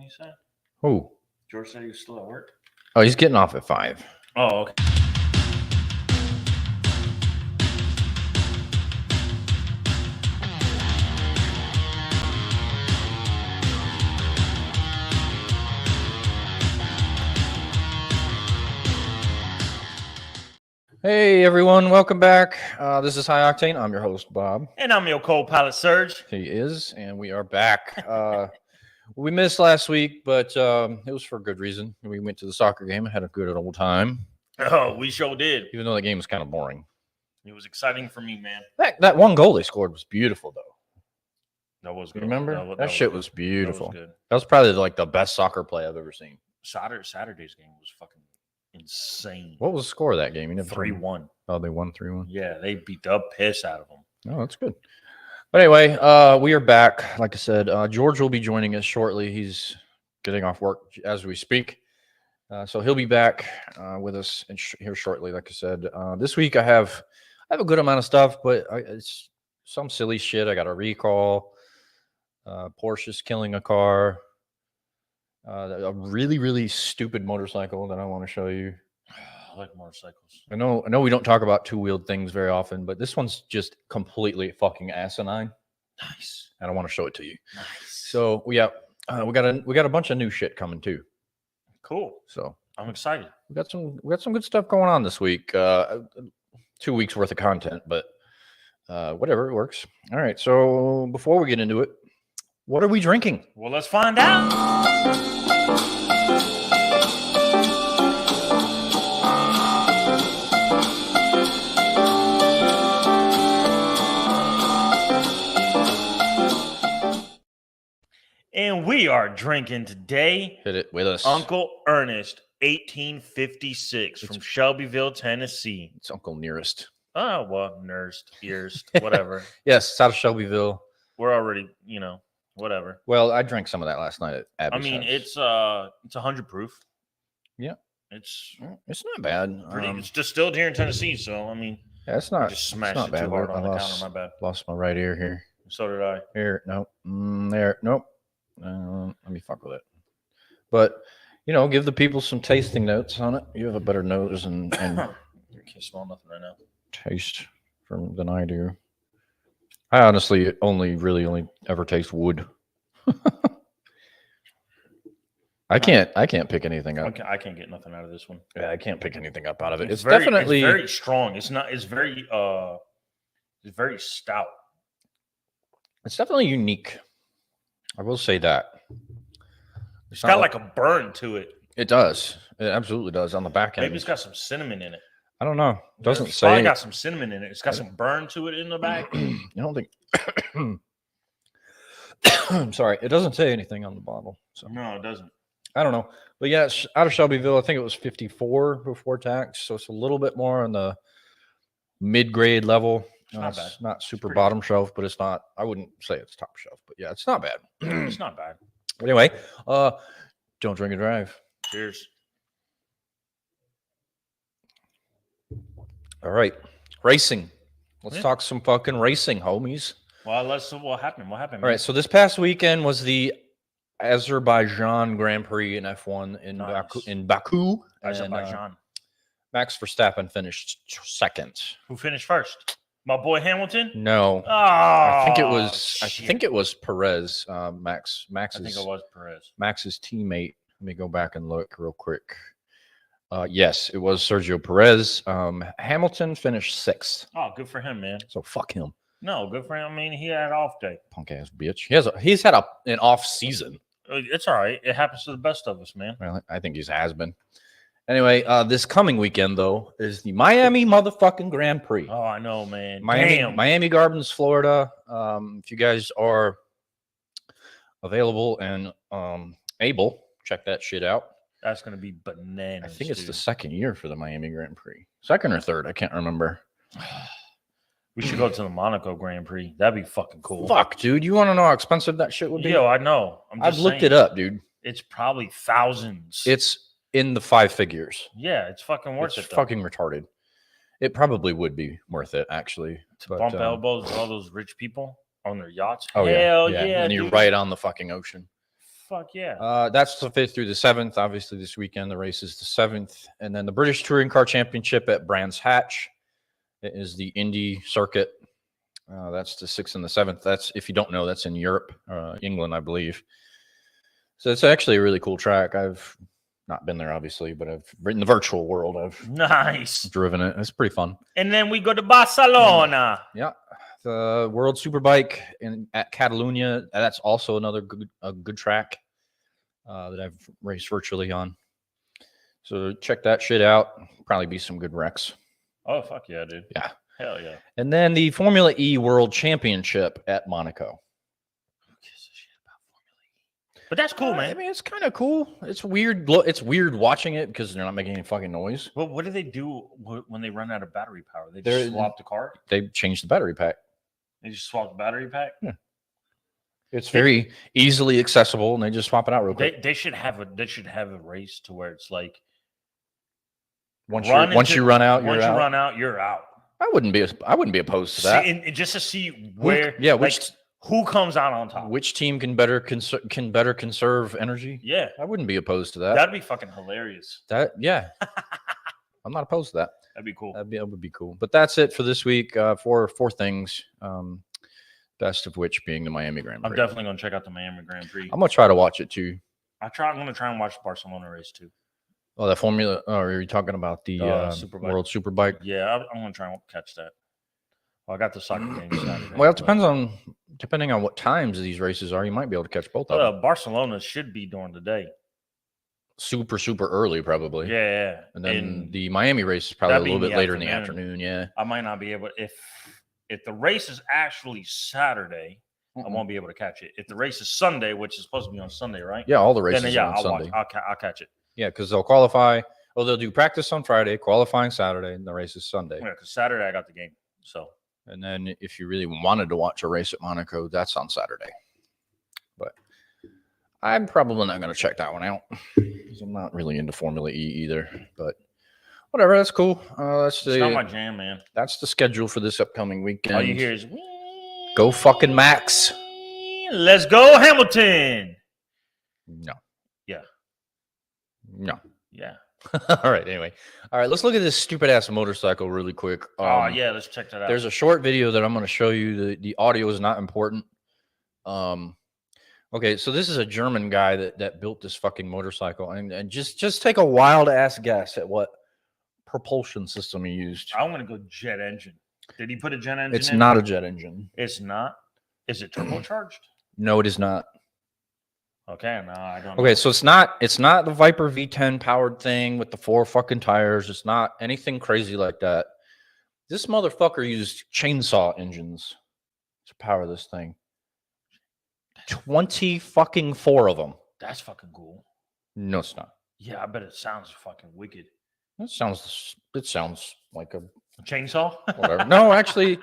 You said? Who? George said he was still at work. Oh, he's getting off at 5. Oh, okay. Hey everyone, welcome back. This is High Octane. I'm your host, Bob. And I'm your copilot, Serge. He is, and we are back. We missed last week, but it was for a good reason. We went to the soccer game, had a good old time. Oh, we sure did. Even though the game was kind of boring. It was exciting for me, man. That one goal they scored was beautiful, though. That was good. Remember? That shit was beautiful. That was good. That was probably like the best soccer play I've ever seen. Saturday's game was fucking insane. What was the score of that game? 3-1. Oh, they won 3-1? Yeah, they beat the piss out of them. Oh, that's good. But anyway, we are back. Like I said, George will be joining us shortly. He's getting off work as we speak. So he'll be back with us here shortly, like I said. This week I have a good amount of stuff, but it's some silly shit. I got a recall. Porsche's killing a car. A really, really stupid motorcycle that I want to show you. I like motorcycles. I know we don't talk about two-wheeled things very often, but this one's just completely fucking asinine. Nice. And I want to show it to you. Nice. So we got a bunch of new shit coming too. Cool. So I'm excited. We got some good stuff going on this week. 2 weeks worth of content, but whatever, it works. All right. So before we get into it, what are we drinking? Well, let's find out. And we are drinking today. Hit it with us. Uncle Ernest, 1856 from Shelbyville, Tennessee. It's Uncle Nearest. Oh, well, Earst, whatever. Yes, it's out of Shelbyville. We're already, whatever. Well, I drank some of that last night at Abby's house. It's 100 proof. Yeah. It's not bad. It's distilled here in Tennessee, so yeah, it's not. I just smashed it too hard on the counter. My bad. Lost my right ear here. So did I. Here, nope. There, nope. Let me fuck with it. But give the people some tasting notes on it. You have a better nose and you can't smell nothing right now. Taste than I do. I honestly only ever taste wood. I can't pick anything up. I can't get nothing out of this one. Yeah, I can't pick anything up out of it. It's definitely very strong. It's very stout. It's definitely unique. I will say that. It's got like a burn to it. It does. It absolutely does on the back end. Maybe it's got some cinnamon in it. I don't know. It doesn't it's say. Probably got some cinnamon in it. It's got some burn to it in the back. I don't think. I'm sorry. It doesn't say anything on the bottle. So. No, it doesn't. I don't know. But yeah, it's out of Shelbyville. I think it was 54 before tax. So it's a little bit more on the mid-grade level. It's not super bottom shelf, but it's not. I wouldn't say it's top shelf. But yeah, it's not bad. It's not bad. Anyway, don't drink and drive. Cheers. All right. Racing. Let's talk some fucking racing, homies. Well, what happened? What happened? All right. So this past weekend was the Azerbaijan Grand Prix in F1 in Baku. Azerbaijan. And, Max Verstappen finished second. Who finished first? My boy Hamilton? No. Oh, I think it was Perez. Max's. I think it was Perez. Max's teammate. Let me go back and look real quick. Yes, it was Sergio Perez. Hamilton finished sixth. Oh, good for him, man. So fuck him. No, good for him. I mean, he had an off day. Punk ass bitch. He's had an off season. It's all right. It happens to the best of us, man. Well, I think he's has been. Anyway, this coming weekend though is the Miami motherfucking Grand Prix. Oh, I know, man. Miami Gardens, Florida. If you guys are available and able, check that shit out. That's gonna be bananas. I think it's the second year for the Miami Grand Prix. Second or third, I can't remember. We should go to the Monaco Grand Prix. That'd be fucking cool. Fuck, dude. You want to know how expensive that shit would be? Yo, I know. I've looked it up, dude. It's probably thousands. It's in the 5 figures. Yeah, it's fucking worth it. It's fucking retarded. It probably would be worth it, actually. To bump elbows with all those rich people on their yachts. Oh, Hell yeah. yeah. And you're right on the fucking ocean. fuck yeah. That's the 5th through the 7th. Obviously, this weekend the race is the 7th, and then the British Touring Car Championship at Brands Hatch. It is the Indy circuit. That's the 6th and the 7th. That's, if you don't know, that's in Europe, England, I believe. So it's actually a really cool track. I've not been there, obviously, but I've in the virtual world. I've Nice. driven it. It's pretty fun. And then we go to Barcelona. Yeah, the World Superbike at Catalunya. That's also another good track that I've raced virtually on. So check that shit out. Probably be some good wrecks. Oh, fuck yeah, dude. Yeah. Hell yeah. And then the Formula E World Championship at Monaco. Who gives a shit about Formula E? But that's cool, man. I mean, it's kind of cool. It's weird. It's weird watching it because they're not making any fucking noise. But what do they do when they run out of battery power? They They're- just swap the car? They changed the battery pack. They just swap the battery pack? Yeah. It's very easily accessible, and they just swap it out real quick. They should have a race to where it's like Once you run out, once you're you out. run out, you're out. I wouldn't be opposed to that. See, and just to see where Which who comes out on top. which team can better conserve energy? Yeah, I wouldn't be opposed to that. that'd be fucking hilarious. Yeah, I'm not opposed to that. That'd be cool. That would be cool. But that's it for this week. Four things. Best of which being the Miami Grand Prix. I'm definitely gonna check out the Miami Grand Prix. I'm gonna try to watch it too. I'm gonna try and watch the Barcelona race too. Oh, that Formula. Oh, are you talking about the Superbike. World Superbike? Yeah, I'm gonna try and catch that. Well, I got the soccer game Saturday. Well, it depending on what times these races are. You might be able to catch both of them. Barcelona should be during the day. Super early, probably. Yeah. And then the Miami race is probably a that'd be little in bit the later in the afternoon. afternoon. Yeah. I might not be able if the race is actually Saturday, I won't be able to catch it. If the race is Sunday, which is supposed to be on Sunday, right? Yeah, all the races Then are on Sunday. I'll catch it. Yeah, because they'll qualify. Well, they'll do practice on Friday, qualifying Saturday, and the race is Sunday. Yeah, because Saturday I got the game. So And then if you really wanted to watch a race at Monaco, that's on Saturday. But I'm probably not going to check that one out because I'm not really into Formula E either. But whatever, that's cool. it's not my jam, man. That's the schedule for this upcoming weekend. All you hear is Go fucking Max. Let's go Hamilton. No. Yeah. No. Yeah. All right. Anyway. All right. Let's look at this stupid ass motorcycle really quick. Yeah. Let's check that out. There's a short video that I'm going to show you. The audio is not important. Okay. So this is a German guy that built this fucking motorcycle, and just take a wild ass guess at what propulsion system he used. I want to go jet engine. Did he put a jet engine? It's in? not a jet engine. It's not. Is it turbocharged? No, it is not. Okay, no, I don't know. Okay, so it's not the Viper V10 powered thing with the 4 fucking tires. It's not anything crazy like that. This motherfucker used chainsaw engines to power this thing. 20 fucking 4 of them. That's fucking cool. No, it's not. Yeah, I bet it sounds fucking wicked. It sounds like a Chainsaw? whatever. No, actually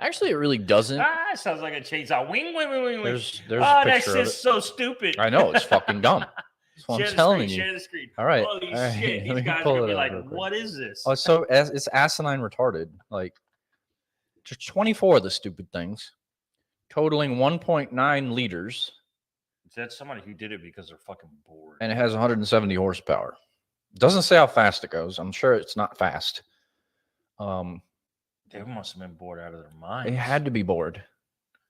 it really doesn't. It sounds like a chainsaw. Wing, wing, wing, wing, wing. There's Oh, a that's picture of just it. so stupid. I know, it's fucking dumb. That's what I'm telling you. Share the screen. All right. Holy all right. shit. Let me These guys are pull going to it be up like, real quick. what is this? Oh, so it's asinine retarded. Like just 24 of the stupid things, totaling 1.9 liters, That's somebody who did it because they're fucking bored. and it has 170 horsepower. Doesn't say how fast it goes. I'm sure it's not fast. They must have been bored out of their minds. They had to be bored.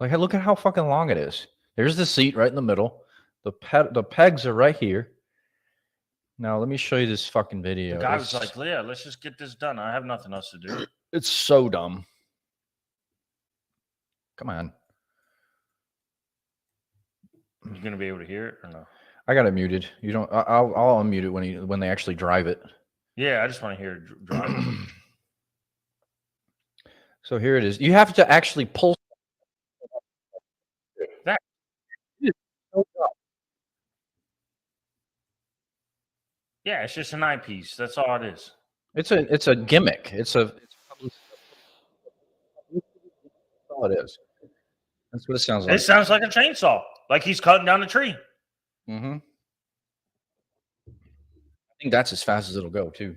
Like, look at how fucking long it is. There's the seat right in the middle. The pegs are right here. Now let me show you this fucking video. The guy was like, yeah, let's just get this done. I have nothing else to do. It's so dumb. Come on. You going to be able to hear it or no? I got it muted. You don't. I'll unmute it when they actually drive it. Yeah, I just want to hear it drive. So here it is. You have to actually pull. That- Yeah, it's just an eyepiece. That's all it is. It's a gimmick. It's all it is. That's what it sounds like. It sounds like a chainsaw, like he's cutting down a tree. Mm-hmm. I think that's as fast as it'll go too.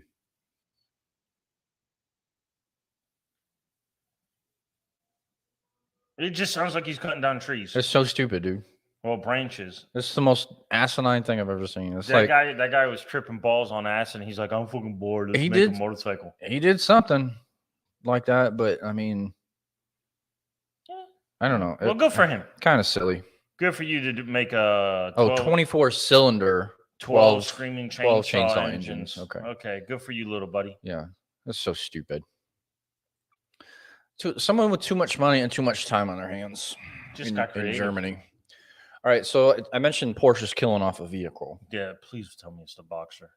It just sounds like he's cutting down trees. It's so stupid, dude. Well, branches. This is the most asinine thing I've ever seen. It's That like guy was tripping balls on ass, and he's like, "I'm fucking bored. Let's He make a did. motorcycle." he did something like that, but I mean, Yeah. I don't know. Well, good for him. Kind of silly. Good for you to make a 24 cylinder, 12 screaming 12 chainsaw engines. Okay. Okay. Good for you, little buddy. Yeah. That's so stupid. Someone with too much money and too much time on their hands Just got in creative. Germany. All right. So I mentioned Porsche's killing off a vehicle. Yeah. Please tell me it's the Boxer.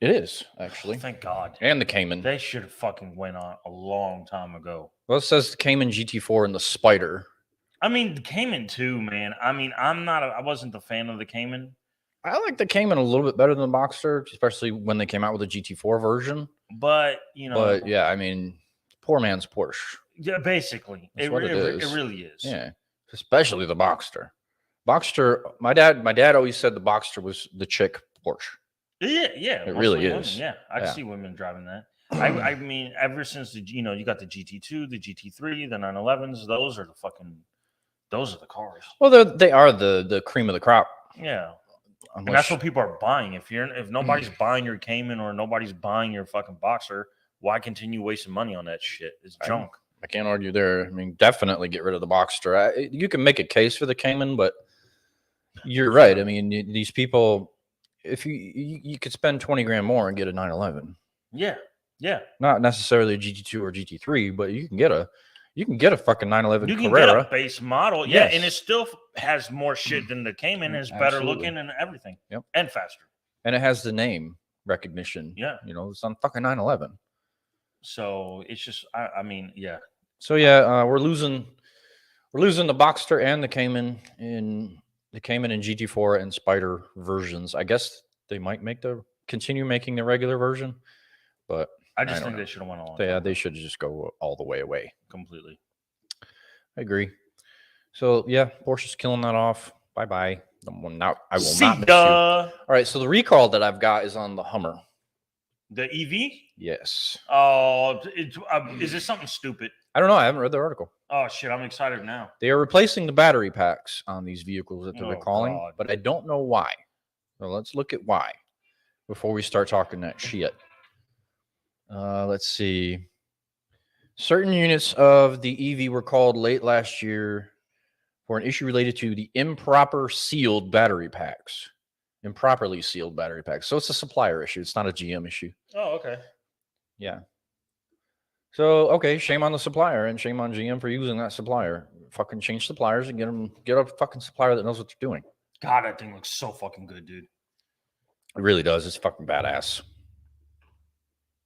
It is actually. Thank God. And the Cayman. They should have fucking went on a long time ago. Well, it says the Cayman GT4 and the Spider. I mean, the Cayman too, man. I mean, I wasn't the fan of the Cayman. I like the Cayman a little bit better than the Boxster, especially when they came out with the GT4 version. But, you know. But yeah, I mean, poor man's Porsche. Yeah, basically. That's It what it is. It really is. Yeah. Especially the Boxster. Boxster, my dad always said the Boxster was the chick Porsche. Yeah. It really women, is. Yeah. I see women driving that. I mean, ever since you got the GT2, the GT3, the 911s, those are the cars. Well, they are the cream of the crop. Yeah. And that's what people are buying. If nobody's buying your Cayman or nobody's buying your fucking Boxer, why continue wasting money on that shit? It's junk. I can't argue there. I mean, definitely get rid of the Boxster. You can make a case for the Cayman, but you're right. I mean, these people, if you could spend 20 grand more and get a 911. Yeah. Not necessarily a GT2 or GT3, but you can get a fucking 911 You can Carrera. get a base model. Yes. Yeah, and it still has more shit than the Cayman. It's better Absolutely. looking and everything. Yep. And faster. And it has the name recognition. Yeah. It's on fucking 911. So it's just, I mean, yeah. So yeah, we're losing the Boxster and the Cayman in GT4 and Spider versions. I guess they might continue making the regular version, but I just think they should have went on. Yeah, they should just go all the way away. Completely. I agree. So yeah, Porsche's killing that off. Bye bye. I will not miss you. All right. So the recall that I've got is on the Hummer. The EV? Yes. Oh, is this something stupid? I don't know. I haven't read the article. Oh shit! I'm excited now. They are replacing the battery packs on these vehicles that they're recalling, God. but I don't know why. So let's look at why before we start talking that shit. Let's see. Certain units of the EV were called late last year for an issue related to the improperly sealed battery packs. So it's a supplier issue. It's not a GM issue. Oh, okay. Yeah. So, okay, shame on the supplier and shame on GM for using that supplier. Fucking change suppliers and get a fucking supplier that knows what they're doing. God, that thing looks so fucking good, dude. It really does. It's fucking badass.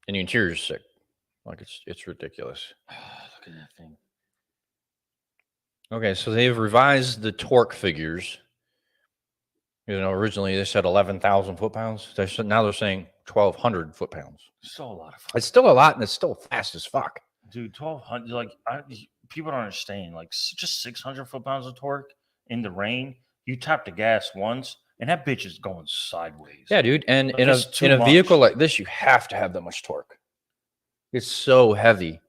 And the interior's sick. Like it's ridiculous. Look at that thing. Okay, so they've revised the torque figures. Originally they said 11,000 foot-pounds. Now they're saying 1,200 foot-pounds. Still a lot of fun. It's still a lot, and it's still fast as fuck. Dude, 1,200. Like, people don't understand. Like, just 600 foot-pounds of torque in the rain. You tap the gas once, and that bitch is going sideways. Yeah, dude. And Like, in a vehicle like this, you have to have that much torque. It's so heavy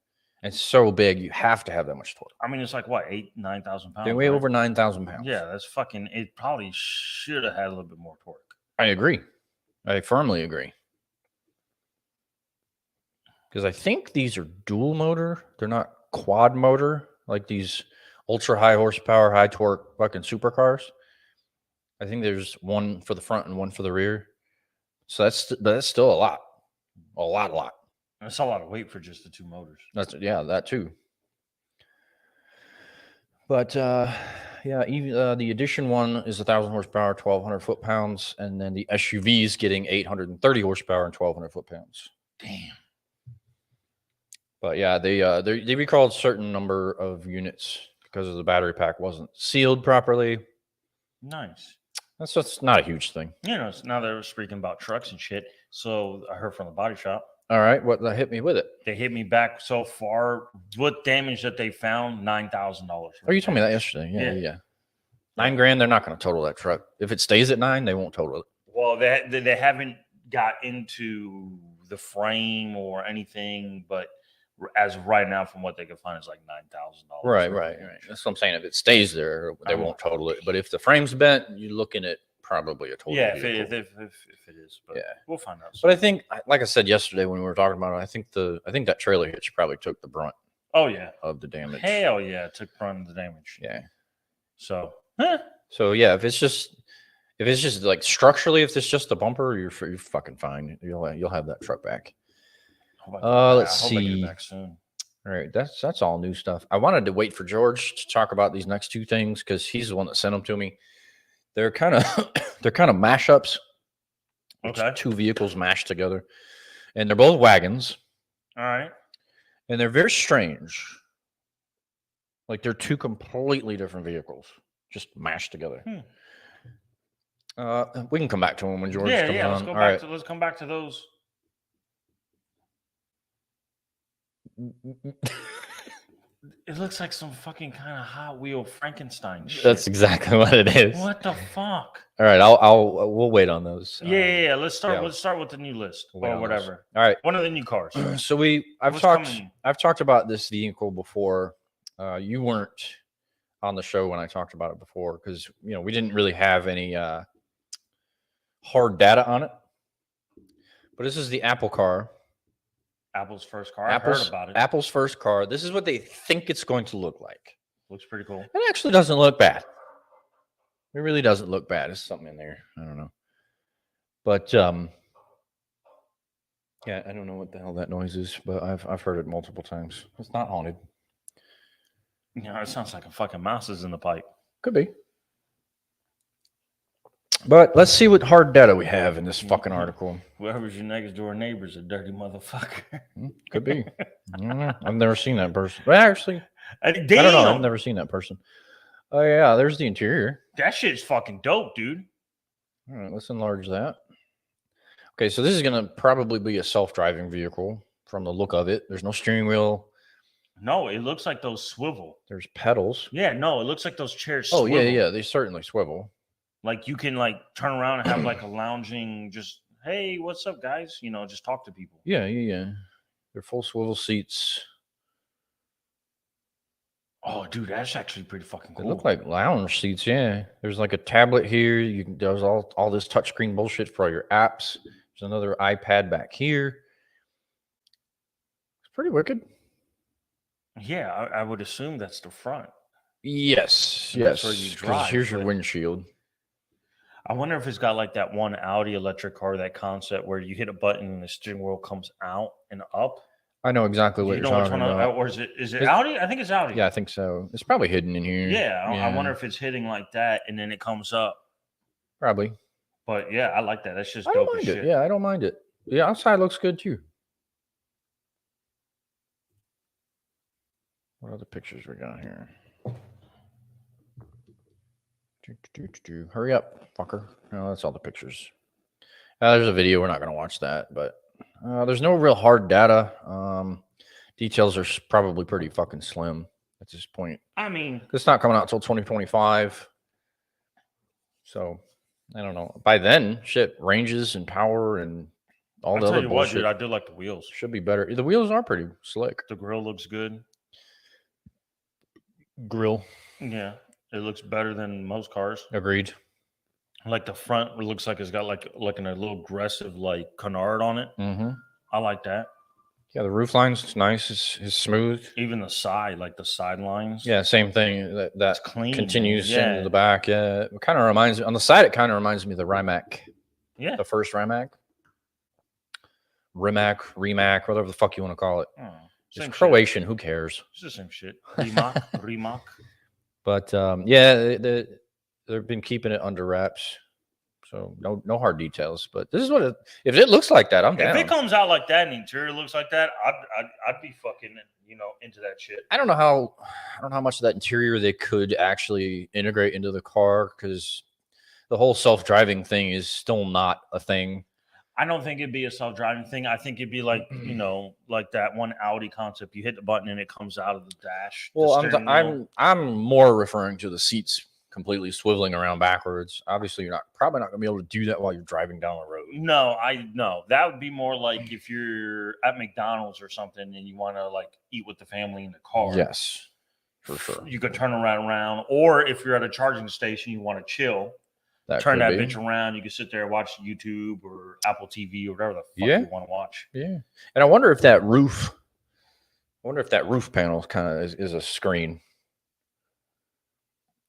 and so big. You have to have that much torque. I mean, it's like what, 9,000 pounds? They weigh over 9,000 pounds. Yeah, that's fucking. It probably should have had a little bit more torque. I agree. I firmly agree. Because I think these are dual motor. They're not quad motor like these ultra high horsepower, high torque fucking supercars. I think there's one for the front and one for the rear. So that's still a lot. A lot. That's a lot of weight for just the two motors. That too. But even the Edition one is 1,000 horsepower, 1,200 foot-pounds, and then the SUV is getting 830 horsepower and 1,200 foot-pounds. Damn. But yeah, they recalled a certain number of units because of the battery pack wasn't sealed properly. Nice. That's not a huge thing. Now they're speaking about trucks and shit. So I heard from the body shop. All right, what hit me with it? They hit me back so far. What damage that they found? $9,000. Oh, you told me that yesterday. Yeah. $9,000. They're not going to total that truck. If it stays at $9,000, they won't total it. Well, they haven't got into the frame or anything, but as of right now, from what they can find, is like $9,000. Right. That's what I'm saying. If it stays there, they won't total it. But if the frame's bent, you're looking at probably a total. Yeah, if vehicle. it is, but we'll find out. But I think, like I said yesterday when we were talking about it, I think that trailer hitch probably took the brunt. Oh yeah, of the damage. Hell yeah, it took brunt of the damage. Yeah. So. So yeah, if it's just like structurally, if it's just a bumper, you're fucking fine. You'll have that truck back. Let's see. I get it back soon. All right, that's all new stuff. I wanted to wait for George to talk about these next two things because he's the one that sent them to me. They're kind of mashups. Okay. Two vehicles mashed together, and they're both wagons. All right. And they're very strange. Like they're two completely different vehicles, just mashed together. We can come back to them when George comes on. Let's come back to those. It looks like some fucking kind of Hot Wheel Frankenstein shit. That's exactly what it is. What the fuck? All right, we'll wait on those. Yeah. Let's start with the new list or whatever. All right, one of the new cars. So I've talked about this vehicle before. You weren't on the show when I talked about it before because we didn't really have any hard data on it. But this is the Apple car. Apple's first car. I've heard about it. Apple's first car. This is what they think it's going to look like. Looks pretty cool. It actually doesn't look bad. It really doesn't look bad. There's something in there. I don't know. But yeah, I don't know what the hell that noise is, but I've heard it multiple times. It's not haunted. Yeah, it sounds like a fucking mouse is in the pipe. Could be. But let's see what hard data we have in this fucking article. Whoever's your next door neighbor's a dirty motherfucker. Could be. I don't know. I've never seen that person. Well, actually, I don't know. I've never seen that person. Oh, yeah. There's the interior. That shit's fucking dope, dude. All right. Let's enlarge that. Okay. So this is going to probably be a self-driving vehicle from the look of it. There's no steering wheel. No, it looks like those swivel. There's pedals. Yeah, no, it looks like those chairs swivel. Oh, yeah. They certainly swivel. Like you can turn around and have like a lounging, just, hey, what's up, guys? Just talk to people. Yeah. They're full swivel seats. Oh, dude, that's actually pretty fucking cool. They look like lounge seats, yeah. There's like a tablet here. There's all this touchscreen bullshit for all your apps. There's another iPad back here. It's pretty wicked. Yeah, I would assume that's the front. Yes. Because here's your windshield. I wonder if it's got like that one Audi electric car, that concept where you hit a button and the steering wheel comes out and up. I know exactly what you're talking about. Or is it Audi? I think it's Audi. Yeah, I think so. It's probably hidden in here. Yeah, I wonder if it's hitting like that and then it comes up. Probably. But yeah, I like that. That's just dope as shit. Yeah, I don't mind it. The outside looks good too. What other pictures we got here? Hurry up, fucker. No, that's all the pictures. There's a video. We're not going to watch that, but there's no real hard data. Details are probably pretty fucking slim at this point. I mean, it's not coming out until 2025. So, I don't know. By then, ranges and power and all the other bullshit. Dude, I do like the wheels. Should be better. The wheels are pretty slick. The grill looks good. Grill. Yeah. It looks better than most cars. Agreed. Like the front looks like it's got like a little aggressive canard on it. Mm-hmm. I like that. Yeah, the roof line's nice. It's smooth. Even the side, like the side lines. Yeah, same thing. That's clean. Continues into the back. Yeah, it kind of reminds me on the side. It kind of reminds me of the Rimac. Yeah, the first Rimac, Rimac, whatever the fuck you want to call it. It's Croatian. Who cares? It's the same shit. Rimac. But yeah, they've been keeping it under wraps, so no hard details. But this is what if it looks like that, I'm down. If it comes out like that and the interior looks like that, I'd be fucking into that shit. I don't know how much of that interior they could actually integrate into the car because the whole self-driving thing is still not a thing. I don't think it'd be a self-driving thing. I think it'd be like, like that one Audi concept. You hit the button and it comes out of the dash. Well, I'm more referring to the seats completely swiveling around backwards. Obviously, you're probably not going to be able to do that while you're driving down the road. No, that would be more like if you're at McDonald's or something and you want to like eat with the family in the car. Yes, for sure. You could turn around, or if you're at a charging station, you want to chill. Turn that bitch around. You can sit there and watch YouTube or Apple TV or whatever the fuck you want to watch. Yeah, and I wonder if that roof. Panel kind of is a screen.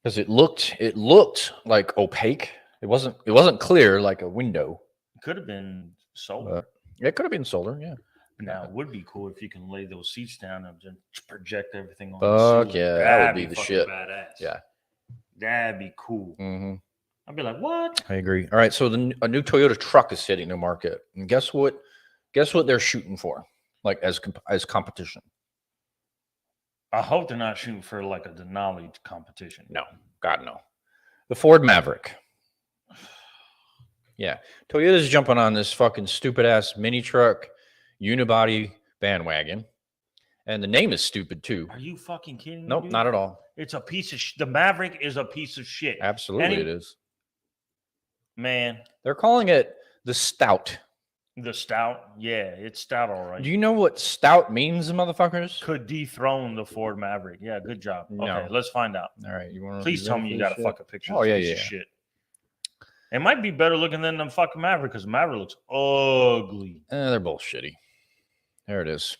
Because it looked like opaque. It wasn't clear like a window. It could have been solar. It could have been solar, yeah. Now it would be cool if you can lay those seats down and just project everything on the ceiling. Yeah, that would be the shit. Badass. Yeah, that'd be cool. Mm-hmm. I'd be like, what? I agree. All right, so a new Toyota truck is hitting the market, and guess what? Guess what they're shooting for, like as competition. I hope they're not shooting for like a Denali competition. No, God no. The Ford Maverick. Yeah, Toyota's jumping on this fucking stupid ass mini truck, unibody bandwagon, and the name is stupid too. Are you fucking kidding me? Nope, dude? not at all. It's a piece of the Maverick is a piece of shit. Absolutely, it is. Man, they're calling it the Stout. The Stout, yeah, it's stout, all right. Do you know what stout means, motherfuckers? Could dethrone the Ford Maverick. Yeah, good job. No. Okay, let's find out. All right, you want? Please tell me you got a fucking picture. Oh of yeah, this piece of shit. It might be better looking than the fucking Maverick because Maverick looks ugly. They're both shitty. There it is.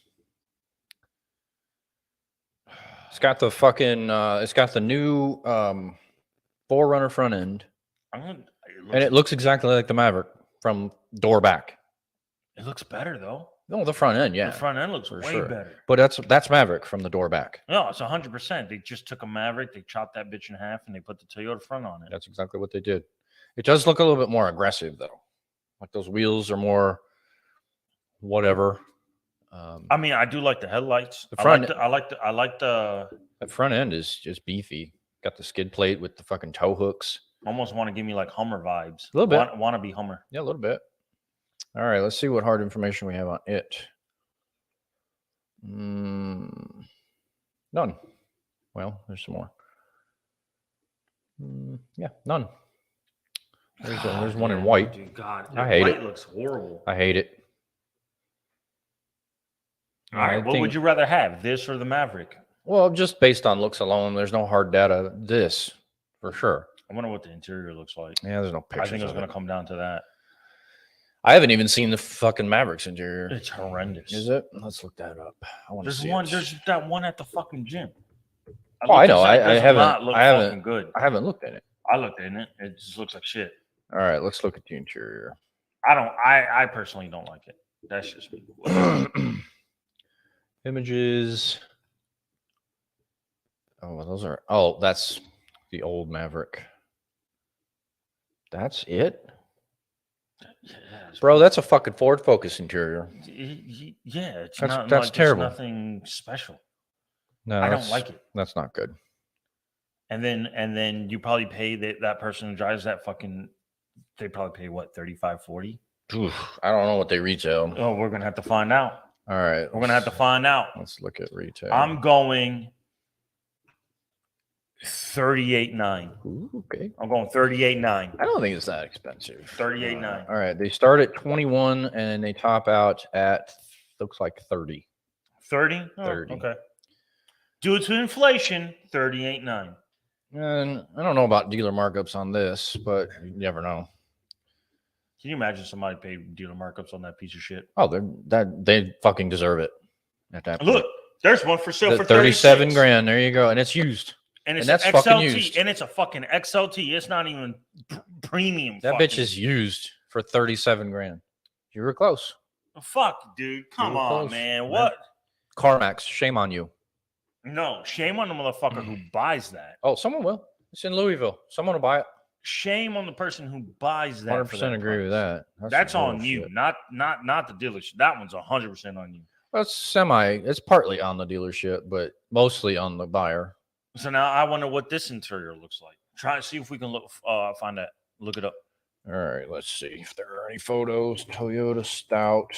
It's got the fucking. It's got the new 4Runner front end, and it looks exactly like the Maverick from door back. It looks better though. No, the front end, yeah. The front end looks way better. But that's Maverick from the door back. No, it's 100%. They just took a Maverick, they chopped that bitch in half, and they put the Toyota front on it. That's exactly what they did. It does look a little bit more aggressive though. Like those wheels are more whatever. I mean, I do like the headlights. The front, I like the front end is just beefy. Got the skid plate with the fucking tow hooks. Almost want to give me like Hummer vibes. A little bit. Want to be Hummer. Yeah, a little bit. All right, let's see what hard information we have on it. None. Well, there's some more. Yeah, none. There's one in white. Dude, God, I hate it. White looks horrible. I hate it. All right, what would you rather have, this or the Maverick? Well, just based on looks alone, there's no hard data. This, for sure. I wonder what the interior looks like. Yeah, there's no pictures. I think it's going to come down to that. I haven't even seen the fucking Maverick's interior. It's horrendous. Is it? Let's look that up. I want to see it. There's that one at the fucking gym. I know. I haven't. Good. I haven't looked at it. I looked at it. It just looks like shit. All right, let's look at the interior. I personally don't like it. That's just me. Images. Oh, those are. Oh, that's the old Maverick. That's it. Yeah, bro, that's a fucking Ford Focus interior. Yeah, that's terrible. It's nothing special. No, I don't like it. That's not good. And then you probably pay that person who drives that fucking. They probably pay what, 35, 40? Oof, I don't know what they retail. Oh, we're gonna have to find out. All right, we're gonna have to find out. Let's look at retail. I'm going 38.9. Okay. I'm going 38.9. I don't think it's that expensive. 38.9. All right. They start at 21 and they top out at looks like 30. 30? Oh, 30. Okay. Due to inflation, 38.9. And I don't know about dealer markups on this, but you never know. Can you imagine somebody paid dealer markups on that piece of shit? Oh, they fucking deserve it at that point. Look, there's one for sale for 37 grand. There you go. And it's used. And that's XLT, fucking used. And it's a fucking XLT. It's not even premium. That bitch is used for 37 grand. You were close. Fuck, dude. Come on, man. What? CarMax, shame on you. No, shame on the motherfucker who buys that. Oh, someone will. It's in Louisville. Someone will buy it. Shame on the person who buys that. 100% agree with that. That's on you, not the dealership. That one's 100% on you. Well, it's partly on the dealership, but mostly on the buyer. So now I wonder what this interior looks like. Try to see if we can find that. Look it up. All right, let's see if there are any photos. Toyota Stout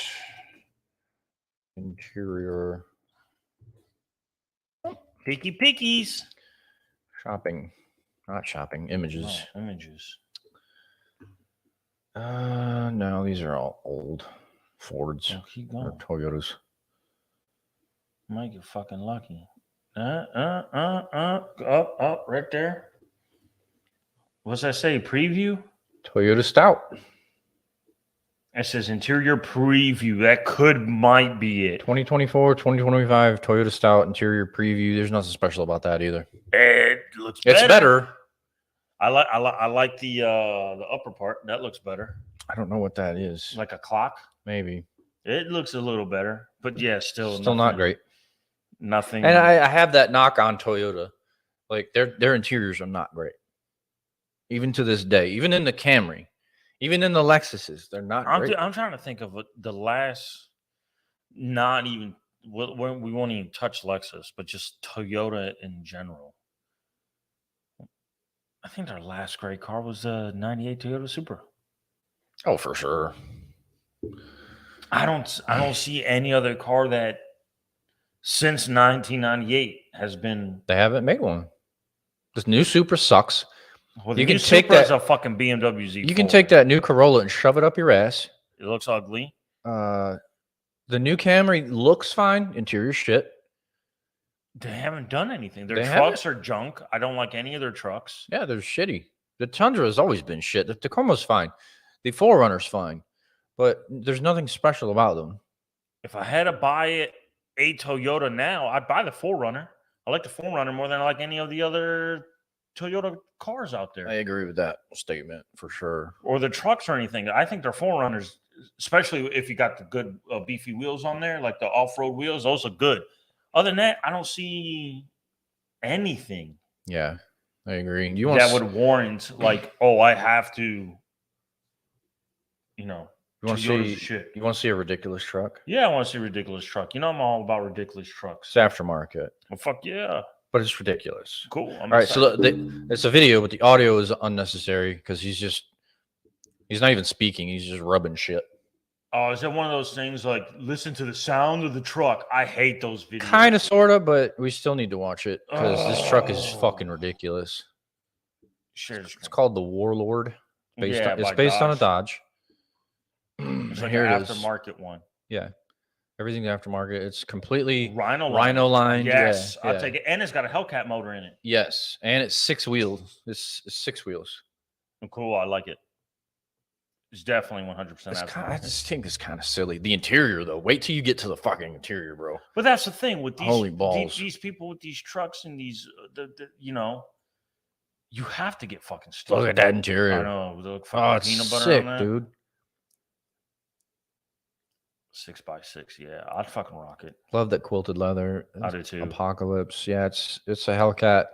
interior. Picky pickies. Shopping. Not shopping. Images. No, images. No, these are all old Fords Well, keep or going. Toyotas. Might get fucking lucky. Up, right there. What's that say? Preview? Toyota Stout. It says interior preview. That might be it. 2024, 2025 Toyota Stout interior preview. There's nothing special about that either. It looks better. It's better. I like the upper part. That looks better. I don't know what that is. Like a clock. Maybe. It looks a little better, but yeah, still not great. Nothing. And I have that knock on Toyota. Like their interiors are not great. Even to this day, even in the Camry, even in the Lexuses, they're not great. I'm trying to think of the last, not even, when we won't even touch Lexus, but just Toyota in general. I think their last great car was the 98 Toyota Supra. Oh, for sure. I don't see any other car that since 1998 has been. They haven't made one. This new Supra sucks. Well, you can take that as a fucking BMW Z4. You can take that new Corolla and shove it up your ass. It looks ugly. The new Camry looks fine. Interior shit. They haven't done anything. Their trucks are junk. I don't like any of their trucks. Yeah, they're shitty. The Tundra has always been shit. The Tacoma's fine. The 4Runner's fine. But there's nothing special about them. If I had to buy a Toyota now, I'd buy the 4Runner. I like the 4Runner more than I like any of the other Toyota cars out there. I agree with that statement for sure. Or the trucks or anything. I think their 4Runners, especially if you got the good beefy wheels on there, like the off-road wheels, those are good. Other than that, I don't see anything. Yeah, I agree. That would warrant, like, oh, I have to, you want to see a ridiculous truck? Yeah, I want to see a ridiculous truck. I'm all about ridiculous trucks. It's aftermarket. Well, fuck yeah. But it's ridiculous. Cool. All right, so it's a video, but the audio is unnecessary because he's not even speaking. He's just rubbing shit. Oh, is that one of those things like listen to the sound of the truck? I hate those videos. Kind of, sort of, but we still need to watch it because this truck is fucking ridiculous. It's called the Warlord. It's based on a Dodge. It's like an aftermarket one. Yeah. Everything's aftermarket. It's completely Rhino lined. Yes, yeah, I'll take it. And it's got a Hellcat motor in it. Yes, and it's 6 wheels. It's 6 wheels. Cool. I like it. It's definitely 100%. I just think it's kind of silly. The interior, though. Wait till you get to the fucking interior, bro. But that's the thing with these. Holy balls. These people with these trucks and these, you have to get fucking stupid. Look at that interior. I know. Look fucking peanut butter sick, on that. Dude. 6x6, yeah, I'd fucking rock it. Love that quilted leather. I do too. Apocalypse, yeah, it's a Hellcat.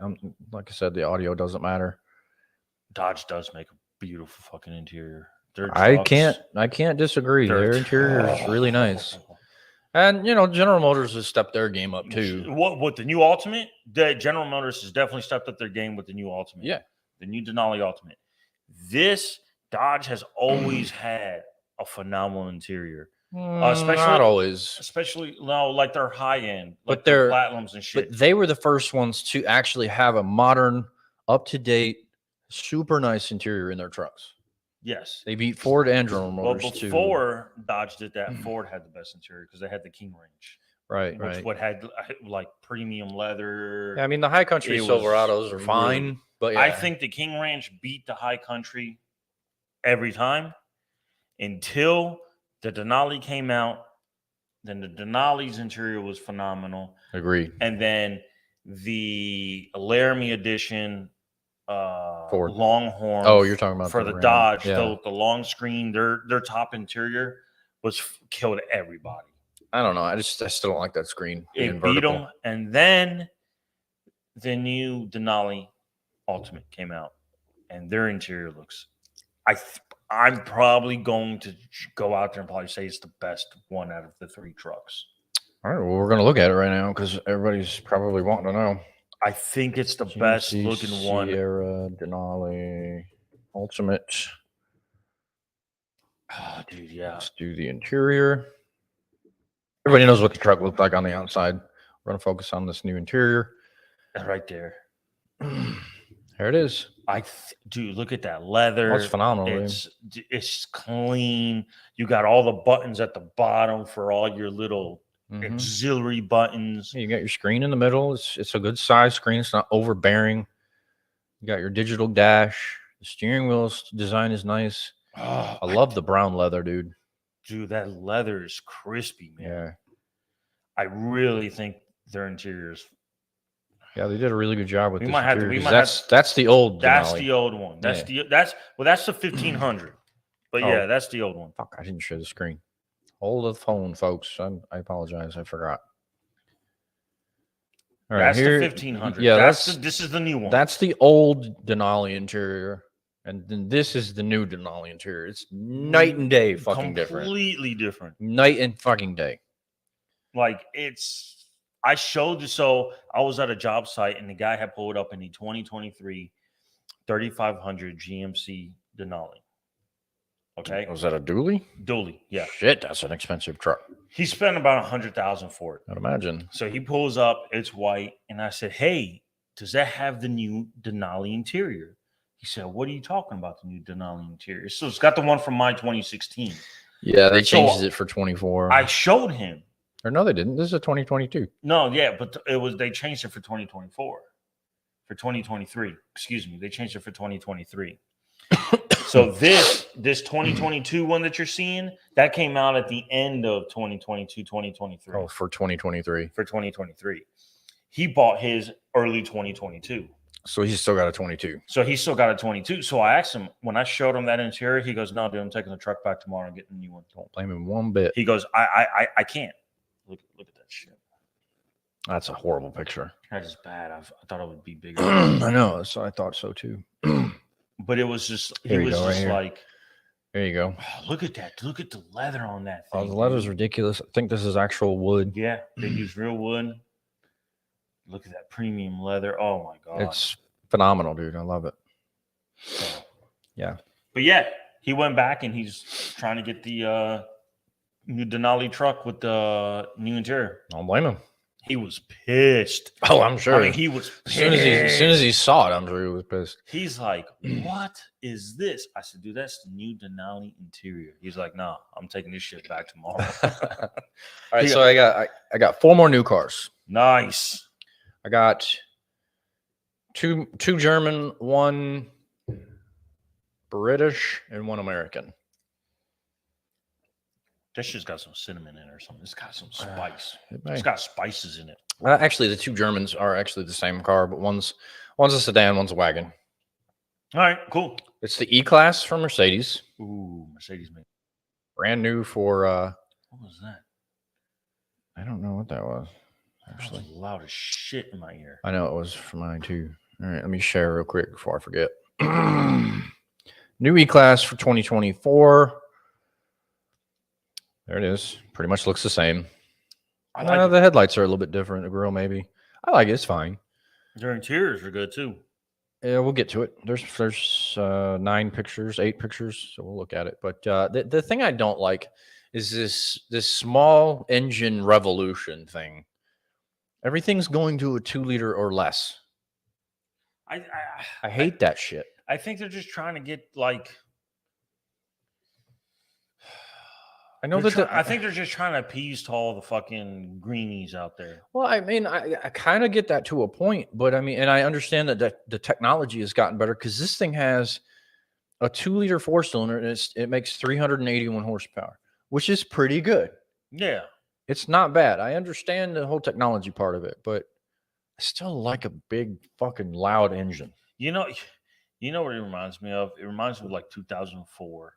Like I said, the audio doesn't matter. Dodge does make a beautiful fucking interior. I can't disagree. Their interior is really nice. And General Motors has stepped their game up too. What the new Ultimate? The General Motors has definitely stepped up their game with the new Ultimate. Yeah, the new Denali Ultimate. This Dodge has always had a phenomenal interior. Especially not always. Especially like their high end, like but they're Platinums and shit. But they were the first ones to actually have a modern, up to date, super nice interior in their trucks. Yes, they beat Ford and General Motors too. Before Dodge did that, Ford had the best interior because they had the King Range. Right. What had like premium leather. Yeah, I mean the High Country Silverados are fine, but yeah. I think the King Range beat the High Country every time until the Denali came out. Then the Denali's interior was phenomenal. Agreed. And then the Laramie edition, Ford Longhorn. Oh, you're talking about for the Dodge. Yeah. The long screen, their top interior was killed everybody. I don't know. I still don't like that screen. It beat them. And then the new Denali Ultimate came out, and their interior looks. I'm probably going to go out there and probably say it's the best one out of the 3 trucks. All right. Well, we're going to look at it right now because everybody's probably wanting to know. I think it's the best looking one. Sierra, Denali, Ultimate. Oh, dude, yeah. Let's do the interior. Everybody knows what the truck looked like on the outside. We're going to focus on this new interior. Right there. There it is. Dude, look at that leather. That's phenomenal. It's clean. You got all the buttons at the bottom for all your little auxiliary buttons. You got your screen in the middle. It's a good size screen. It's not overbearing. You got your digital dash. The steering wheel's design is nice. Oh, I love the brown leather, dude. Dude, that leather is crispy, man. Yeah. I really think their interiors. Yeah, they did a really good job with We this might have to. interior, We might 'cause have. that's the old. That's Denali. the old one. That's Yeah. that's the 1500. But yeah, that's the old one. Fuck, I didn't share the screen. Hold the phone, folks. I apologize. I forgot. All right, that's here, the 1500. Yeah, this is the new one. That's the old Denali interior, and then this is the new Denali interior. It's night and day, fucking different. Completely different. Night and fucking day. Like I showed you. So I was at a job site, and the guy had pulled up in the 2023 3500 GMC Denali. Okay, Was that a dually? Dually, yeah. Shit, that's an expensive truck. He spent about $100,000 for it. I'd imagine. So he pulls up, it's white, and I said, "Hey, does that have the new Denali interior?" He said, "What are you talking about, the new Denali interior?" So it's got the one from my 2016. Yeah, they changed it for 24. I showed him. Or no, they didn't. This is a 2022. No, yeah, but they changed it for 2024. For 2023. Excuse me. They changed it for 2023. So this 2022 one that you're seeing, that came out at the end of 2022, 2023. Oh, for 2023. For 2023. He bought his early 2022. So he's still got a 22. So he still got a 22. So I asked him, when I showed him that interior, he goes, "No, dude, I'm taking the truck back tomorrow and getting a new one." Don't blame him one bit. He goes, I can't. Look at that shit. That's a horrible picture. That is bad. I thought it would be bigger. I know. So I thought so too. But it was just, Here you go, right here. like, there you go. "Oh, look at that. Look at the leather on that thing." Oh, the leather's ridiculous. I think this is actual wood. Yeah, they use real wood. Look at that premium leather. Oh my God. It's phenomenal, dude. I love it. So, yeah. But yeah, he went back and he's trying to get the new Denali truck with the new interior. Don't blame him. He was pissed. Oh, I'm sure. I mean, he was pissed. As soon as he saw it, I'm sure he was pissed. He's like, "What is this?" I said, "Dude, that's the new Denali interior." He's like, "No, I'm taking this shit back tomorrow." All right, so I got 4 more new cars. Nice. I got two German, 1 British, and 1 American. That shit's got some cinnamon in it or something. It's got some spice. It It's got spices in it. Actually, the 2 Germans are actually the same car, but one's a sedan, one's a wagon. All right, cool. It's the E-Class from Mercedes. Ooh, Mercedes, man. Brand new for What was that? I don't know what that was. That Actually, was loud as shit in my ear. I know it was for mine too. All right, let me share real quick before I forget. New E-Class for 2024. There it is. Pretty much looks the same. I like it. The headlights are a little bit different. The grill, maybe. I like it. It's fine. Their interiors are good too. Yeah, we'll get to it. There's 9 pictures, 8 pictures, so we'll look at it. But the thing I don't like is this small engine revolution thing. Everything's going to a 2-liter or less. I hate that shit. I think they're just trying to get like. I know I think they're just trying to appease to all the fucking greenies out there. Well, I mean, I kind of get that to a point, but I mean, and I understand that the technology has gotten better because this thing has a 2-liter 4-cylinder and it makes 381 horsepower, which is pretty good. Yeah. It's not bad. I understand the whole technology part of it, but I still like a big fucking loud engine. You know what it reminds me of? It reminds me of like 2004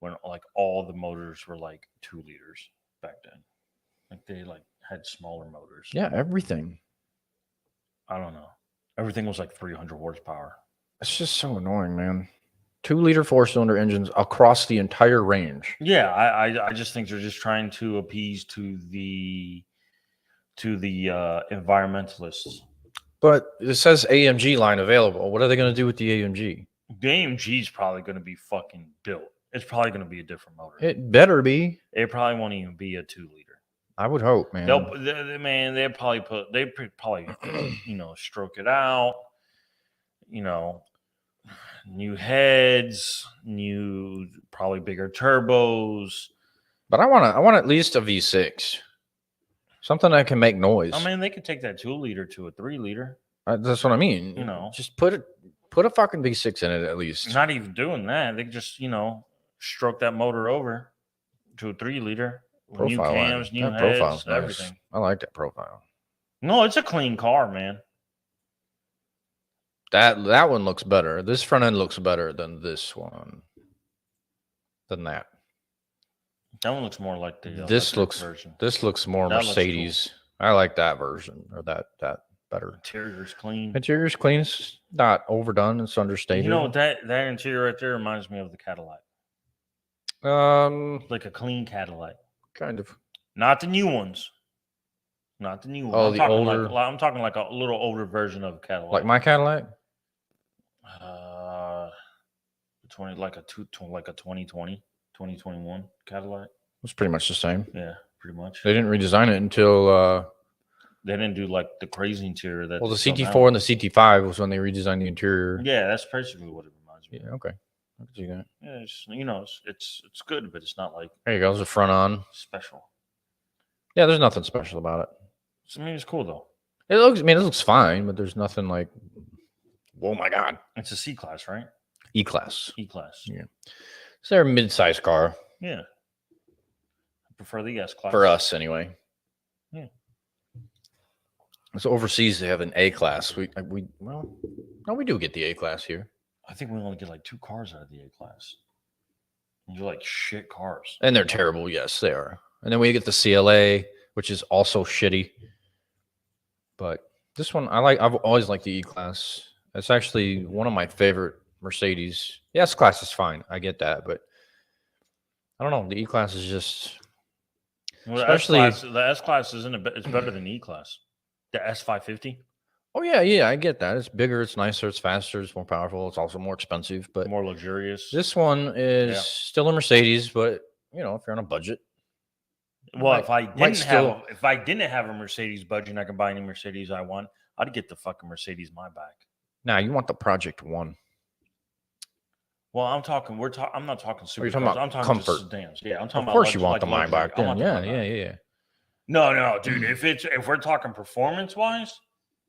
when like all the motors were like 2 liters back then. Like they like had smaller motors. Yeah, everything. I don't know. Everything was like 300 horsepower. It's just so annoying, man. 2-liter 4-cylinder engines across the entire range. Yeah, I just think they're just trying to appease to the environmentalists. But it says AMG line available. What are they going to do with the AMG? The AMG is probably going to be fucking built. It's probably going to be a different motor. It better be. It probably won't even be a 2-liter. I would hope, man. They'll probably stroke it out. you know, new heads, new probably bigger turbos. But I want at least a V6, something that can make noise. I mean, they could take that 2-liter to a 3-liter. That's what I mean. You know, just put a fucking V6 in it at least. Not even doing that. They could just stroke that motor over to a 3-liter. New cams, new heads, everything. Nice. I like that profile. No, it's a clean car, man. That one looks better. This front end looks better than this one. Than that. That one looks more like the this looks version. This looks more Mercedes. Cool. I like that version or that better. Interior's clean. Interior's clean. It's not overdone. It's understated. You know that interior right there reminds me of the Cadillac. Like a clean Cadillac. Kind of. Not the new ones. Not the new ones. Oh, the older. I'm talking like a little older version of a Cadillac. Like my Cadillac. 2020, 2021 Cadillac. It's pretty much the same. Yeah, pretty much. They didn't redesign it until they didn't do like the crazy interior that. Well, the CT4 and the CT5 was when they redesigned the interior. Yeah, that's basically what it reminds me. Yeah, okay, I can see that. Yeah, it's good, but it's not like. There you go. There's a front on special. Yeah, there's nothing special about it. I mean, it's cool though. It looks fine, but there's nothing like. Oh my god! It's a C-Class, right? E-Class. E-Class. Yeah. It's their mid-size car. Yeah. I prefer the S-Class. For us, anyway. Yeah. So overseas, they have an A-Class. We do get the A-Class here. I think we only get like 2 cars out of the A-Class. They're like shit cars. And they're terrible. Yes, they are. And then we get the CLA, which is also shitty. But this one, I've always liked the E-Class. It's actually one of my favorite Mercedes. The S-Class is fine. I get that, but I don't know. The E-Class is just, well, especially the S-Class it's better than the E-Class. The S550. Oh yeah, I get that. It's bigger, it's nicer, it's faster, it's more powerful. It's also more expensive, but more luxurious. This one is still a Mercedes, but if you're on a budget. Well, if I didn't have a Mercedes budget and I can buy any Mercedes I want, I'd get the fucking Mercedes Maybach. Nah, you want the Project One. Well, I'm not talking super. You're talking about I'm talking comfort. Sedans. Yeah, I'm talking about. Of course, you want the Maybach. Yeah. No, dude. If we're talking performance wise,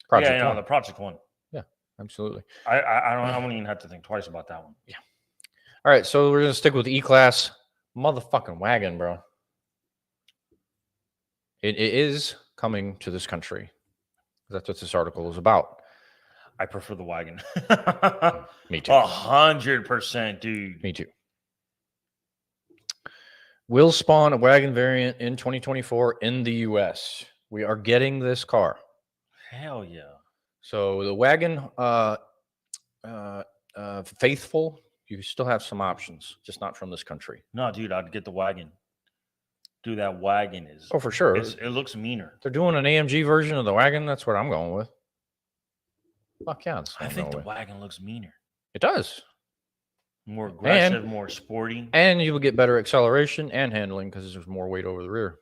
the Project One. Yeah, absolutely. I don't even have to think twice about that one. Yeah. All right, so we're gonna stick with E-Class motherfucking wagon, bro. It is coming to this country. That's what this article is about. I prefer the wagon. Me too. 100%, dude. Me too. Will spawn a wagon variant in 2024 in the U.S. We are getting this car. Hell yeah. So the wagon faithful, you still have some options, just not from this country. No, dude, I'd get the wagon. Dude, that wagon is... Oh, for sure. It looks meaner. They're doing an AMG version of the wagon. That's what I'm going with. Fuck yeah. I think the wagon looks meaner. It does. More aggressive, more sporty. And you will get better acceleration and handling because there's more weight over the rear.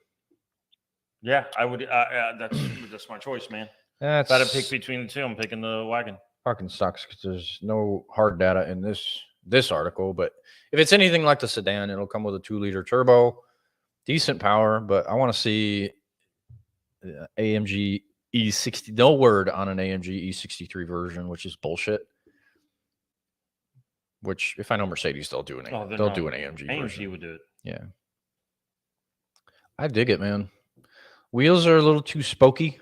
Yeah, I would. That's my choice, man. If I had to pick between the two, I'm picking the wagon. Fucking sucks because there's no hard data in this article. But if it's anything like the sedan, it'll come with a 2-liter turbo, decent power. But I want to see AMG E60. No word on an AMG E63 version, which is bullshit. Which, if I know Mercedes, they'll do an AMG version. AMG would do it. Yeah, I dig it, man. Wheels are a little too spokey.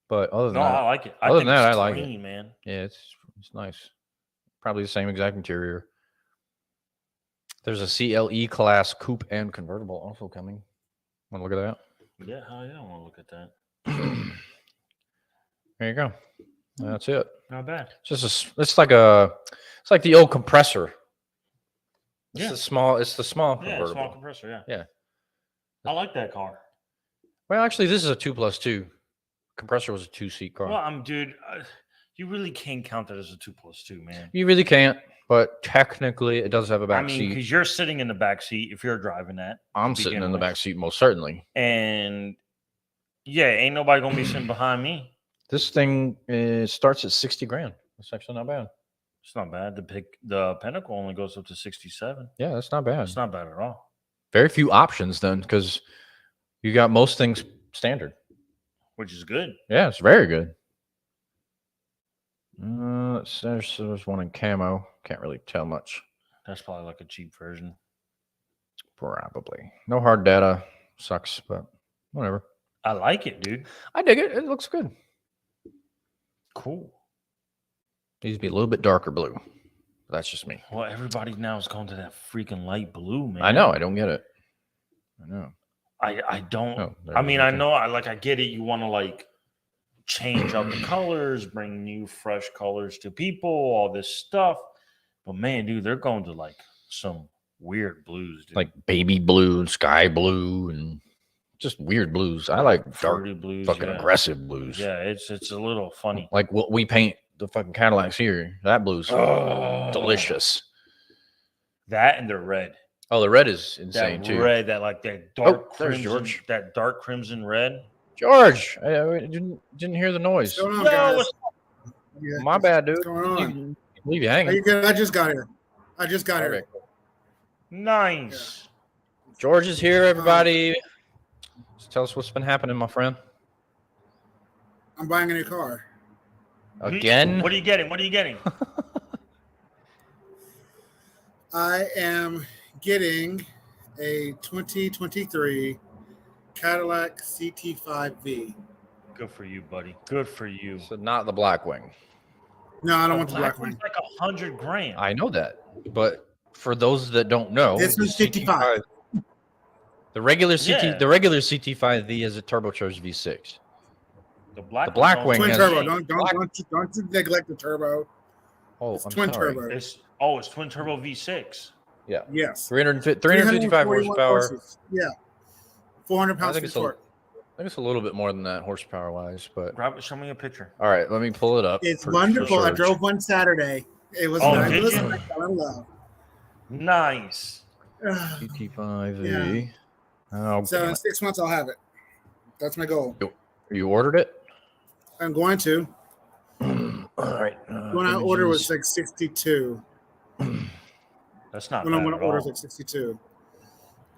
But other than that, I like it. I like it, man. Yeah, it's nice. Probably the same exact interior. There's a CLE class coupe and convertible also coming. Want to look at that? Yeah, hell yeah, I want to look at that. There you go. That's it. Not bad. It's like the old compressor. It's the small convertible. Yeah, small compressor. Yeah. I like that car. Well, actually, this is a 2+2. Compressor was a 2-seat car. Well, dude, you really can't count that as a 2+2, man. You really can't, but technically, it does have a back seat. Because you're sitting in the back seat if you're driving that. I'm sitting in the back seat, most certainly. And yeah, ain't nobody gonna be sitting behind me. This thing starts at $60,000. That's actually not bad. It's not bad. The Pinnacle only goes up to 67. Yeah, that's not bad. It's not bad at all. Very few options then, because you got most things standard. Which is good. Yeah, it's very good. There's one in camo. Can't really tell much. That's probably like a cheap version. Probably. No hard data. Sucks, but whatever. I like it, dude. I dig it. It looks good. Cool. Needs to be a little bit darker blue. That's just me. Well, everybody now is going to that freaking light blue, man. I know. I don't get it. I know. I don't. Oh, I mean, I know. I get it. You want to like change up the colors, bring new fresh colors to people, all this stuff. But man, dude, they're going to like some weird blues, dude. Like baby blue, sky blue, and just weird blues. I like dark, fruity blues, fucking aggressive blues. Yeah, it's a little funny. Like what we paint the fucking Cadillacs here. That blue's delicious. That and the red. Oh, the red is insane That too. red, that like that dark there's crimson, George. that dark crimson red. George, I didn't hear the noise. What's going on, guys? Yeah, my bad, dude. What's going on? Leave you Are hanging. you good? I just got here. Okay. Nice. George is here, everybody. Just tell us what's been happening, my friend. I'm buying a new car. Again? What are you getting? What are you getting? I am getting a 2023 Cadillac CT5V. Good for you, buddy. Good for you. So not the Blackwing. No, I don't want the black one's one. like $100,000. I know that, but for those that don't know, This one's 55. The regular CT, Yeah. the regular CT5V is a turbocharged V6. The black Blackwing Twin has- turbo. Black- Don't you neglect the turbo. Oh, It's I'm twin sorry. turbo. It's twin turbo V6. Yes. 355 horsepower. Horses. Yeah. 400 I pounds think of it's a, torque. I think it's a little bit more than that horsepower wise, but Show me a picture. all right, let me pull it up. It's for wonderful. I George. drove one Saturday. It was Oh, nice. did Listen, you? I fell in love. Nice. CT5V. Oh, So damn in it. 6 months, I'll have it. That's my goal. You ordered it? I'm going to. All right. When I order was like 62. That's not When bad I want at to order all. was like 62.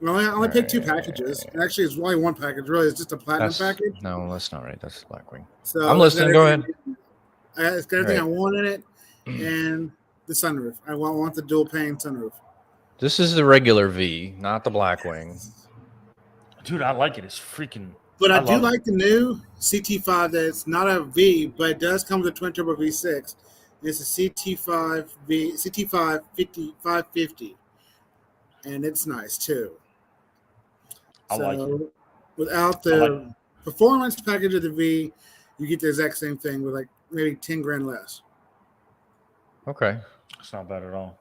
Well, I only picked 2 packages. And actually, it's only one package. Really, it's just a platinum package. No, that's not right. That's the Blackwing. So I'm listening. Go ahead. It's got everything All I want in it, and the sunroof. I want the dual pane sunroof. This is the regular V, not the Blackwing. Dude, I like it. It's freaking. But I I do love like the new CT5 that's not a V, but it does come with a twin turbo V6. It's a CT5 550, and it's nice too. I like it. Without I the like performance package of the V, you get the exact same thing with like maybe 10 grand less. Okay. It's not bad at all.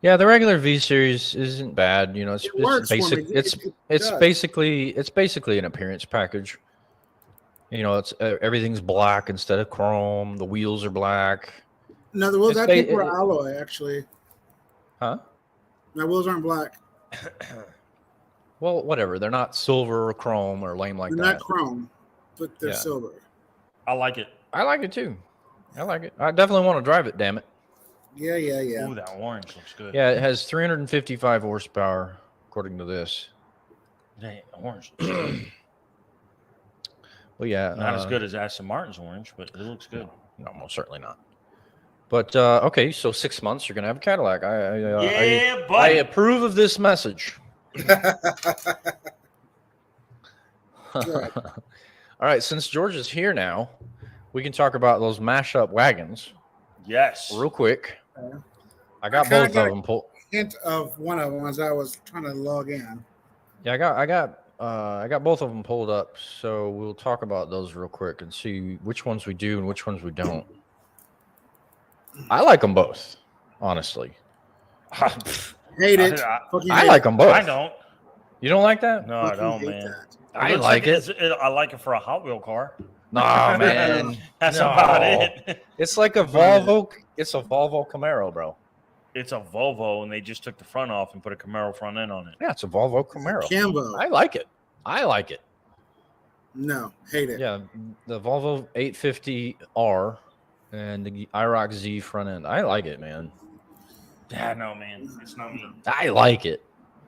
Yeah, the regular V series isn't bad. You know, it's works for basic. me. It's does. basically an appearance package. You know, it's everything's black instead of chrome. The wheels are black. No, the wheels It's I picked were alloy actually. Huh? My wheels aren't black. Well, whatever. They're not silver or chrome or lame like They're that. not chrome, but they're Yeah. silver. I like it. I like it too. I like it. I definitely want to drive it. Damn it. Yeah. Ooh, that orange looks good. Yeah, it has 355 horsepower according to this. Dang, orange looks good. Well, yeah, Not as good as Aston Martin's orange, but it looks good. No, most certainly not. But okay, so 6 months you're gonna have a Cadillac. Yeah, I buddy. approve of this message. Good. All right, since George is here now, we can talk about those mashup wagons Yes. real quick. Okay. I got kinda both got- of them pulled. Hint of one of them as I was trying to log in. Yeah, I got both of them pulled up, so we'll talk about those real quick and see which ones we do and which ones we don't. I like them both, honestly. Hate it. Fucking I hate like it. them both. I don't. You don't like that? No, I Fucking don't, hate man. that. I looks like it. I like it for a Hot Wheel car. Nah, man. That's No. about it. It's like a Volvo. It's a Volvo Camaro, bro. It's a Volvo, and they just took the front off and put a Camaro front end on it. Yeah, it's a Volvo Camaro. Cambo. I like it. I like it. No, hate it. Yeah, the Volvo 850R and the IROC Z front end. I like it, man. Yeah, no, man, it's not me. I like it.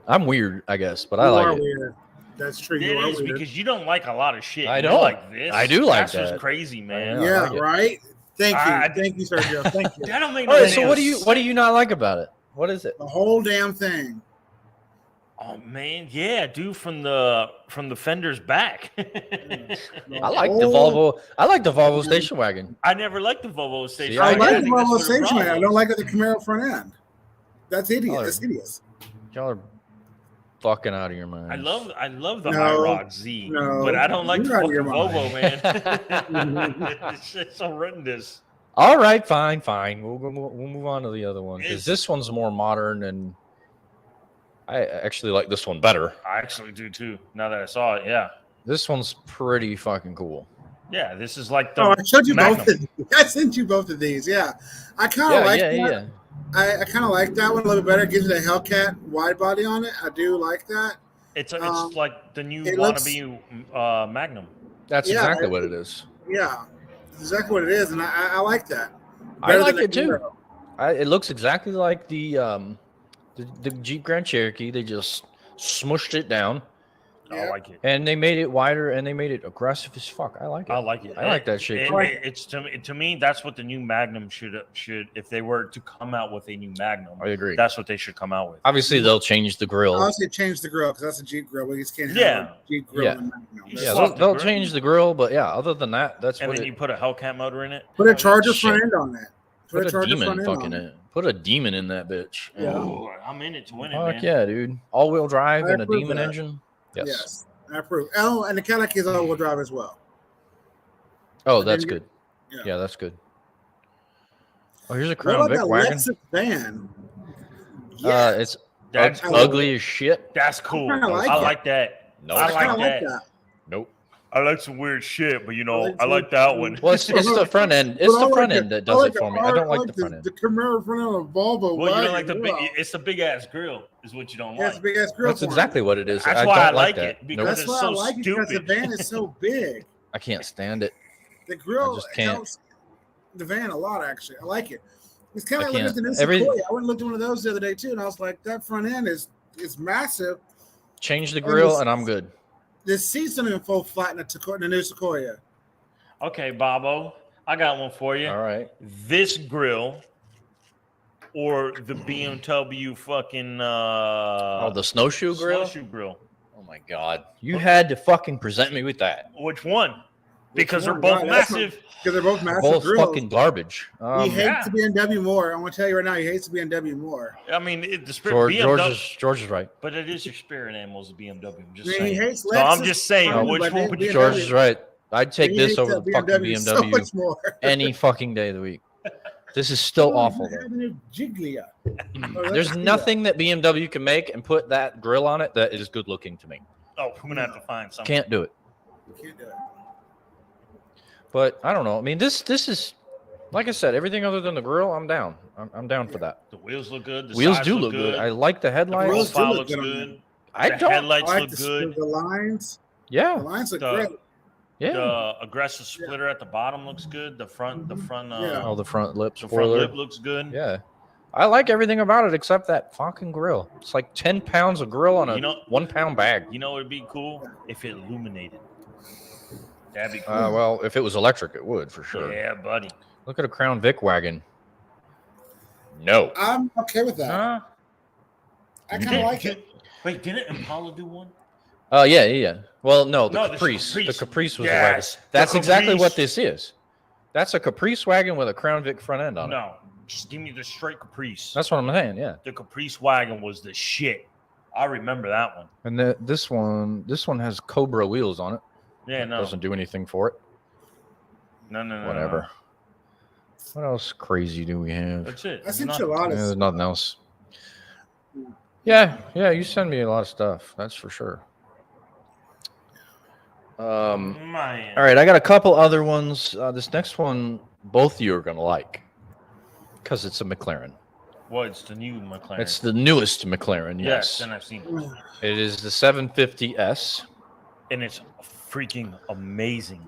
I'm weird, I guess, but I You like are it. weird. That's true. It You are is weird. because you don't like a lot of shit. I You're don't. like this. I do like That's what's that. crazy, man. Yeah, I Yeah, like it. right. Thank you, I- thank you, Sergio. Thank you. That don't make no All right, sense. so what do you not like about it? What is it? The whole damn thing. Oh man, yeah, dude, from the fender's back. I like the Volvo. I like the Volvo station wagon. I never liked the Volvo station. See, I I like get the think that's Volvo what the station wagon. I problem don't is. like the Camaro front end. That's hideous. Oh, That's hideous. Y'all are fucking out of your mind. I love the No, IROC Z, no, but I don't like the you're out of fucking your Volvo, mind. man. It's shit's horrendous. All right, fine. We'll move on to the other one because It's- this one's more modern, and I actually like this one better. I actually do too. Now that I saw it, yeah, This one's pretty fucking cool. yeah. This is like the Oh, I showed you Magnum. both. I sent you both of these. Yeah, I kind of like that. yeah. I kind of like that one a little bit better. It gives you the Hellcat wide body on it. I do like that. It's Um, like the new it looks- wannabe Magnum. That's Yeah, exactly what it is. Yeah, that's exactly what it is, and I like that. I Better like than it the too. Camaro. It looks exactly like the Jeep Grand Cherokee. They just smushed it down, I Yeah. like it. and they made it wider, and they made it aggressive as fuck. I like it. I like it. I like that shit. It- too. it's to me that's what the new Magnum should if they were to come out with a new Magnum. I agree. That's what they should come out with. Obviously, they'll change the I grill. honestly change the grill because that's a Jeep grill. We just can't have Yeah. a Jeep grill. Yeah. in Magnum. Yeah, Yeah, Swap the they'll grill. change the grill, but yeah, other than that, that's And what then it. you put a Hellcat motor in it. Put a Charger Shit. front end on that. Put a Charger demon front end fucking on in. Put a demon in that bitch. Yeah. Ooh, I'm in it to win it, Fuck man. yeah, dude! All-wheel drive I and a approve demon that. engine. Yes. Yes, I approve. Oh, and the Cadillac is all-wheel drive as well. Oh, And that's then good. yeah. Yeah, that's good. Oh, here's a What Crown about Vic that wagon. Lexus van? Yeah, It's That's I ugly as shit. That's cool. kinda like I it. like that. No, I I kind of like like that. that. Nope. I like some weird shit, but I like that one. Well, it's the front end. It's But I the like front the- end that I does like it for the me. I R- don't like the front end. The Camaro front end of Volvo. Well, you wagon. don't like the big. Wow. It's the big ass grill, is what you don't Yeah, it's a like. big ass grill. That's for it. exactly what it is. That's I why don't I like like that. it, because Nope. That's it's why so I like it because the stupid. van is so big. I can't stand it. The grill just can't. helps the van a lot. Actually, I like it. It's kind I of like looking at can't. the new Every- Sequoia. I went and looked at one of those the other day too, and I was like, that front end is massive. Change the And grill, this- and I'm good. The seats don't even fold flat in the new Sequoia. Okay, Bobo, I got one for you. All right. This grill or the BMW fucking Oh, the snowshoe grill. snowshoe grill. Oh my god! You had to fucking present me with that. Which one? Because they're one? both Right, that's massive. Because they're both They're massive both grills. fucking garbage. He hates yeah. the BMW more. I'm going to tell you right now, he hates the BMW more. I mean, the spirit George is right. but it is your spirit animals, the BMW. I'm just I mean, saying. he hates So I'm Lexus, just saying, fine, which but one would you? BMW George is right. I'd take He this hates over that the fucking so BMW much more. any fucking day of the week. This is still Oh, awful. you Though. had the new Giglia. Oh, that's There's a Giglia. nothing that BMW can make and put that grill on it that is good looking to me. Oh, I'm gonna have to find something. Can't do it. You can't do it. But I don't know. I mean, this is like I said, everything other than the grill, I'm down. I'm down for that. The wheels look good. The Wheels sides do look good. I like the The headlights. wheels do profile look looks good on good. I the don't. headlights I look like good. the lines. The Yeah, lines look The- great. yeah. The aggressive splitter at the bottom looks good. The front, Yeah. Oh, the front lip the front spoiler. lip looks good. Yeah. I like everything about it except that fucking grill. It's like 10 pounds of grill on a You know- 1 pound bag. You know, it'd be cool if it illuminated. That'd be cool. Well, if it was electric, it would for sure. Yeah, buddy. Look at a Crown Vic wagon. No. I'm okay with that. Huh? I kind of like it. Wait, didn't Impala do one? Yeah. Well, no, the No, the Caprice. The Caprice. Caprice was Yes, the wagon. the That's exactly what Caprice. this is. That's a Caprice wagon with a Crown Vic front end on it. No, just give me the straight Caprice. That's what I'm saying. Yeah. The Caprice wagon was the shit. I remember that one. And this one has Cobra wheels on it. Yeah, It no, doesn't do anything for it. no. Whatever. What else crazy do we have? That's it. I There's sent nothing. you a lot Yeah, of there's nothing else. Yeah. You send me a lot of stuff. That's for sure. Man. All right, I got a couple other ones. This next one, both of you are gonna like, because it's a McLaren. Well, it's the new McLaren. It's the newest McLaren. yes, Yes, and I've seen it. it is the 750S. And it's freaking amazing.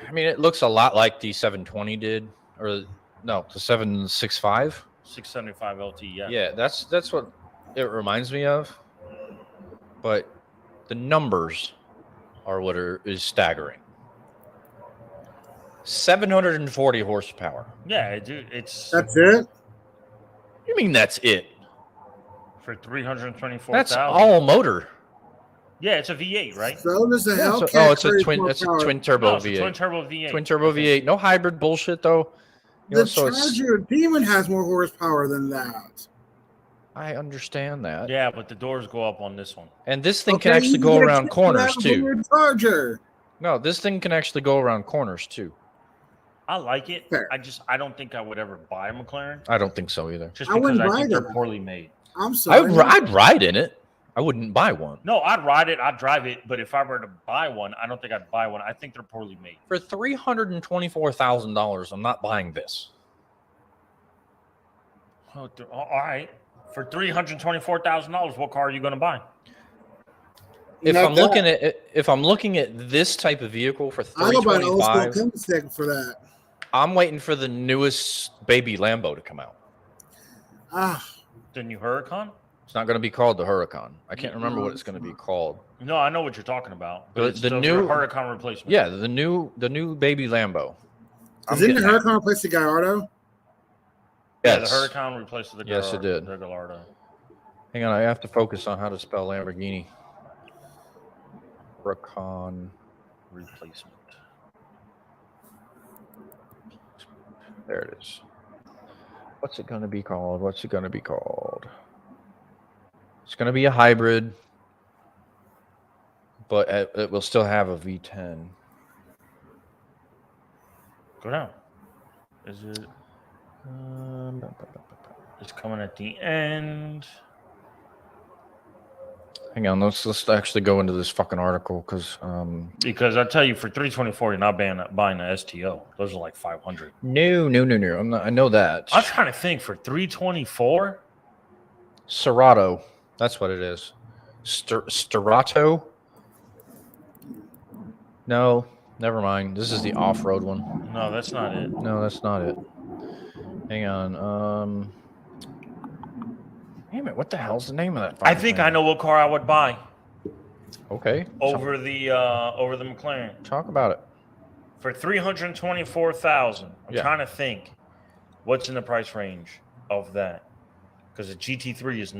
I mean, it looks a lot like the 720 did, or no, the 765. 675 LT. Yeah. Yeah, that's what it reminds me of. But the numbers are what is staggering. 740 horsepower. Yeah, dude. It's That's it. You mean that's it? for 324,000. That's all motor. Yeah, it's a V8, right? So does the Yeah, Hellcat. it's a carry twin. more It's a power? twin turbo No, it's a V8. twin turbo V8. Twin turbo V8. No hybrid bullshit though. The So it's. Charger Demon has more horsepower than that. I understand that. Yeah, but the doors go up on this one. And this thing can Okay, actually you go get a around kick corners for that too. with your Charger. No, this thing can actually go around corners too. I like it. Fair. I don't think I would ever buy a McLaren I don't think so either. just I because wouldn't I buy think they're that. poorly made. I'm sorry. I'd ride in it. I wouldn't buy one. No, I'd ride it. I'd drive it. But if I were to buy one, I don't think I'd buy one. I think they're poorly made. For $324,000, I'm not buying this. Oh, all right. For $324,000, what car are you going to buy? If Not I'm that. looking at this type of vehicle for I go buy an old school 325, Cumberland for that. I'm waiting for the newest baby Lambo to come out. Ah, The new Huracan? It's not going to be called the Huracan. I can't remember what it's going to be called. No, I know what you're talking about. But The- it's the the new- Huracan replacement. Yeah, the new baby Lambo. didn't the getting that. Huracan replace the Gallardo? Yeah, Yes. the Huracan replaced the Yes, it did. The Gallardo. Hang on, I have to focus on how to spell Lamborghini. Huracan. Replacement. There it is. What's it going to be called? It's going to be a hybrid, but it will still have a V10. Go down. Is it? It's coming at the end. Hang on, let's actually go into this fucking article because Because I tell you, for 324, you're not buying a STO. Those are like 500. no. I'm not. I know that. I'm trying to think for 324. Serato. That's what it is. Sterato. No, never mind. This is the off-road one. No, that's not it. No, that's not it. Hang on. Damn it! What the hell's the name of that? I fucking think thing? I know what car I would buy Okay. over the McLaren Talk about it. for 324,000. I'm Yeah. trying to think what's in the price range of that because the GT3 is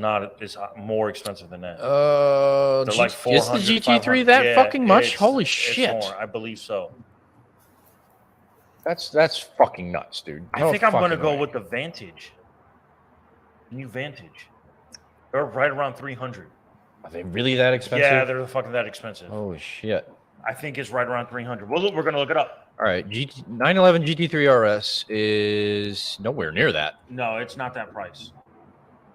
more expensive than that. They're like is 400, the GT3 500. that Yeah, fucking much? it's- Holy it's shit! more, I believe so. That's fucking nuts, dude. I No think I'm going to fucking go way. with the Vantage. New Vantage. They're right around 300. Are they really that expensive? Yeah, they're fucking that expensive. Holy shit! I think it's right around 300. Well, look, we're going to look it up. All right, 911 GT3 RS is nowhere near that. No, it's not that price.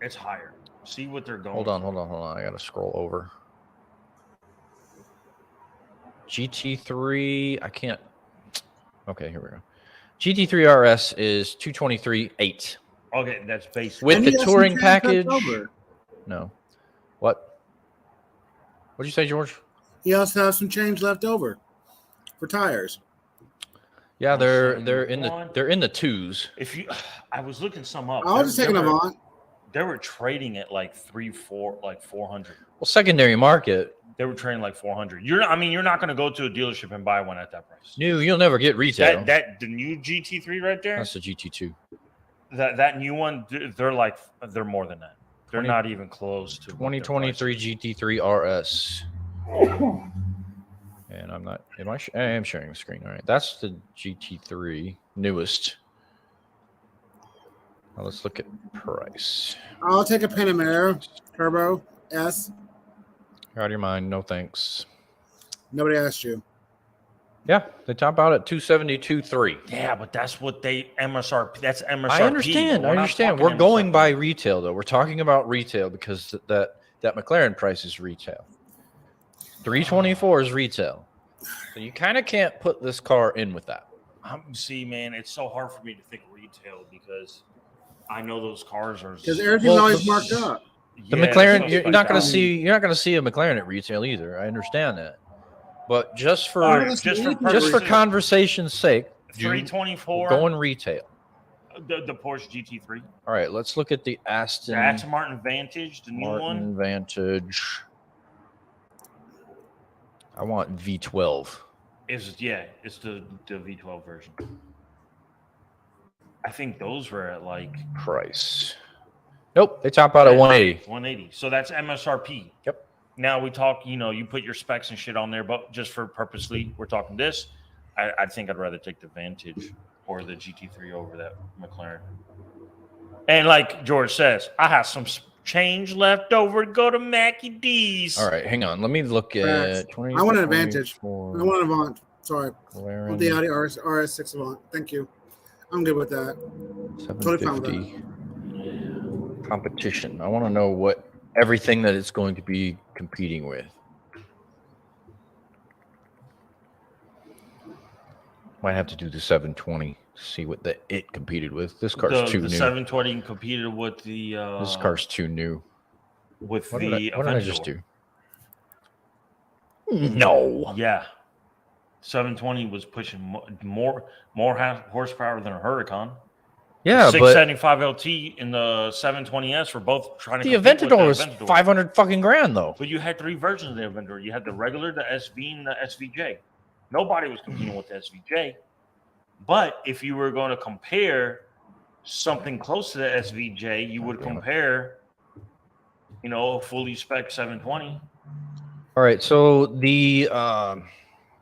It's higher. See what they're going. Hold on. I gotta scroll over. GT3, I can't. Okay, here we go. GT3 RS is 223.8 Okay, that's basic. with And the he has some touring change package. left over. No, what? What'd you say, George? He also has some change left over for tires. Yeah, they're One. in the twos. If you, I was looking some up. I was just taking them on. They were trading at like 400. Well, secondary market. They were trading like 400. You're not going to go to a dealership and buy one at that price. New, you'll never get retail. The new GT3 right there. That's the GT2. That new one, they're more than that. They're 20 not even close to what their 2023 price is. GT3 RS. And I'm not. I am sharing the screen. All right, that's the GT3 newest. Now let's look at price. I'll take a Panamera Turbo S. Out of your mind. No thanks. Nobody asked you. Yeah, they top out at 272.3. Yeah, but that's what they MSRP. That's MSRP. I understand. We're not talking We're going MSRP. by retail though. We're talking about retail because that McLaren price is retail. 324 is retail. So you kind of can't put this car in with that. See, man, it's so hard for me to think retail because I know those cars are. Because everything's Well, always the- marked up. The Yeah, McLaren, so you're not going to spectacular. see a McLaren at retail either. I understand that. But just for All right, that's just for the just for purposes, conversation's sake, do 324. going retail. The Porsche GT3, All right, let's look at the the Aston Aston Martin Vantage, the new one. Martin Vantage. I want V12 It's the V12 version. I think those were at like price. Nope, they top out at 180. 180. So that's MSRP. Yep. Now we talk, you put your specs and shit on there, but just for purposely, we're talking this. I think I'd rather take the Vantage or the GT3 over that McLaren. And like George says, I have some change left over to go to Mackie D's. All right, hang on. Let me look at 20. I want an Advantage. I want an Avant. Sorry. McLaren The Audi RS6 Avant. Thank you. I'm good with that. Totally fine with 750 competition. I want to know what everything that it's going to be competing with. Might have to do the 720 to see what it competed with. This car's too the new. 720 competed with the This car's too new. with What the did I just Aventador. do? No. Yeah. 720 was pushing more horsepower than a Huracan. Yeah, The but 675 LT and the 720S were both trying to the compete with Aventador was Aventador. 500 fucking grand though. But you had three versions of the Aventador. You had the regular, the SV, and the SVJ. Nobody was competing with the SVJ. But if you were going to compare something close to the SVJ, you would compare, a fully spec 720. All right, so the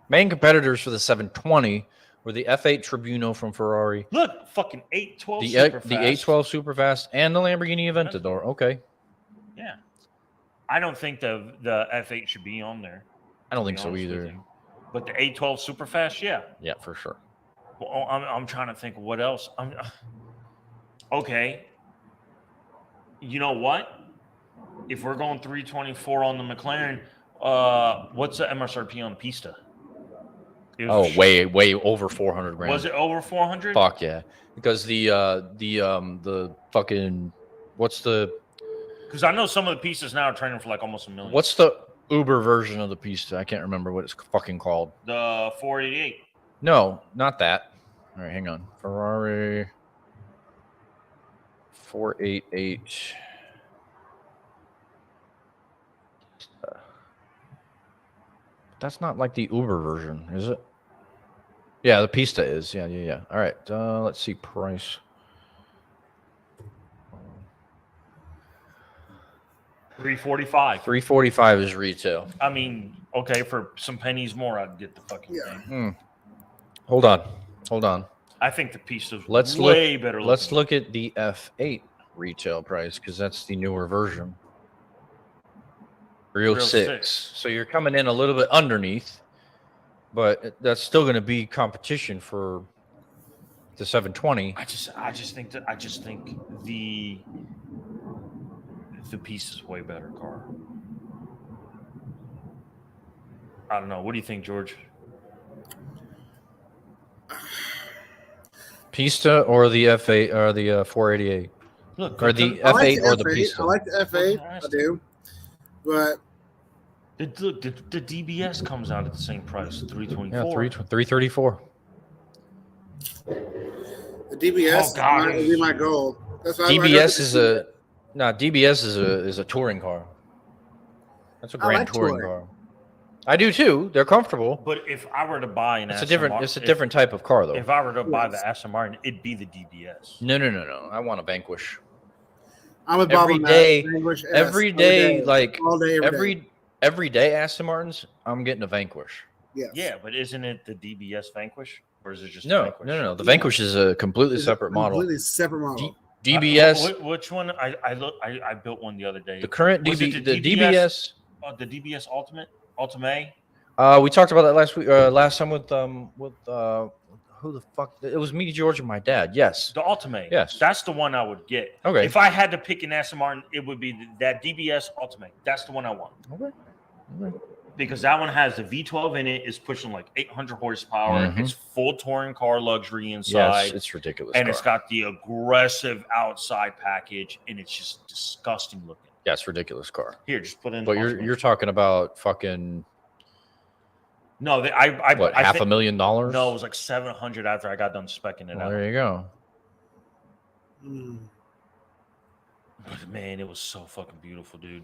main competitors for the 720 were the F8 Tribuno from Ferrari, Look, fucking 812 the Superfast. 812 Superfast, and the Lamborghini Aventador. Okay, Yeah. I don't think the F8 should be on there. I don't to be think so honest with either. you. But the 812 Superfast, yeah. Yeah, for sure. Well, I'm trying to think of what else. Okay. You know what? If we're going 324 on the McLaren, what's the MSRP on Pista? Way over 400 grand. Was it over 400? Fuck yeah, because the fucking what's the Because I know some of the Pistas now are training for like almost $1 million. what's the Uber version of the Pista? I can't remember what it's fucking called. The 488? No, not that. All right, hang on. Ferrari 488. That's not like the Uber version, is it? Yeah, the Pista is. Yeah. All right. Let's see price. 345. 345 is retail. I mean, okay, for some pennies more, I'd get the fucking thing. Hold on. I think the Pista's Let's way better looking. Let's look at the F8 retail price because that's the newer version. 306. So you're coming in a little bit underneath, but that's still going to be competition for the 720. I just think the Pista's way better car. I don't know. What do you think, George? Pista or the F8 or the 488? Look, or the F8 or the Pista? I like the F8. I do. But the DBS comes out at the same price, 324. Yeah, 334. The DBS would be my goal. That's why DBS is a touring car. That's a grand touring car. I do too. They're comfortable. But if I were to buy an it's a different type of car though. If I were to buy the Aston Martin, it'd be the DBS. No. I want a Vanquish. I'm a every day, like all day, every day Aston Martins, I'm getting a Vanquish. Yes. Yeah, but isn't it the DBS Vanquish, or is it just no? The Vanquish is a completely separate model. Completely separate model. DBS. Which one? I built one the other day. The current DBS. The DBS Ultimate. We talked about that last time with who the fuck? It was me, George, and my dad. Yes. The Ultimate. Yes. That's the one I would get. Okay. If I had to pick an Aston Martin, it would be that DBS Ultimate. That's the one I want. Okay. Because that one has the V12 in it. It's pushing like 800 horsepower. Mm-hmm. It's full touring car luxury inside. Yes, it's ridiculous. And it's got the aggressive outside package, and it's just disgusting looking. Yeah, it's ridiculous car. Here, just put in. But you're talking about fucking No, What, I half think, $1,000,000? No, it was like 700 after I got done specking it Well, out. there you go. Mm. But man, it was so fucking beautiful, dude.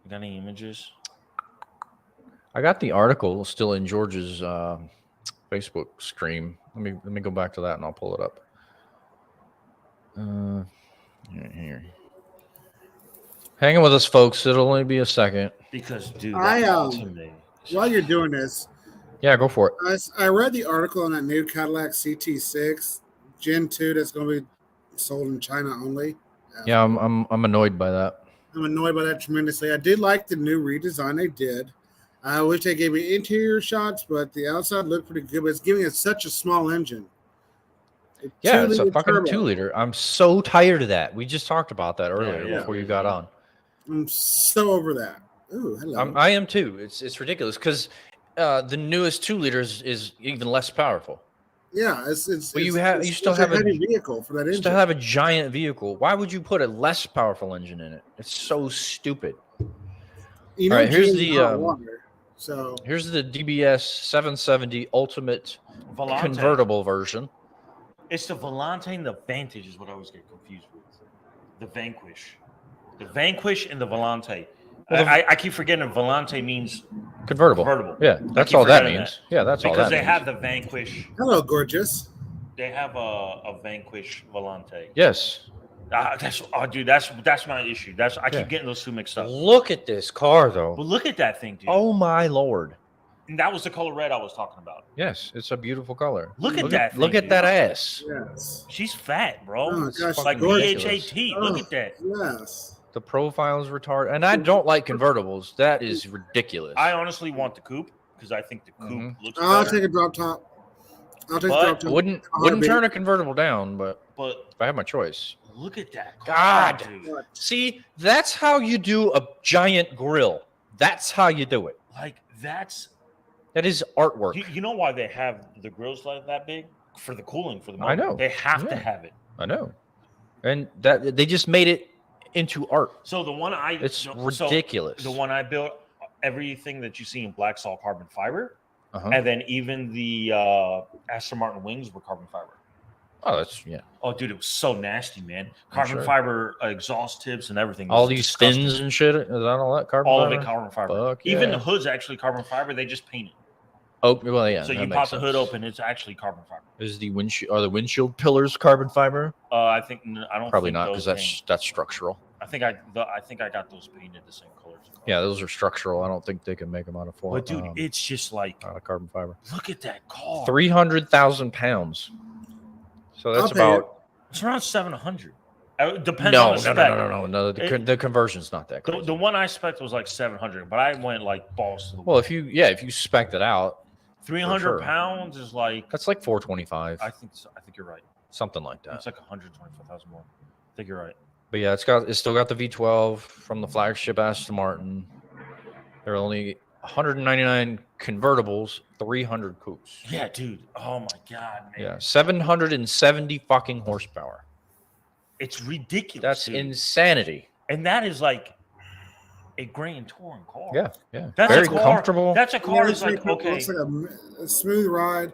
You got any images? I got the article still in George's Facebook stream. Let me go back to that and I'll pull it up. Here. Hanging with us, folks. It'll only be a second. Because, dude, I, that Ultimate. While you're doing this, Yeah, go for it. I read the article on that new Cadillac CT6 Gen 2 that's going to be sold in China only. Yeah, I'm annoyed by that. I'm annoyed by that tremendously. I did like the new redesign they did. I wish they gave me interior shots, but the outside looked pretty good. But it's giving it such a small engine. Yeah, it's a 2-liter fucking turbo. 2-liter. I'm so tired of that. We just talked about that earlier yeah. before you got on. I'm so over that. Ooh, hello. I am too. It's ridiculous because the newest 2-liters is even less powerful. Yeah, it's. But you it's still such have a heavy vehicle for that engine. Still have a giant vehicle. Why would you put a less powerful engine in it? It's so stupid. You know, All right, here's GM's the hot water, so here's the DBS 770 Ultimate Volante. convertible version. It's the Volante and the Vantage is what I always get confused with. The Vanquish. The Vanquish and the Volante. Well, I keep forgetting Volante means Convertible. convertible. Yeah, I that's keep all that forgetting means. Yeah, that's all because that they means. have the Vanquish. hello, gorgeous. They have a Vanquish Volante. Yes. Dude, that's my issue. I Yeah. keep getting those two mixed up. Look at this car, though. But look at that thing, dude. Oh my lord. And that was the color red I was talking about. Yes, it's a beautiful color. Look at that thing, Look at dude. that ass. Yes. She's fat, bro. Oh, It's gosh, like gorgeous. BHAT. Oh, Look at that. Yes. The profile's retarded, and I don't like convertibles. That is ridiculous. I honestly want the coupe because I think the coupe Mhm. looks I'll better. take a drop top. I'll take But a drop top. wouldn't turn a convertible down, but But if I had my choice. look at that car, God. dude. See, that's how you do a giant grill. That's how you do it. Like That is artwork. you know why they have the grills like that big? For the cooling, for the motor. I know. They have to Yeah. have it. I know, and that they just made it into art. So the one It's ridiculous. The one I built, everything that you see in black saw carbon fiber, Uh-huh. and then even the Aston Martin wings were carbon fiber. Oh, that's yeah. Oh, dude, it was so nasty, man. Carbon sure. fiber exhaust tips and everything. It All was these disgusting. fins and shit. Is that all that carbon? All fiber? of it carbon fiber. Fuck Even yeah. the hood's actually carbon fiber. They just paint it. Oh, well, yeah. So that you makes pop the hood sense. open, it's actually carbon fiber. Is the windshield? Are the windshield pillars carbon fiber? I think I don't Probably think not those because paint. that's structural. I think I got those painted the same colors. Yeah, those are structural. I don't think they can make them out of But dude, it's just like out of carbon fiber. look at that car. 300,000 pounds. So that's I'll pay about It's around 700. Depends no, on the spec. no. The conversion's not that crazy. The one I spec'd was like 700, but I went like balls to the wall. Well, if you spec'd it out, 300 sure. pounds is like that's like 425, I think you're right. something like that. It's like 125,000 more. I think you're right. But yeah, it's still got the V12 from the flagship Aston Martin. There are only 199 convertibles, 300 coupes. Yeah, dude. Oh my god, man. Yeah, 770 fucking horsepower. It's ridiculous. That's dude. insanity. And that is like a Grand Touring car. Yeah. That's Very a car, comfortable. That's a Yeah, car. this It's like vehicle okay. looks like a smooth ride.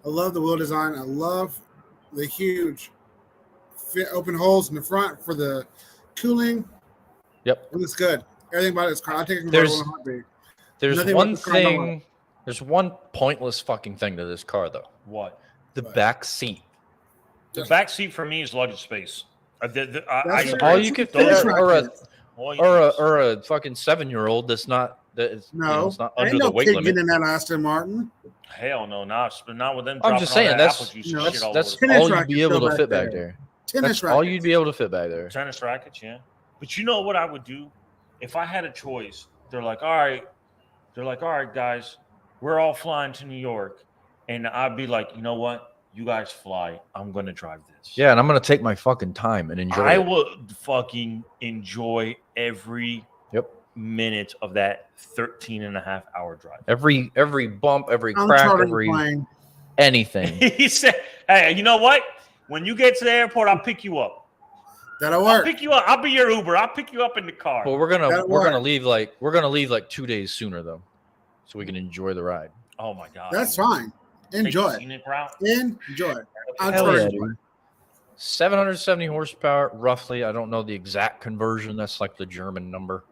I love the wheel design. I love the huge open holes in the front for the cooling. Yep. It looks good. Everything about it's car. I take a convertible in a heartbeat. There's Nothing one about this car I don't thing. There's one pointless fucking thing to this car, though. What? The What? back seat. The back seat for me is luggage space. That's all you could fit, Finish or a fucking 7-year-old that's not it's not ain't under no the weight kid limit. getting in that Aston Martin. Hell no, not with them. I'm dropping just all saying that that's apple juice no, and shit all that's over. Tennis all you'd rackets be able go to back fit back there. there. Tennis That's rackets. all you'd be able to fit back there. Tennis rackets, yeah. But you know what I would do if I had a choice? They're like, all right, guys, we're all flying to New York, and I'd be like, you know what? You guys fly. I'm gonna drive this. Yeah, and I'm gonna take my fucking time and enjoy I it. will fucking enjoy every minute of that 13.5-hour drive. Every bump, every I'm crack, chartering every plane. anything. He said, hey, you know what? When you get to the airport, I'll pick you up. That'll I'll work. pick you up. I'll be your Uber. I'll pick you up in the car. Well, we're gonna That'll work. leave like 2 days sooner though. so we can enjoy the ride. Oh my god. That's fine. Take the Enjoy. scenic route. Enjoy. I'll Hell try yeah, it. dude. 770 horsepower, roughly. I don't know the exact conversion. That's like the German number.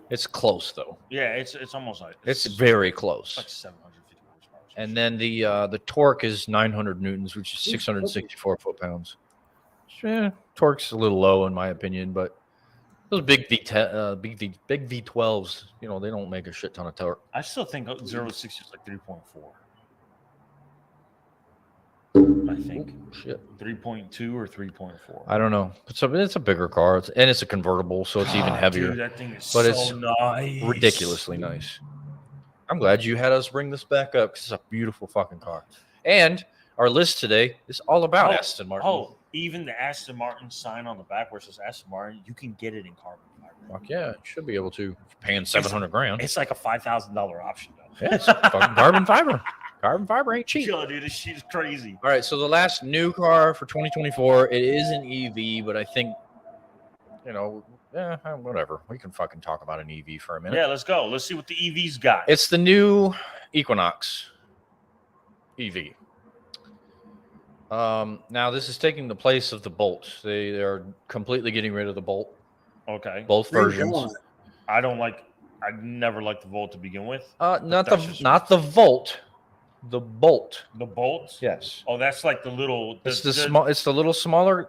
It's close though. Yeah, it's almost like It's very like close. 750 horsepower. And then the torque is 900 newtons, which is 664 foot-pounds. Yeah, torque's a little low in my opinion, but those big big V12s, you know, they don't make a shit ton of torque. I still think 0 to 60 is like 3.4. I think Shit. 3.2 or 3.4. I don't know. It's a bigger car, and it's a convertible, so it's even heavier. Dude, that thing is But so it's nice. ridiculously nice. I'm glad you had us bring this back up because it's a beautiful fucking car. And our list today is all about Aston Martin. Oh, even the Aston Martin sign on the back where it says Aston Martin, you can get it in carbon fiber. Fuck yeah, you should be able to. If you're paying $700,000. It's like a $5,000 option though. Yeah, it's fucking carbon fiber. Carbon fiber ain't cheap. Yo, dude, this shit is crazy. All right, so the last new car for 2024, it is an EV, but I think, you know, whatever. We can fucking talk about an EV for a minute. Yeah, let's go. Let's see what the EV's got. It's the new Equinox EV. Now, this is taking the place of the Bolt. They are completely getting rid of the Bolt. Okay. Both Thank versions. God. I never liked the Volt to begin with. Not that's just- the Volt, the Bolt. The Bolt? Yes. Oh, that's like the little. It's the little smaller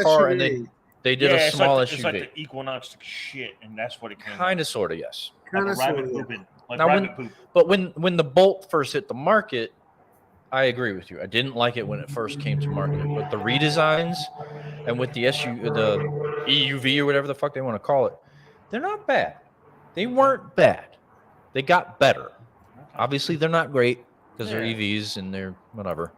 car, and SUV. they did a small SUV. It's like the Equinox shit, and that's what it came. Kind of, sort of, yes. Kind of like a sort rabbit of. pooping. Like Now, rabbit poop. But when the Bolt first hit the market, I agree with you. I didn't like it when it first came to market, but the redesigns and with the EUV or whatever the fuck they want to call it, they're not bad. They weren't bad. They got better. Obviously, they're not great because they're EVs and they're whatever.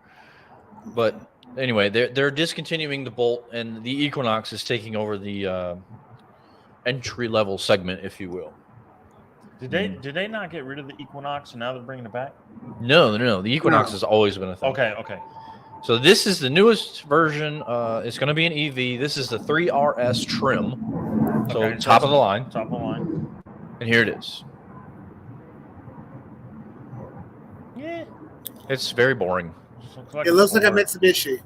But anyway, they're discontinuing the Bolt, and the Equinox is taking over the entry level segment, if you will. Did they not get rid of the Equinox and now they're bringing it back? No. The Equinox No. has always been a thing. Okay. So this is the newest version. It's going to be an EV. This is the 3RS trim. So Okay, top of the line. Top of the line. And here it is. Yeah. It's very boring. It looks like a Ford. Mitsubishi.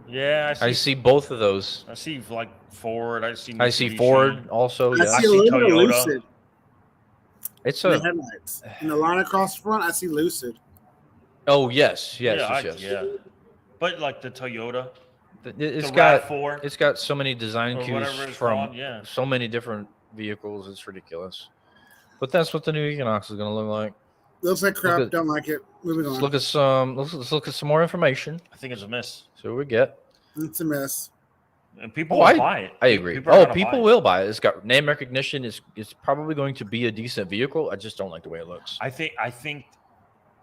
Yeah, I see both of those. I see like Ford. I see. I see Mitsubishi. Ford also. I Yeah. see a see little bit of Toyota. Lucid It's in the a. headlights. In the line across front, I see Lucid. Oh yes. Yeah. But like the Toyota, It's the got. RAV4, It's got so many design or cues whatever it's from called. Yeah. so many different vehicles. It's ridiculous. But that's what the new Equinox is going to look like. Looks like crap. at- Don't like it. Moving Let's on. look at some. Let's look at some more information. I think it's a miss, See what we get. It's a mess. and people Oh, will buy it. I agree. People are gonna buy People it. will buy it. It's got name recognition. It's probably going to be a decent vehicle. I just don't like the way it looks. I think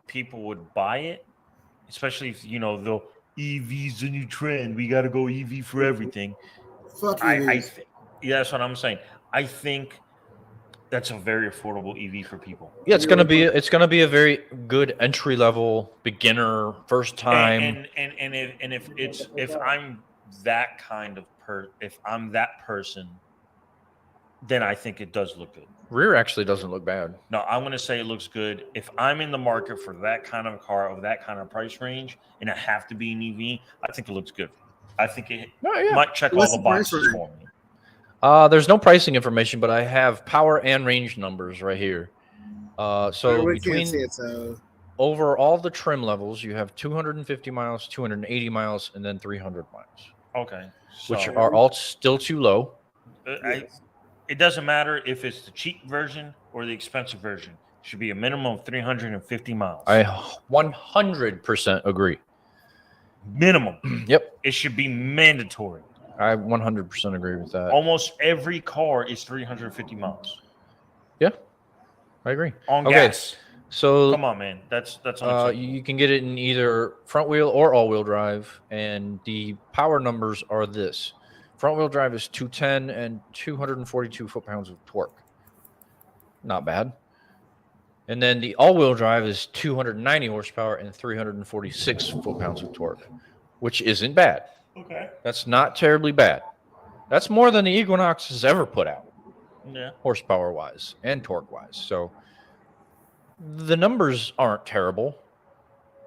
people would buy it, especially if the EV's the new trend. We got to go EV for everything. Fuck Yeah, you. that's what I'm saying. I think that's a very affordable EV for people. Yeah, it's gonna be a very good entry level beginner first time. And if I'm that kind of if I'm that person, then I think it does look good. Rear actually doesn't look bad. No, I'm going to say it looks good. If I'm in the market for that kind of car of that kind of price range and I have to be an EV, I think it looks good. I think it might check What's all the the price boxes range? for me. There's no pricing information, but I have power and range numbers right here. So We can't between see it, so over all the trim levels, you have 250 miles, 280 miles, and then 300 miles, Okay. which So, are all still too low. it doesn't matter if it's the cheap version or the expensive version. It should be a minimum of 350 miles. I 100% agree. Minimum. Yep, It should be mandatory. I 100% agree with that. Almost every car is 350 miles I agree. on Okay. gas. So Come on, man. That's unacceptable. you can get it in either front wheel or all wheel drive, and the power numbers are this: front wheel drive is 210 and 242 foot-pounds of torque. Not bad. And then the all wheel drive is 290 horsepower and 346 foot-pounds of torque, which isn't bad. Okay. That's not terribly bad. That's more than the Equinox has ever put out, Yeah. horsepower wise and torque wise. So The numbers aren't terrible.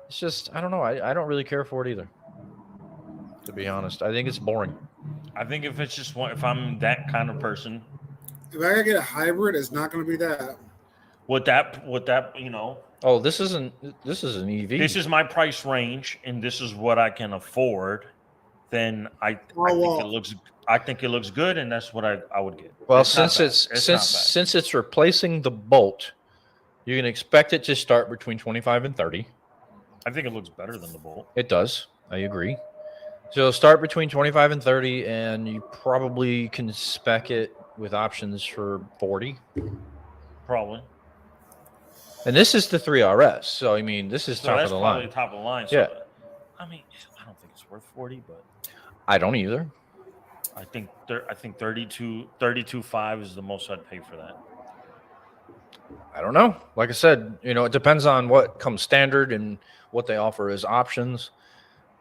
It's just I don't know. I don't really care for it either. To be honest, I think it's boring. I think if it's just one, if I'm that kind of person, If I gotta get a hybrid, it's not going to be that. with that, you know, Oh, this is an EV. this is my price range and this is what I can afford, then I think it looks good, and that's what I would get. Well, It's not since bad. it's Not bad. since it's replacing the Bolt, you can expect it to start between 25 and 30. I think it looks better than the Bolt. It does. I agree. So start between 25 and 30, and you probably can spec it with options for 40. Probably. And this is the 3RS. So I mean, this is So top that's of the probably line. top of the line. So, Yeah. I mean, I don't think it's worth 40, but I don't either. I think 32.5 is the most I'd pay for that. I don't know. Like I said, it depends on what comes standard and what they offer as options.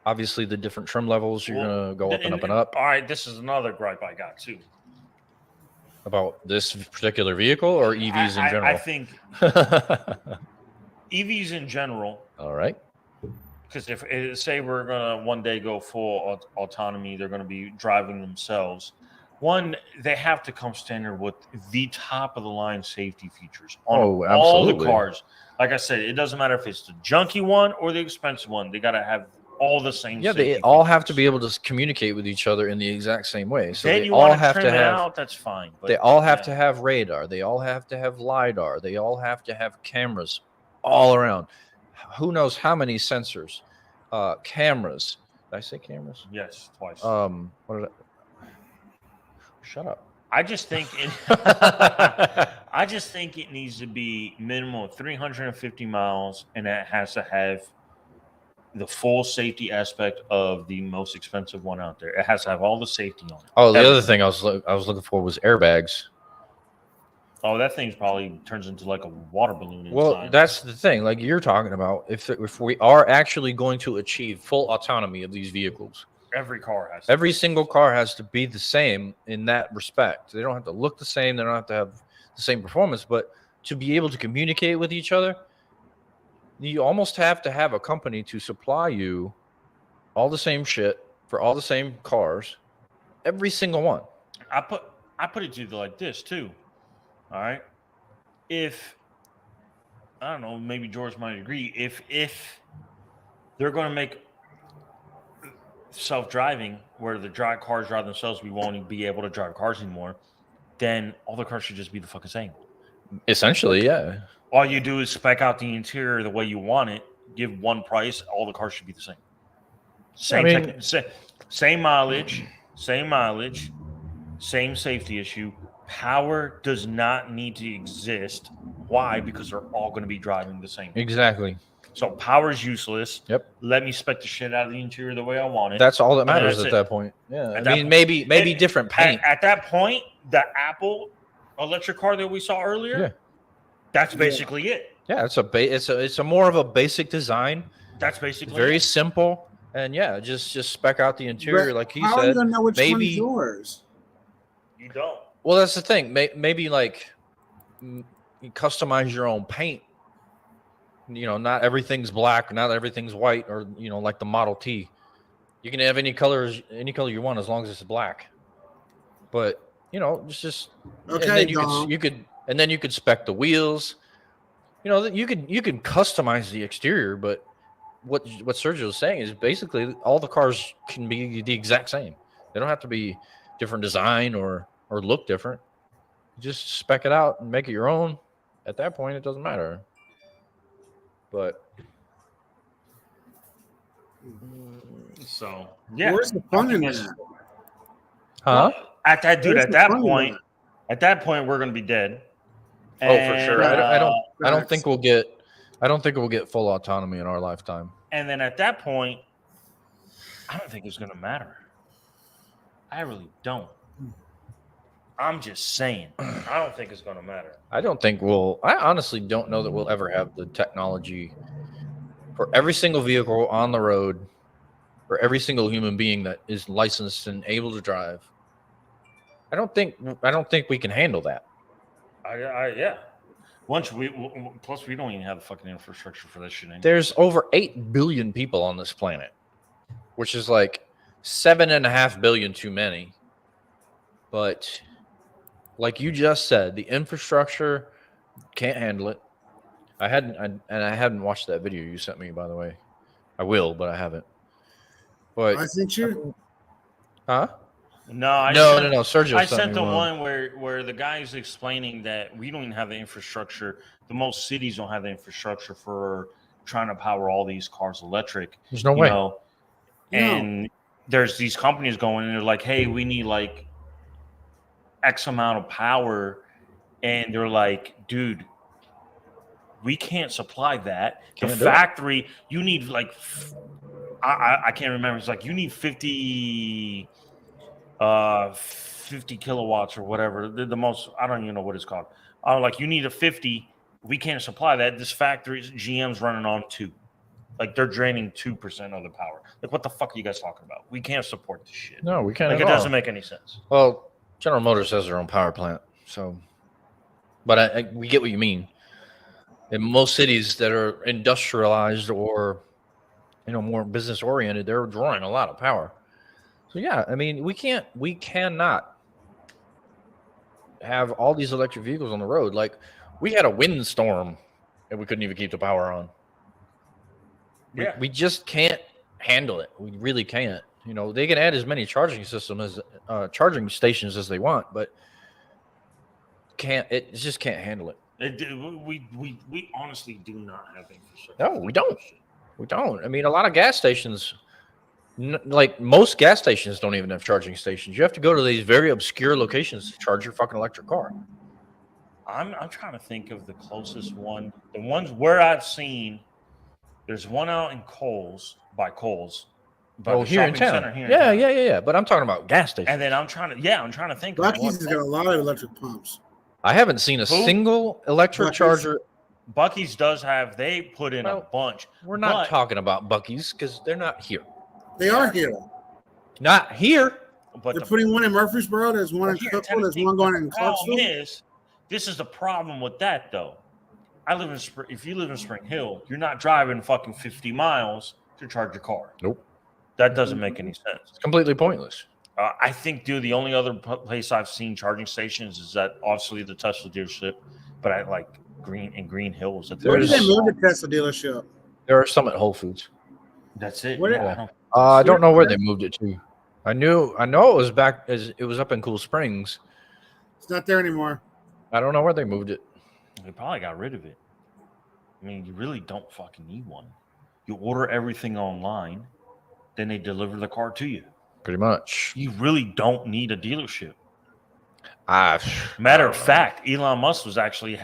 Obviously, the different trim levels, you're going to go up and up and up. All right, this is another gripe I got too. About this particular vehicle or EVs in general? I think EVs in general. All right. Because if say we're gonna one day go full autonomy, they're gonna be driving themselves. One, they have to come standard with the top of the line safety features on all the cars. Like I said, it doesn't matter if it's the junky one or the expensive one. They gotta have all the same. Yeah, they all have to be able to communicate with each other in the exact same way. So then they you all want have to have. Out, that's fine. But they all have to have radar. They all have to have LiDAR. They all have to have cameras all around. Who knows how many sensors, cameras. Did I say cameras? Yes, twice. What did I? Shut up. I just think it needs to be minimum of 350 miles, and it has to have the full safety aspect of the most expensive one out there. It has to have all the safety on it. Oh, the other thing I was looking for was airbags. Oh, that thing probably turns into like a water balloon inside. Well, that's the thing. Like you're talking about, if we are actually going to achieve full autonomy of these vehicles, every single car has to be the same in that respect. They don't have to look the same. They don't have to have the same performance, but to be able to communicate with each other, you almost have to have a company to supply you all the same shit for all the same cars, every single one. I put it to you like this too. All right. If I don't know, maybe George might agree. If they're going to make self-driving where the cars drive themselves, we won't be able to drive cars anymore, then all the cars should just be the fucking same. Essentially, yeah. All you do is spec out the interior the way you want it, give one price, all the cars should be the same. Same mileage, same safety issue. Power does not need to exist. Why? Because they're all going to be driving the same. Exactly. So power is useless. Yep. Let me spec the shit out of the interior the way I want it. That's all that matters at that point. Yeah. I mean, maybe different paint. At that point, the Apple electric car that we saw earlier, yeah, that's basically it. Yeah, it's a more of a basic design. That's basically very simple. And yeah, just spec out the interior like he said. How are you gonna know which one's yours? You don't. Well, that's the thing. Maybe like you customize your own paint. Not everything's black, not everything's white, or like the Model T. You can have any color you want as long as it's black. But it's just okay. And then you could spec the wheels. You can customize the exterior, but what Sergio is saying is basically all the cars can be the exact same. They don't have to be different design or look different. Just spec it out and make it your own. At that point, it doesn't matter. But so yeah, where's the fun in that? Huh? At that point, we're gonna be dead. Oh, for sure. I don't think we'll get full autonomy in our lifetime. And then at that point, I don't think it's gonna matter. I really don't. I'm just saying. I don't think it's gonna matter. I honestly don't know that we'll ever have the technology for every single vehicle on the road, for every single human being that is licensed and able to drive. I don't think we can handle that. Yeah. Plus we don't even have the fucking infrastructure for that shit anymore. There's over 8 billion people on this planet, which is like 7.5 billion too many. But like you just said, the infrastructure can't handle it. I hadn't watched that video you sent me, by the way. I will, but I haven't. But I sent you. huh? No, I No. I Sergio sent sent me the one. one where the guy is explaining that we don't even have the infrastructure. The most cities don't have the infrastructure for trying to power all these cars electric. There's no You way. know, and there's these companies going and they're like, hey, we need like X amount of power, and they're like, dude, we can't supply that. The Can't do it. factory, you need like, I can't remember. It's like you need 50 kilowatts or whatever. The most, I don't even know what it's called. Like you need a 50. We can't supply that. This factory, GM's running on 2. Like they're draining 2% of the power. Like what the fuck are you guys talking about? We can't support this shit. No, we can't. Like at it doesn't all. make any sense. Well, General Motors has their own power plant, so. But we get what you mean. In most cities that are industrialized or, more business oriented, they're drawing a lot of power. So yeah, I mean, we cannot have all these electric vehicles on the road. Like we had a windstorm and we couldn't even keep the power on. Yeah. We just can't handle it. We really can't. They can add as many charging stations as they want, but it just can't handle it. We honestly do not have infrastructure. No, we don't. We don't. I mean, a lot of gas stations, like most gas stations, don't even have charging stations. You have to go to these very obscure locations to charge your fucking electric car. I'm trying to think of the closest one. The ones where I've seen, there's one out in Kohl's. By the Here in shopping town. center here in town. Yeah. But I'm talking about gas stations. And then I'm trying to think. Bucky's has got a lot of electric pumps. I haven't seen a single electric Buc-ee's? charger. Bucky's does have. They put in a bunch. We're not talking about Bucky's because they're not here. They are here. Not here. But They're putting one in Murfreesboro. There's one in Cookville. There's one going in Clarksville. This is the problem with that though. If you live in Spring Hill, you're not driving fucking 50 miles to charge your car. Nope. That doesn't make any sense. It's completely pointless. I think, dude, the only other place I've seen charging stations is at obviously the Tesla dealership, but I like Green Hills. Where did they move the Tesla dealership? There are some at Whole Foods. That's it. I don't know where they moved it to. I know it was back as it was up in Cool Springs. It's not there anymore. I don't know where they moved it. They probably got rid of it. I mean, you really don't fucking need one. You order everything online, then they deliver the car to you. Pretty much. You really don't need a dealership. Matter of fact, Elon Musk was actually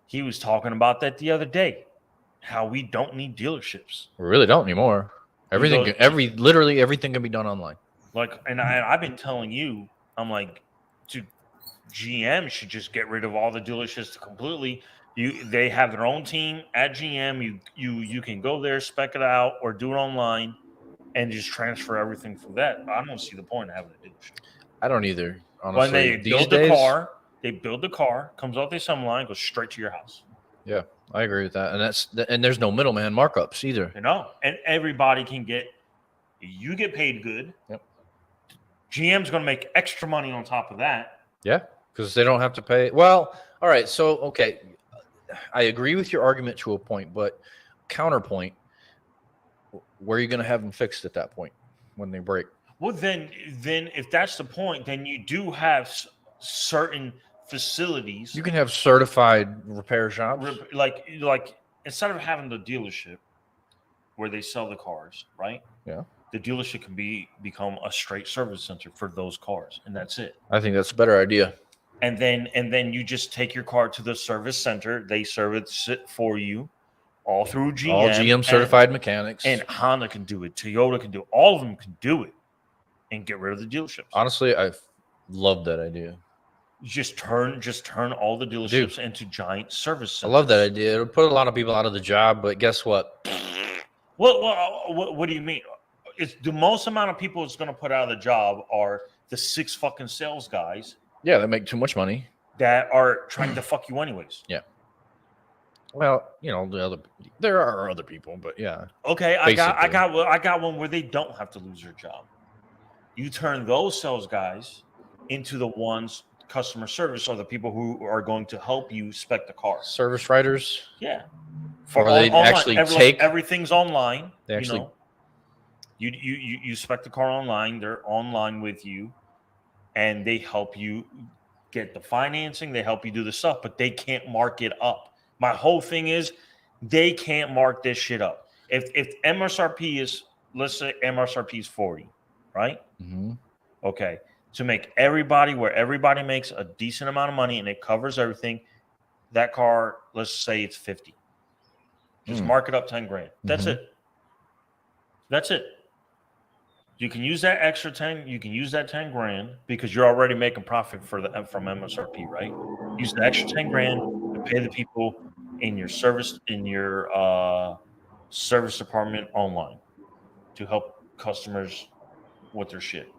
he was talking about that the other day. How we don't need dealerships. We really don't anymore. Literally everything can be done online. Like, and I've been telling you, I'm like, dude, GM should just get rid of all the dealerships completely. They have their own team at GM. You can go there, spec it out, or do it online, and just transfer everything from that. I don't see the point of having a dealership. I don't either. Honestly, when they build the car, comes off the assembly line, goes straight to your house. Yeah, I agree with that. And there's no middleman markups either. And everybody can you get paid good. Yep. GM's going to make extra money on top of that. Yeah, because they don't have to pay. Well, all right. So, okay. I agree with your argument to a point, but counterpoint, where are you going to have them fixed at that point when they break? Well, then if that's the point, then you do have certain facilities. You can have certified repair shops. Like instead of having the dealership where they sell the cars, right? Yeah. The dealership can become a straight service center for those cars, and that's it. I think that's a better idea. And then you just take your car to the service center. They service it for you, all through GM. All GM certified mechanics. And Honda can do it. Toyota can do it. All of them can do it, and get rid of the dealerships. Honestly, I love that idea. Just turn all the dealerships into giant service centers. I love that idea. It'll put a lot of people out of the job, but guess what? What do you mean? It's the most amount of people it's going to put out of the job are the 6 fucking sales guys. Yeah, they make too much money. that are trying to fuck you anyways. Yeah. Well, there are other people, but yeah. Okay, I Basically. got one where they don't have to lose their job. You turn those sales guys into the ones customer service or the people who are going to help you spec the car. Service writers. Yeah. Or they actually everything's online. They actually, you spec the car online. They're online with you, and they help you get the financing. They help you do the stuff, but they can't mark it up. My whole thing is they can't mark this shit up. If MSRP is, let's say MSRP is 40, right? Mm-hmm. Okay. To make everybody where everybody makes a decent amount of money and it covers everything, that car, let's say it's 50. Just mark it up 10 grand. That's it. That's it. You can use that extra 10. You can use that 10 grand because you're already making profit from MSRP, right? Use the extra 10 grand to pay the people in your service department online to help customers with their shit.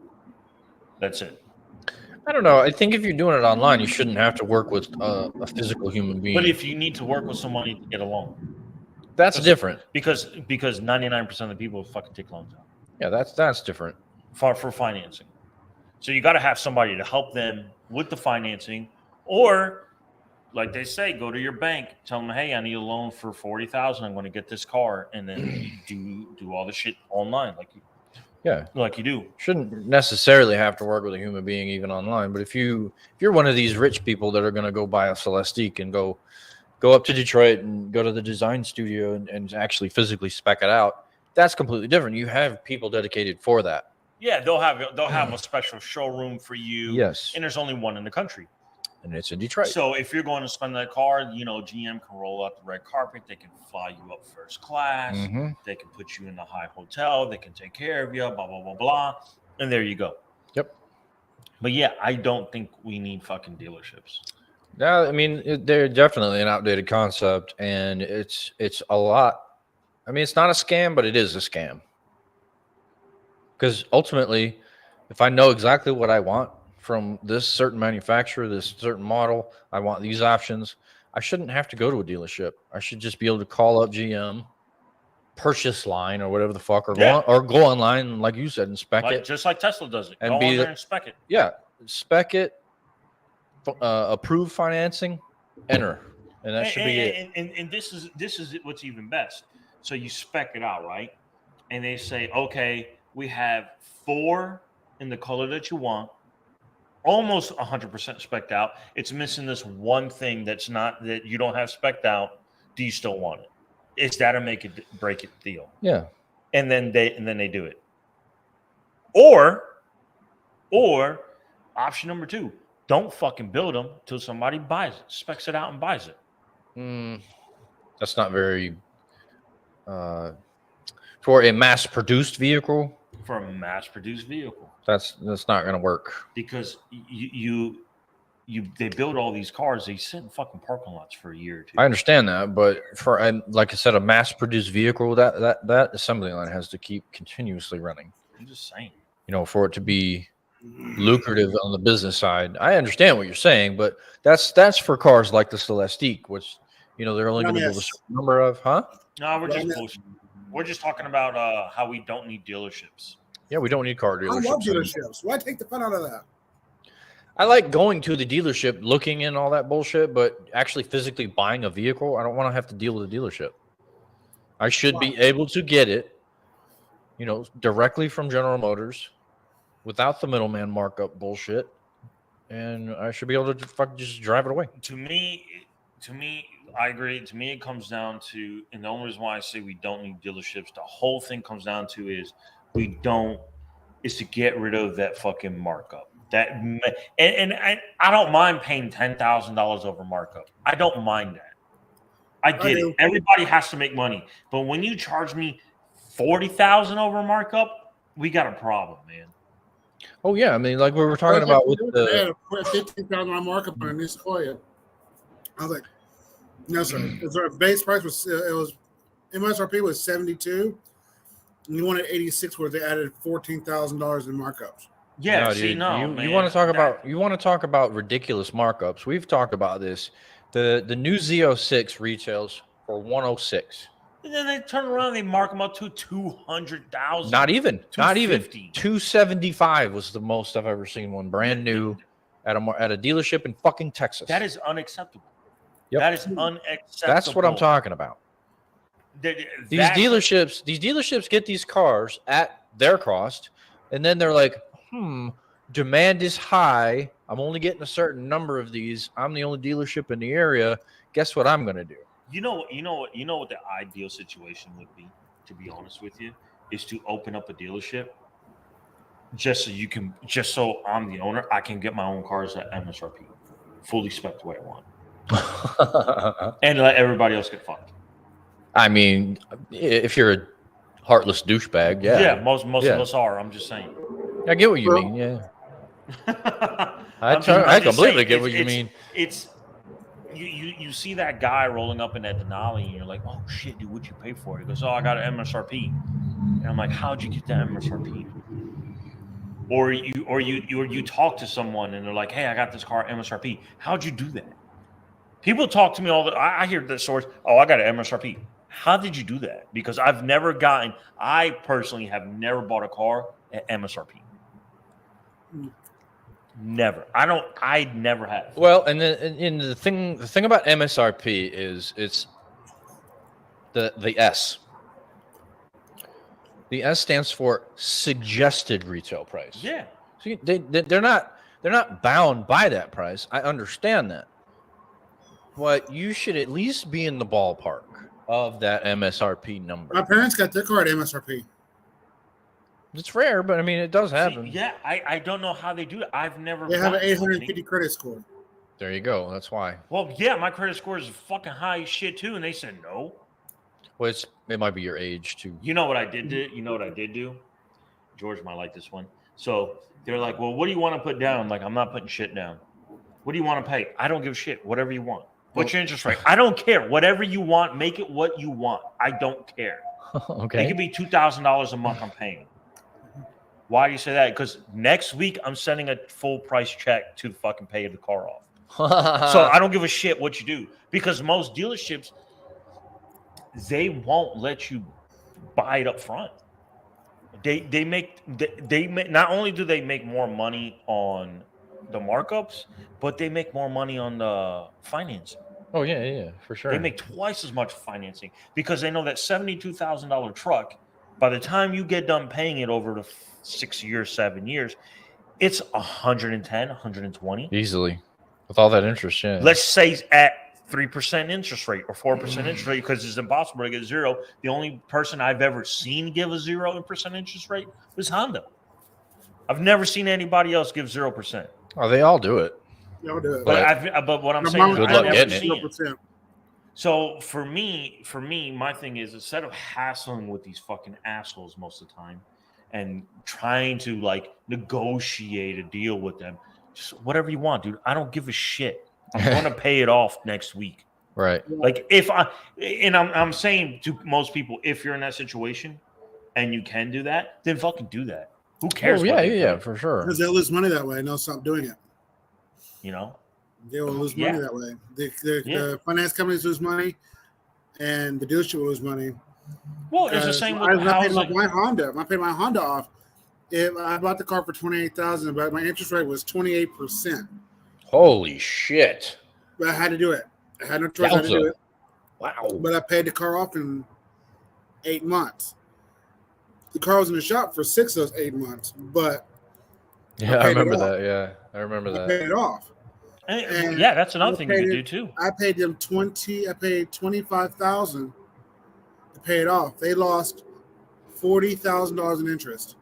That's it. I don't know. I think if you're doing it online, you shouldn't have to work with a physical human being. But if you need to work with somebody to get a loan, that's different. Because 99% of the people fucking take loans out. Yeah, that's different. For financing. So you got to have somebody to help them with the financing, or like they say, go to your bank, tell them, hey, I need a loan for $40,000. I'm going to get this car, and then you do all the shit online, like you do. Shouldn't necessarily have to work with a human being even online. But if you're one of these rich people that are going to go buy a Celestique and go up to Detroit and go to the design studio and actually physically spec it out, that's completely different. You have people dedicated for that. Yeah, they'll have a special showroom for you. Yes, and there's only one in the country, and it's in Detroit. So if you're going to spend that car, GM can roll out the red carpet. They can fly you up first class. Mm-hmm. They can put you in a high hotel. They can take care of you. Blah blah blah blah. And there you go. Yep. But yeah, I don't think we need fucking dealerships. Yeah, I mean they're definitely an outdated concept, and it's a lot. I mean, it's not a scam, but it is a scam. Because ultimately, if I know exactly what I want from this certain manufacturer, this certain model, I want these options, I shouldn't have to go to a dealership. I should just be able to call up GM, purchase line or whatever the fuck, or go online, like you said, and spec it. Just like Tesla does it. And go on there and spec it. Yeah, spec it, approve financing, enter. And that should be it. And this is what's even best. So you spec it out, right? And they say, okay, we have 4 in the color that you want, almost 100% spec'd out. It's missing this one thing that you don't have spec'd out. Do you still want it? Is that a make it break it deal? Yeah. And then they do it. Or option number 2, don't fucking build them till somebody buys it, specs it out and buys it. That's not very for a mass-produced vehicle. For a mass-produced vehicle, that's not going to work, because they build all these cars. They sit in fucking parking lots for a year or two. I understand that, but like I said, a mass-produced vehicle, that assembly line has to keep continuously running. I'm just saying, for it to be lucrative on the business side. I understand what you're saying, but that's for cars like the Celestique, which they're only going to build a certain number of, huh? No, we're just bullshit. We're just talking about how we don't need dealerships. Yeah, we don't need car dealerships. I love dealerships. Why take the fun out of that? I like going to the dealership, looking in all that bullshit, but actually physically buying a vehicle, I don't want to have to deal with a dealership. I should be able to get it, directly from General Motors without the middleman markup bullshit, and I should be able to fucking just drive it away. To me, I agree. To me, it comes down to, and the only reason why I say we don't need dealerships, the whole thing comes down to is to get rid of that fucking markup. And I don't mind paying $10,000 over markup. I don't mind that. I get it. Everybody has to make money, but when you charge me $40,000 over markup, we got a problem, man. Oh yeah, I mean, like we were talking about with the $15,000 markup on a new Sequoia. I was like, no, sir. Our base price was MSRP was 72. And you wanted 86, where they added $14,000 in markups. Yeah, No, see, dude, no, you man. want to talk about ridiculous markups? We've talked about this. The new Z06 retails for 106. And then they turn around, they mark them up to 200,000. Not even 250. 275 was the most I've ever seen one brand new at a dealership in fucking Texas. That is unacceptable. Yep. That is unacceptable. That's what I'm talking about. These dealerships get these cars at their cost, and then they're like, demand is high. I'm only getting a certain number of these. I'm the only dealership in the area. Guess what I'm gonna do? You know what the ideal situation would be, to be honest with you, is to open up a dealership just so I'm the owner, I can get my own cars at MSRP, fully spec the way I want, and let everybody else get fucked. I mean, if you're a heartless douchebag, yeah. Yeah, most of us are. I'm just saying. I get what you mean. Yeah, I completely get what you mean. It's you see that guy rolling up in that Denali, and you're like, oh shit, dude, what'd you pay for it? He goes, oh, I got an MSRP, and I'm like, how'd you get that MSRP? Or you talk to someone and they're like, hey, I got this car MSRP. How'd you do that? People talk to me I hear the source, oh, I got an MSRP. How did you do that? Because I personally have never bought a car at MSRP. Never. I never have. Well, and the thing about MSRP is it's the S. The S stands for suggested retail price. Yeah. So they're not bound by that price. I understand that. But you should at least be in the ballpark of that MSRP number. My parents got their car at MSRP. It's rare, but I mean, it does happen. See, yeah, I don't know how they do it. I've never. They have an 850 credit score. There you go. That's why. Well, yeah, my credit score is fucking high as shit too, and they said no. Well, it might be your age too. You know what I did do? You know what I did do? George might like this one. So they're like, well, what do you want to put down? Like, I'm not putting shit down. What do you want to pay? I don't give a shit. Whatever you want. What's your interest rate? I don't care. Whatever you want, make it what you want. I don't care. Okay. It could be $2,000 a month I'm paying. Why do you say that? Because next week I'm sending a full price check to fucking pay the car off. So I don't give a shit what you do. Because most dealerships, they won't let you buy it up front. They make not only do they make more money on the markups, but they make more money on the financing. Oh yeah, for sure. They make twice as much financing because they know that $72,000 truck, by the time you get done paying it over the 6 years, 7 years, it's 110, 120 easily with all that interest. Yeah. Let's say at 3% interest rate or 4% interest rate, because it's impossible to get zero. The only person I've ever seen give a 0% interest rate was Honda. I've never seen anybody else give 0%. Oh, they all do it. They all do it. But what I'm saying is good I've luck never getting seen it. it. So for me, my thing is, instead of hassling with these fucking assholes most of the time and trying to like negotiate a deal with them, just whatever you want, dude. I don't give a shit. I'm going to pay it off next week. Right. Like I'm saying to most people, if you're in that situation and you can do that, then fucking do that. Who cares? Oh, yeah, for sure. Because they'll lose money that way and they'll stop doing it. You know? They will lose money that way. The finance companies lose money and the dealership will lose money. Well, it's the same with I paid my Honda. I paid my Honda off. I bought the car for $28,000, but my interest rate was 28%. Holy shit. But I had to do it. I had no choice. I had to do it. Wow. But I paid the car off in 8 months. The car was in the shop for 6 of those 8 months, but yeah, I remember that. Yeah, I remember that. I paid it off. And yeah, that's another thing you can do too. I paid them $25,000 to pay it off. They lost $40,000 in interest.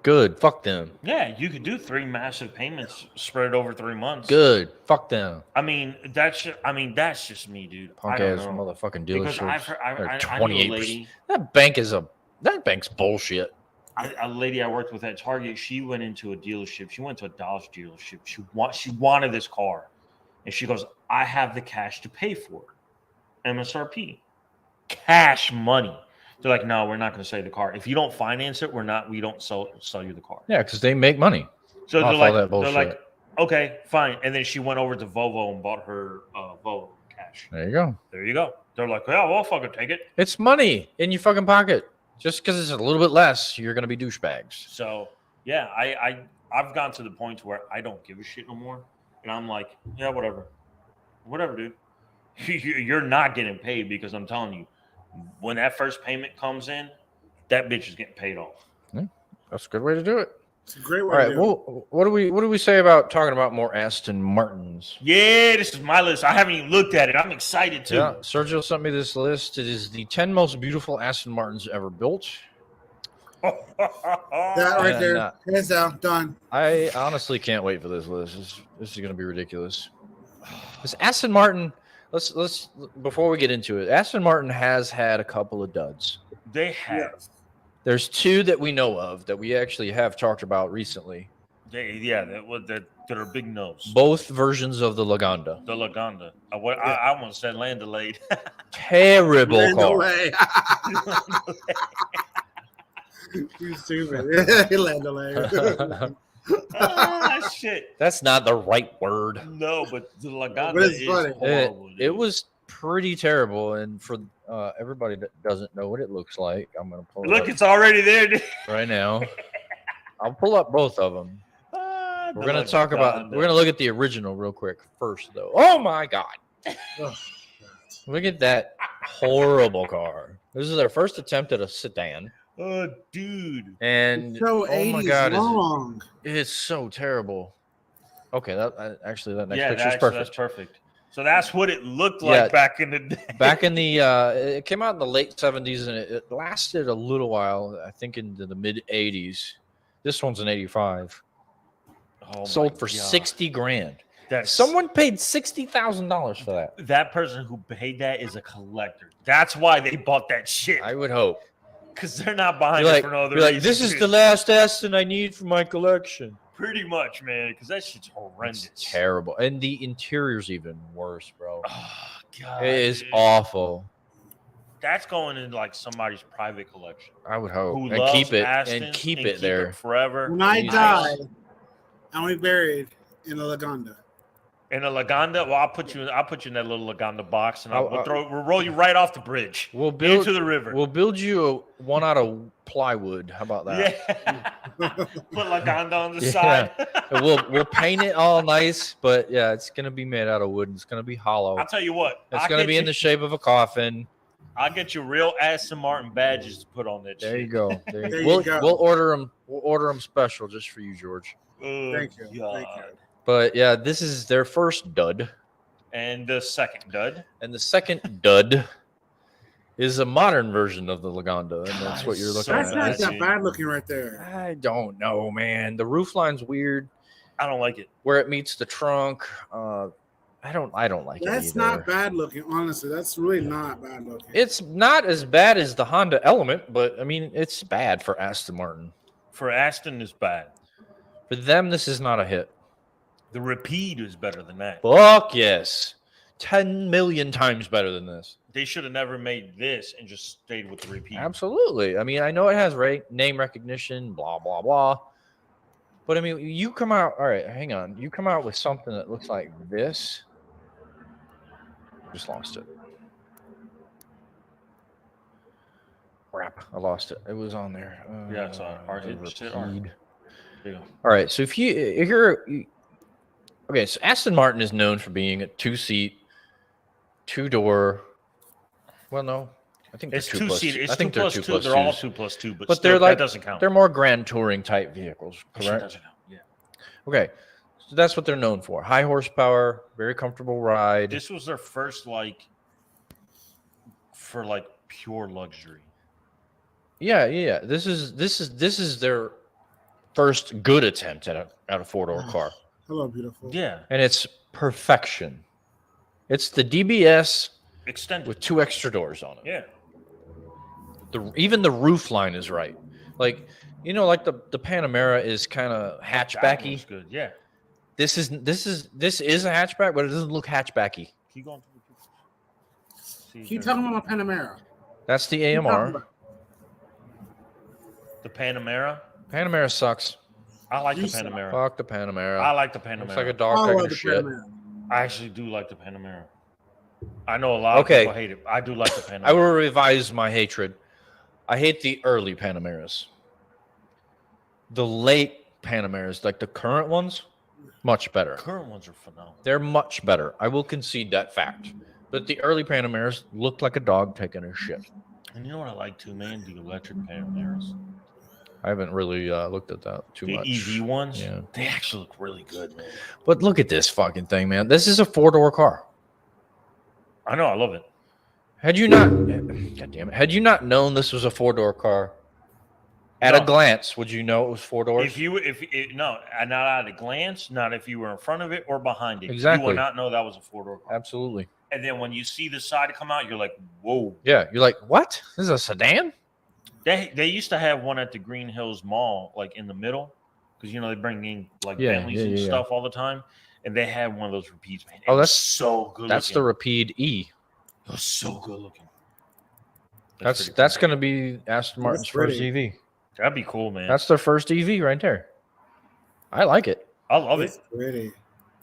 Good. Fuck them. Yeah, you could do 3 massive payments spread over 3 months. Good. Fuck them. I mean, that's just me, dude. Punk ass motherfucking dealerships. Because I knew a lady. That bank's bullshit. A lady I worked with at Target, she went into a dealership. She went to a Dodge dealership. She wanted this car, and she goes, "I have the cash to pay for it, MSRP, cash money." They're like, "No, we're not going to sell you the car. If you don't finance it, we don't sell you the car." Yeah, because they make money. So Off they're all like, that they're bullshit. like, okay, fine. And then she went over to Volvo and bought her Volvo cash. There you go. There you go. They're like, yeah, we'll fucking take it. It's money in your fucking pocket. Just because it's a little bit less, you're gonna be douchebags. So yeah, I've gotten to the point where I don't give a shit no more, and I'm like, yeah, whatever, dude. You're not getting paid because I'm telling you, when that first payment comes in, that bitch is getting paid off. That's a good way to do it. It's a great All way right. to do Well, what do we say about talking about more Aston Martins? Yeah, this is my list. I haven't even looked at it. I'm excited too. Yeah, Sergio sent me this list. It is the 10 most beautiful Aston Martins ever built. That right And, there. Hands down. Done. I honestly can't wait for this list. This is going to be ridiculous. This Aston Martin. Let's before we get into it, Aston Martin has had a couple of duds. They have. Yes. There's two that we know of that we actually have talked about recently. That are big nose. Both versions of the Lagonda. The Lagonda. I almost said Land Delayed. Terrible Land car. delay. You stupid. Land delay. Shit. That's not the right word. No, but the Lagonda But it's is funny. horrible. It was pretty terrible, and for everybody that doesn't know what it looks like, I'm gonna pull it Look, up it's already there. Dude. right now. I'll pull up both of them. We're gonna talk about. We're gonna look at the original real quick first, though. Oh my god! Oh, Look at that horrible car. This is their first attempt at a sedan, Oh, dude. and so oh my 80s god, long. it's so terrible. Okay, that actually that next Yeah, picture is that's perfect. perfect. So that's what it looked like Yeah. back in the day. Back in the it came out in the late 70s and it lasted a little while, I think into the mid 80s. This one's an 85. Oh my Sold for God. 60 grand. That's Someone paid $60,000 for that. that person who paid that is a collector. That's why they bought that shit. I would hope. Because they're not buying You're it like, for no other you're like, reason. this is the last Aston I need for my collection. Pretty much, man. Because that shit's horrendous. It's terrible. And the interior's even worse, bro. Oh, God. It is dude. awful. That's going in like somebody's private collection. I would hope. Who And loves keep it Aston and keep it there. forever. When I Jesus. die, I'm gonna be buried in a Lagonda. In a Lagonda, well, I'll put you in that little Lagonda box, and I'll- we'll roll you right off the bridge We'll build into the river. We'll build you one out of plywood. How about that? Yeah. Put Lagonda on the Yeah. side. And we'll paint it all nice, but yeah, it's gonna be made out of wood. It's gonna be hollow. I'll tell you what. It's gonna be in the shape of a coffin. I'll get you real Aston Martin badges to put on that There shit. you go. There There you you go. We'll order them. We'll order them special just for you, George. Oh, Thank you. God. Thank you. But yeah, this is their first dud, And the second dud. and the second dud is a modern version of the Lagonda, and that's God, what you're it's looking so That's at. not nice. that bad looking right there. I don't know, man. The roof line's weird I don't like it. where it meets the trunk. I don't like it That's either. not bad looking, honestly. That's really not bad looking. It's not as bad as the Honda Element, but I mean, it's bad for Aston Martin. For Aston, it's bad. For them, this is not a hit. The Rapide is better than that. Fuck yes. 10 million times better than this. They should have never made this and just stayed with the Rapide. Absolutely. I mean, I know it has name recognition, blah, blah, blah. But I mean, you come out, all right, hang on. You come out with something that looks like this. Just lost it. Crap, I lost it. It was on there. Yeah, it's on R. the Just hit R. Rapide. There you go. All right, so if you're okay, so Aston Martin is known for being a two-seat, two-door. Well, no, I think It's they're 2 plus two-seated. It's I think two plus they're two. 2 plus They're all 2s. 2+2, but But still, they're like that doesn't count. they're more grand touring type vehicles, That shit correct? doesn't count. Yeah. Okay, so that's what they're known for: high horsepower, very comfortable ride. This was their first for pure luxury. Yeah. This is their first good attempt at a four-door car, Hello, beautiful. Yeah. and it's perfection. It's the DBS Extended. with 2 extra doors on it. Yeah. Even the roof line is right. Like, like the Panamera is kind of That hatchbacky. one's good. Yeah. This is a hatchback, but it doesn't look hatchbacky. Keep going. Keep talking about my Panamera. That's the Keep talking AMR. about- The Panamera. Panamera sucks. I like the You suck. Panamera. Fuck the Panamera. I like the Looks like a Panamera. dog I taking love a the shit. Panamera. I actually do like the Panamera. I know a lot Okay. of people hate it. I do like the Panamera. I will revise my hatred. I hate the early Panameras. The late Panameras, like the current ones, much better. Current ones are phenomenal. They're much better. I will concede that fact. But the early Panameras looked like a dog taking a shit. And you know what I like too, man? The electric Panameras. I haven't really looked at that too The much. EV ones, Yeah. they actually look really good, man. But look at this fucking thing, man. This is a 4-door car. I know, I love it. Had you not, God damn it, had you not known this was a 4-door car, at a No. glance, would you know it was 4 doors? No, not at a glance, not if you were in front of it or behind it. Exactly. You would not know that was a 4-door car. Absolutely. And then when you see the side come out, you're like, whoa. Yeah, you're like, what? This is a sedan? They used to have one at the Green Hills Mall, like in the middle, because they bring in like Yeah, Bentleys yeah, and yeah, yeah. stuff all the time, and they had one of those repeats. Man, Oh, it was that's- so good. That's the Rapide E. It was so good looking. That's pretty cool. going to be Aston Martin's first pretty. EV. That'd be cool, man. That's their first EV right there. I like it. I love it. It's pretty.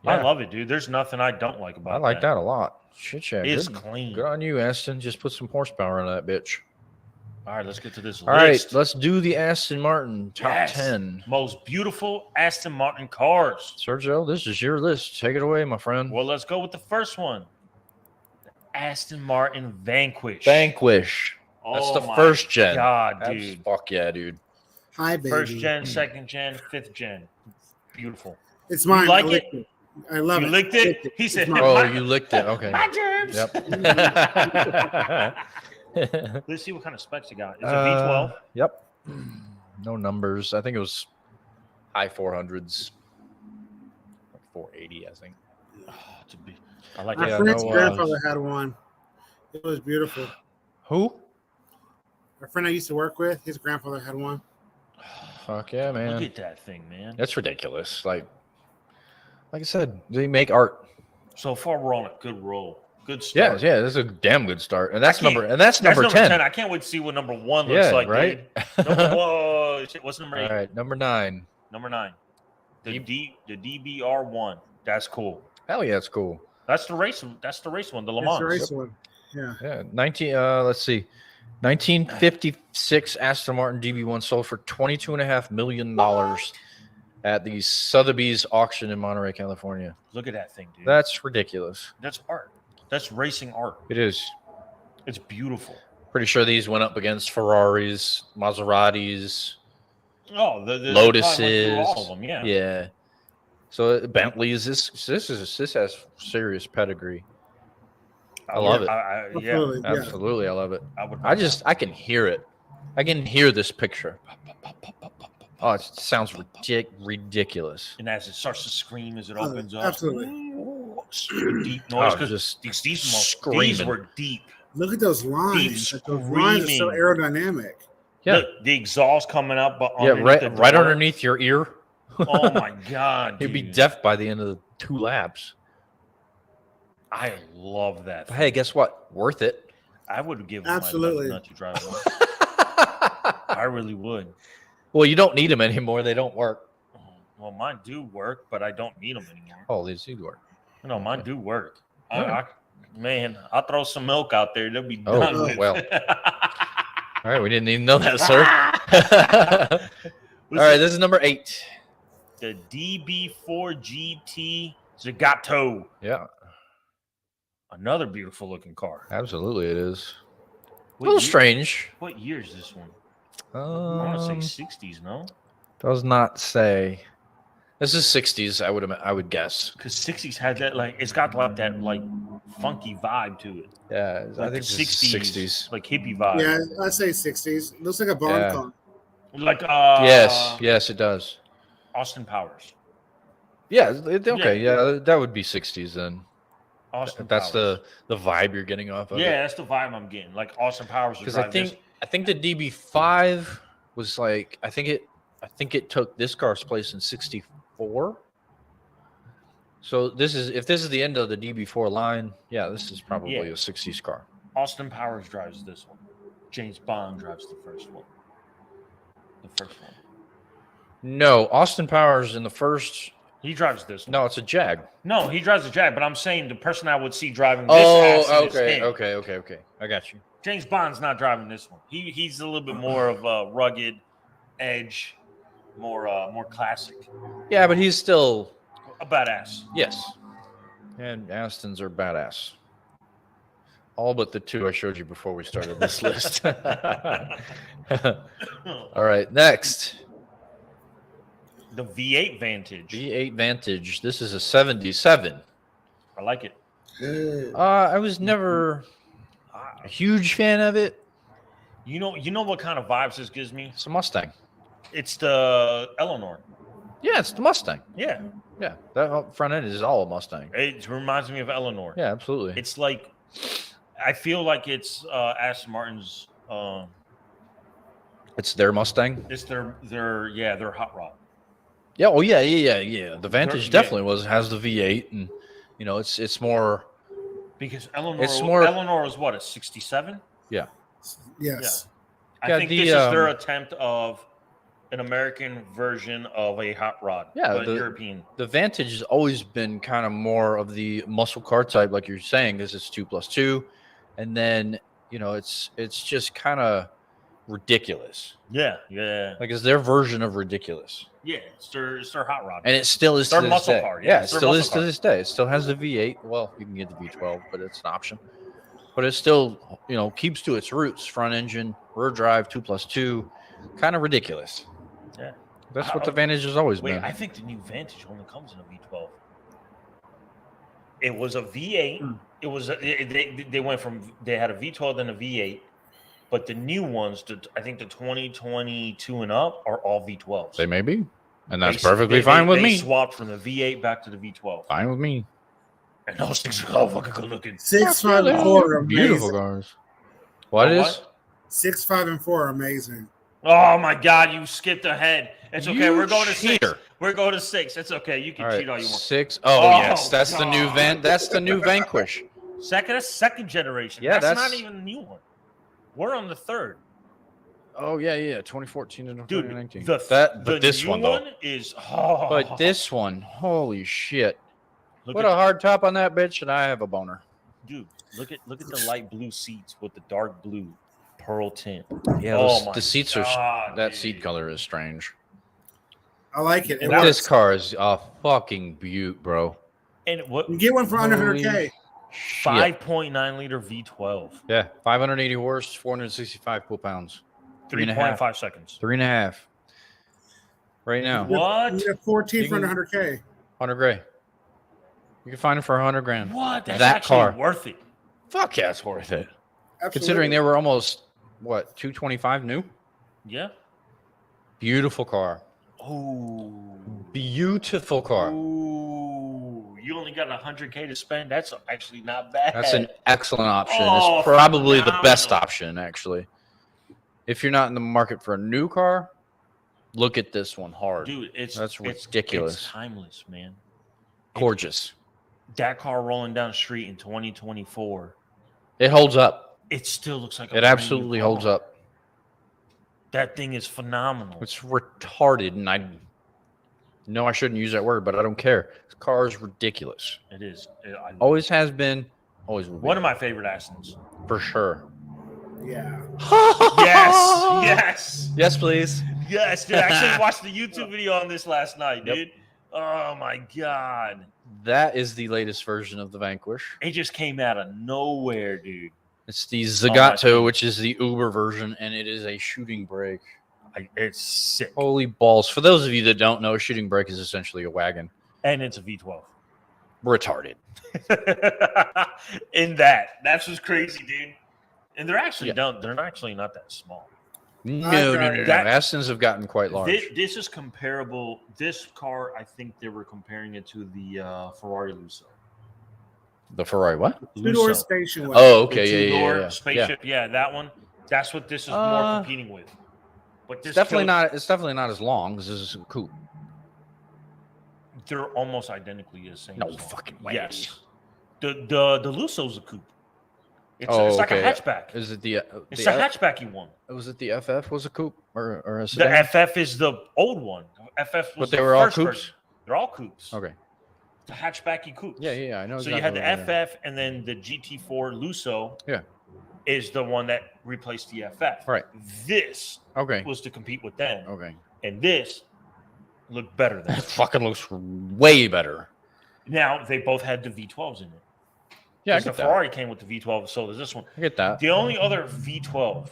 I Yeah. love it, dude. There's nothing I don't like about I like that a lot. Shit, yeah. It's Good, clean. good on you, Aston. Just put some horsepower in that bitch. All right, let's get to this All right, list. let's do the Aston Martin top Yes. 10. Most beautiful Aston Martin cars. Sergio, this is your list. Take it away, my friend. Well, let's go with the first one. The Aston Martin Vanquish. Vanquish. That's the my first gen. God, dude. Fuck yeah, dude. Hi, baby. First gen, second gen, fifth gen. Beautiful. It's mine. like I licked it? I love You it. licked it? He said, It's mine. Oh, you licked it. Okay. my germs. Yep. Let's see what kind of specs you got. Is it V12? Yep. No numbers. I think it was high 400s. Like 480, I think. Oh, I like My Yeah, it. friend's no, grandfather had one. It was beautiful. Who? A friend I used to work with, his grandfather had one. Fuck yeah, man. Look at that thing, man. That's ridiculous. Like I said, they make art. So far, we're on a good roll. Good Yeah, start. yeah, that's a damn good start. And that's I can't- number That's number 10. I can't wait to see what number 1 looks Yeah, like. right? Dude. Whoa, shit, what's number 8? All right, number 9. Number 9. The DBR1. That's cool. Hell yeah, it's cool. That's the race. That's the race one. The Le That's Mans. the race one. Yeah. Yeah, let's see. 1956 Aston Martin DB1 sold for $22.5 million at the Sotheby's auction in Monterey, California. Look at that thing, dude. That's ridiculous. That's art. That's racing art. It is. It's beautiful. Pretty sure these went up against Ferraris, Maseratis, Oh, they probably went Lotuses. through all of them. Yeah. Yeah. So Bentley's this has serious pedigree. I love it. Yeah. Absolutely. Yeah. Absolutely, I love it. I would. I can hear it. I can hear this picture. Oh, it sounds ridiculous. And as it starts to scream as it Oh, opens up, absolutely. super deep noise Oh, because just these screaming. were deep. Look at those lines. Deep Like, those lines are so screaming. aerodynamic. Yeah, The exhaust coming up, but yeah, underneath the right door. underneath your ear. Oh my god, You'd be dude. deaf by the end of the 2 laps. I love that. But hey, guess what? Worth it. I would give Absolutely. my nut to drive one. I really would. Well, you don't need them anymore. They don't work. Well, mine do work, but I don't need them anymore. Oh, they do work. No, mine do work. Yeah. Man, I'll throw some milk out there. They'll be Oh, done with. well. All right, we didn't even know that, sir. All right, this is number 8. The DB4 GT Zagato. Yeah, Another beautiful looking car. absolutely, it is. A What little year- strange. What year is this one? I want to Um, say 60s, no? does not say. This is 60s. I would guess. Because 60s had that, like, it's got like that, like, funky vibe to it. Yeah, Like I think the this is 60s. like hippie vibe. Yeah, I'd say 60s. Looks like a Bond Yeah. car. Like, Yes, it does. Austin Powers. Yeah, okay, yeah, that would be 60s then. Austin That's Powers. the vibe you're getting off of it. Yeah, that's the vibe I'm getting. Like Austin Powers. Because I think the DB5 was like I think it took this car's place in 64. So if this is the end of the DB4 line, yeah, this is probably Yeah. a 60s car. Austin Powers drives this one. James Bond drives the first one. The first one. No, Austin Powers in the first. He drives this one. No, it's a Jag. No, he drives a Jag, but I'm saying the person I would see driving this Oh, Aston is okay, him. okay. I got you. James Bond's not driving this one. He's a little bit more of a rugged edge, more classic. Yeah, but he's still A badass. yes. And Astons are badass. All but the two I showed you before we started this list. All right, next. The V8 Vantage. V8 Vantage. This is a 77. I like it. I was never a huge fan of it. You know what kind of vibes this gives me? It's a Mustang. It's the Eleanor. Yeah, it's the Mustang. Yeah. Yeah, that front end is all a Mustang. It reminds me of Eleanor. Yeah, absolutely. It's like, I feel like it's Aston Martin's. It's their Mustang. It's their hot rod. Yeah. Oh yeah. The Vantage Yeah. definitely has the V8, and it's more. Because Eleanor, It's more- Eleanor was what, a 67? Yeah. Yes. I Yeah, think the, this is their attempt of an American version of a hot rod. Yeah, but the- European. The Vantage has always been kind of more of the muscle car type, like you're saying, because it's 2+2, and then it's just kind of ridiculous. Yeah. Like it's their version of ridiculous, Yeah, it's their hot rod. and it still is Their to this muscle day. car, yeah, Yeah, it it's their still is muscle to car. this day. It still has the V8. Well, you can get the V12, but it's an option. But it still, keeps to its roots. Front engine, rear drive, 2+2, kind of ridiculous. Yeah. That's what the Vantage has always Wait, been. I think the new Vantage only comes in a V12. It was a V8. It was they went from they had a V12 then a V8, but the new ones, I think the 2022 and up, are all V12s. They may be, and that's They- perfectly they- fine with they me. Swapped from the V8 back to the V12, Fine with me. and those things are all fucking good looking. 6, 5, and 4 are Beautiful amazing. cars. What Oh, is? 6, 5, and 4 are amazing. Oh my God, you skipped ahead. It's okay. You We're going to cheater. 6. We're going to 6. It's okay. You can All cheat all right, you want. 6. Oh, Oh, yes, that's the new God. That's the new Vanquish. Second generation. Yeah, that's not that's- even a new one. We're on the third. Oh yeah, 2014 and Dude, 2019. the but this new one though. is But this one, holy shit! look What at, a hard top on that bitch, and I have a boner. dude, look at the light blue seats with the dark blue pearl tint. Yeah, Oh my the seats are. God, That dude. seat color is strange. I like it. It That- This works. car is a fucking beaut, bro. And what You can get one for under Holy 100K. shit. 5.9 liter V12, Yeah, 580 horse, 465 foot-pounds, 3.5. 3.5 seconds. 3.5. Right now, What? You get 14 You for can- 100K. 100 gray. You can find it for 100 grand. What? That's That actually car. worth it. Fuck yeah, it's worth it. Absolutely. Considering they were almost 225 new. Yeah. Beautiful car. Oh. Beautiful car. Ooh. You only got 100K to spend. That's actually not bad. That's an excellent option. Oh, It's probably the best phenomenal. option, actually. If you're not in the market for a new car, look at this one hard. Dude. That's It's ridiculous. timeless, man. Gorgeous. That car rolling down the street in 2024, It holds up. it still looks like a It brand new absolutely holds car. up. That thing is phenomenal. It's retarded, and I know I shouldn't use that word, but I don't care. This car is ridiculous. It is. Always has been. Always will be. One of my favorite Astons. For sure. Yeah. Yes. Yes. Yes, please. Yes, dude. I actually watched the YouTube video on this last night, dude. Oh my God. That is the latest version of the Vanquish. It just came out of nowhere, dude. It's the my Zagato, God. which is the Uber version, and it is a shooting brake. It's sick. Holy balls. For those of you that don't know, a shooting brake is essentially a wagon. And it's a V12. Retarded. In that's what's crazy, dude. And they're actually Yeah. they're actually not that small. No. That- Astons have gotten quite large. This is comparable. This car, I think they were comparing it to the Ferrari Lusso. The Ferrari, what? Two-door Lusso. station wagon. Oh, The okay. Yeah, two-door yeah, yeah. spaceship. Yeah, that one. That's what this is more Uh, competing with. But this It's definitely killed- not. It's definitely not as long as this is a coupe. They're almost identically the same. No as well. fucking way. Yes. The Lusso's a coupe. It's like a okay. hatchback. Is it the It's a hatchbacky one. Was it the FF? Was a coupe or a The sedan? FF is the old one. FF was But they the were all first coupes? version. They're all coupes. Okay. It's a hatchbacky coupe. Yeah. I know. So exactly you had what the they are. FF, and then the GT4 Lusso. Yeah. Is the one that replaced the FF. Right. This Okay. was to compete with them, Okay. and this looked better than That it. fucking looks way better. Now they both had the V12s in it. Yeah, I The get that. Ferrari came with the V12, so does this one. I get that. The only other V12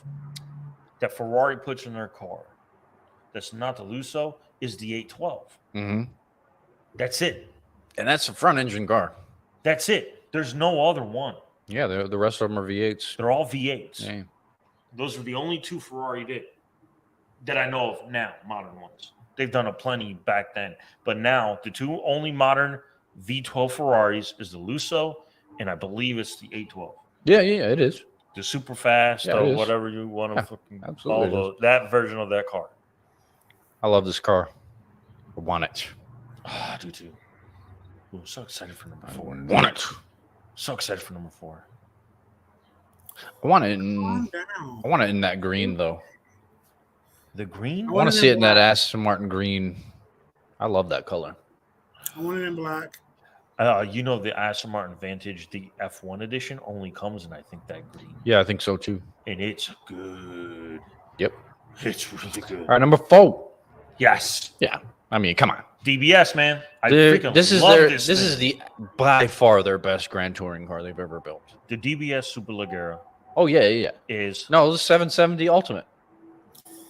that Ferrari puts in their car that's not the Lusso is the 812. Mm-hmm. That's it. And that's a front engine car. That's it. There's no other one. Yeah, the rest of them are V8s. They're all V8s. Yeah. Those are the only two Ferrari did that I know of now, modern ones. They've done a plenty back then. But now, the two only modern V12 Ferraris is the Lusso, and I believe it's the 812. Yeah, it is. The super fast Yeah, it or is. whatever you want to Yeah, fucking absolutely call that version of that car. I love this car. I want it. I do too. Ooh, so excited for number 4. Want it. So excited for number 4. I want it in. Calm down. I want it in that green though. The green? I I want want to it see in it in that black. Aston Martin green. I love that color. I want it in black. You know the Aston Martin Vantage, the F1 edition, only comes in I think that green, Yeah, I think so too. and it's good. Yep. It's really good. All right, number 4. Yes, Yeah, I mean, come on. DBS man. I Dude, freaking this is love their. this. This is the by far their best Grand Touring car they've ever built. the DBS Superleggera Oh yeah. is. No, this is 770 Ultimate.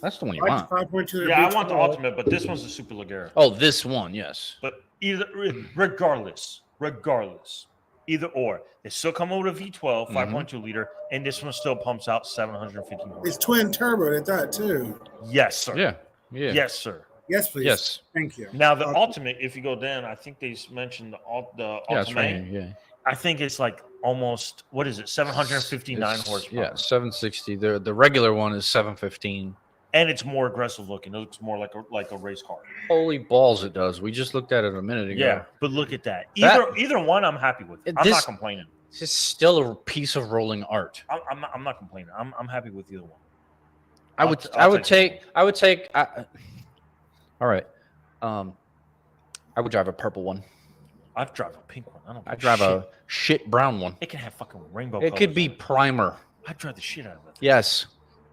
That's the one you want. 5.2. Yeah, I want the Ultimate, but this one's the Superleggera. Oh, this one, yes. But regardless, either or, they still come over to V12, 5.2 liter, and this one still pumps out 750 horsepower. It's twin turbo at that too. Yes, sir. Yeah. Yes, sir. Yes, please. Yes. Thank you. Now the Ultimate, if you go down, I think they mentioned the Yeah, it's right Ultimate. here. Yeah. I think it's like almost 759 It's- horsepower. Yeah, 760. The regular one is 715. And it's more aggressive looking. It looks more like a race car. Holy balls, it does. We just looked at it a minute ago. Yeah, but look at that. That- Either one, I'm happy with. I'm This- not complaining. It's just still a piece of rolling art. I'm not complaining. I'm happy with either one. I would take. All right. I would drive a purple one. I'd drive a pink one. I don't. I'd drive a shit brown one. It can have fucking rainbow. It could colors be on it. primer. I'd drive the shit out of it. Yes.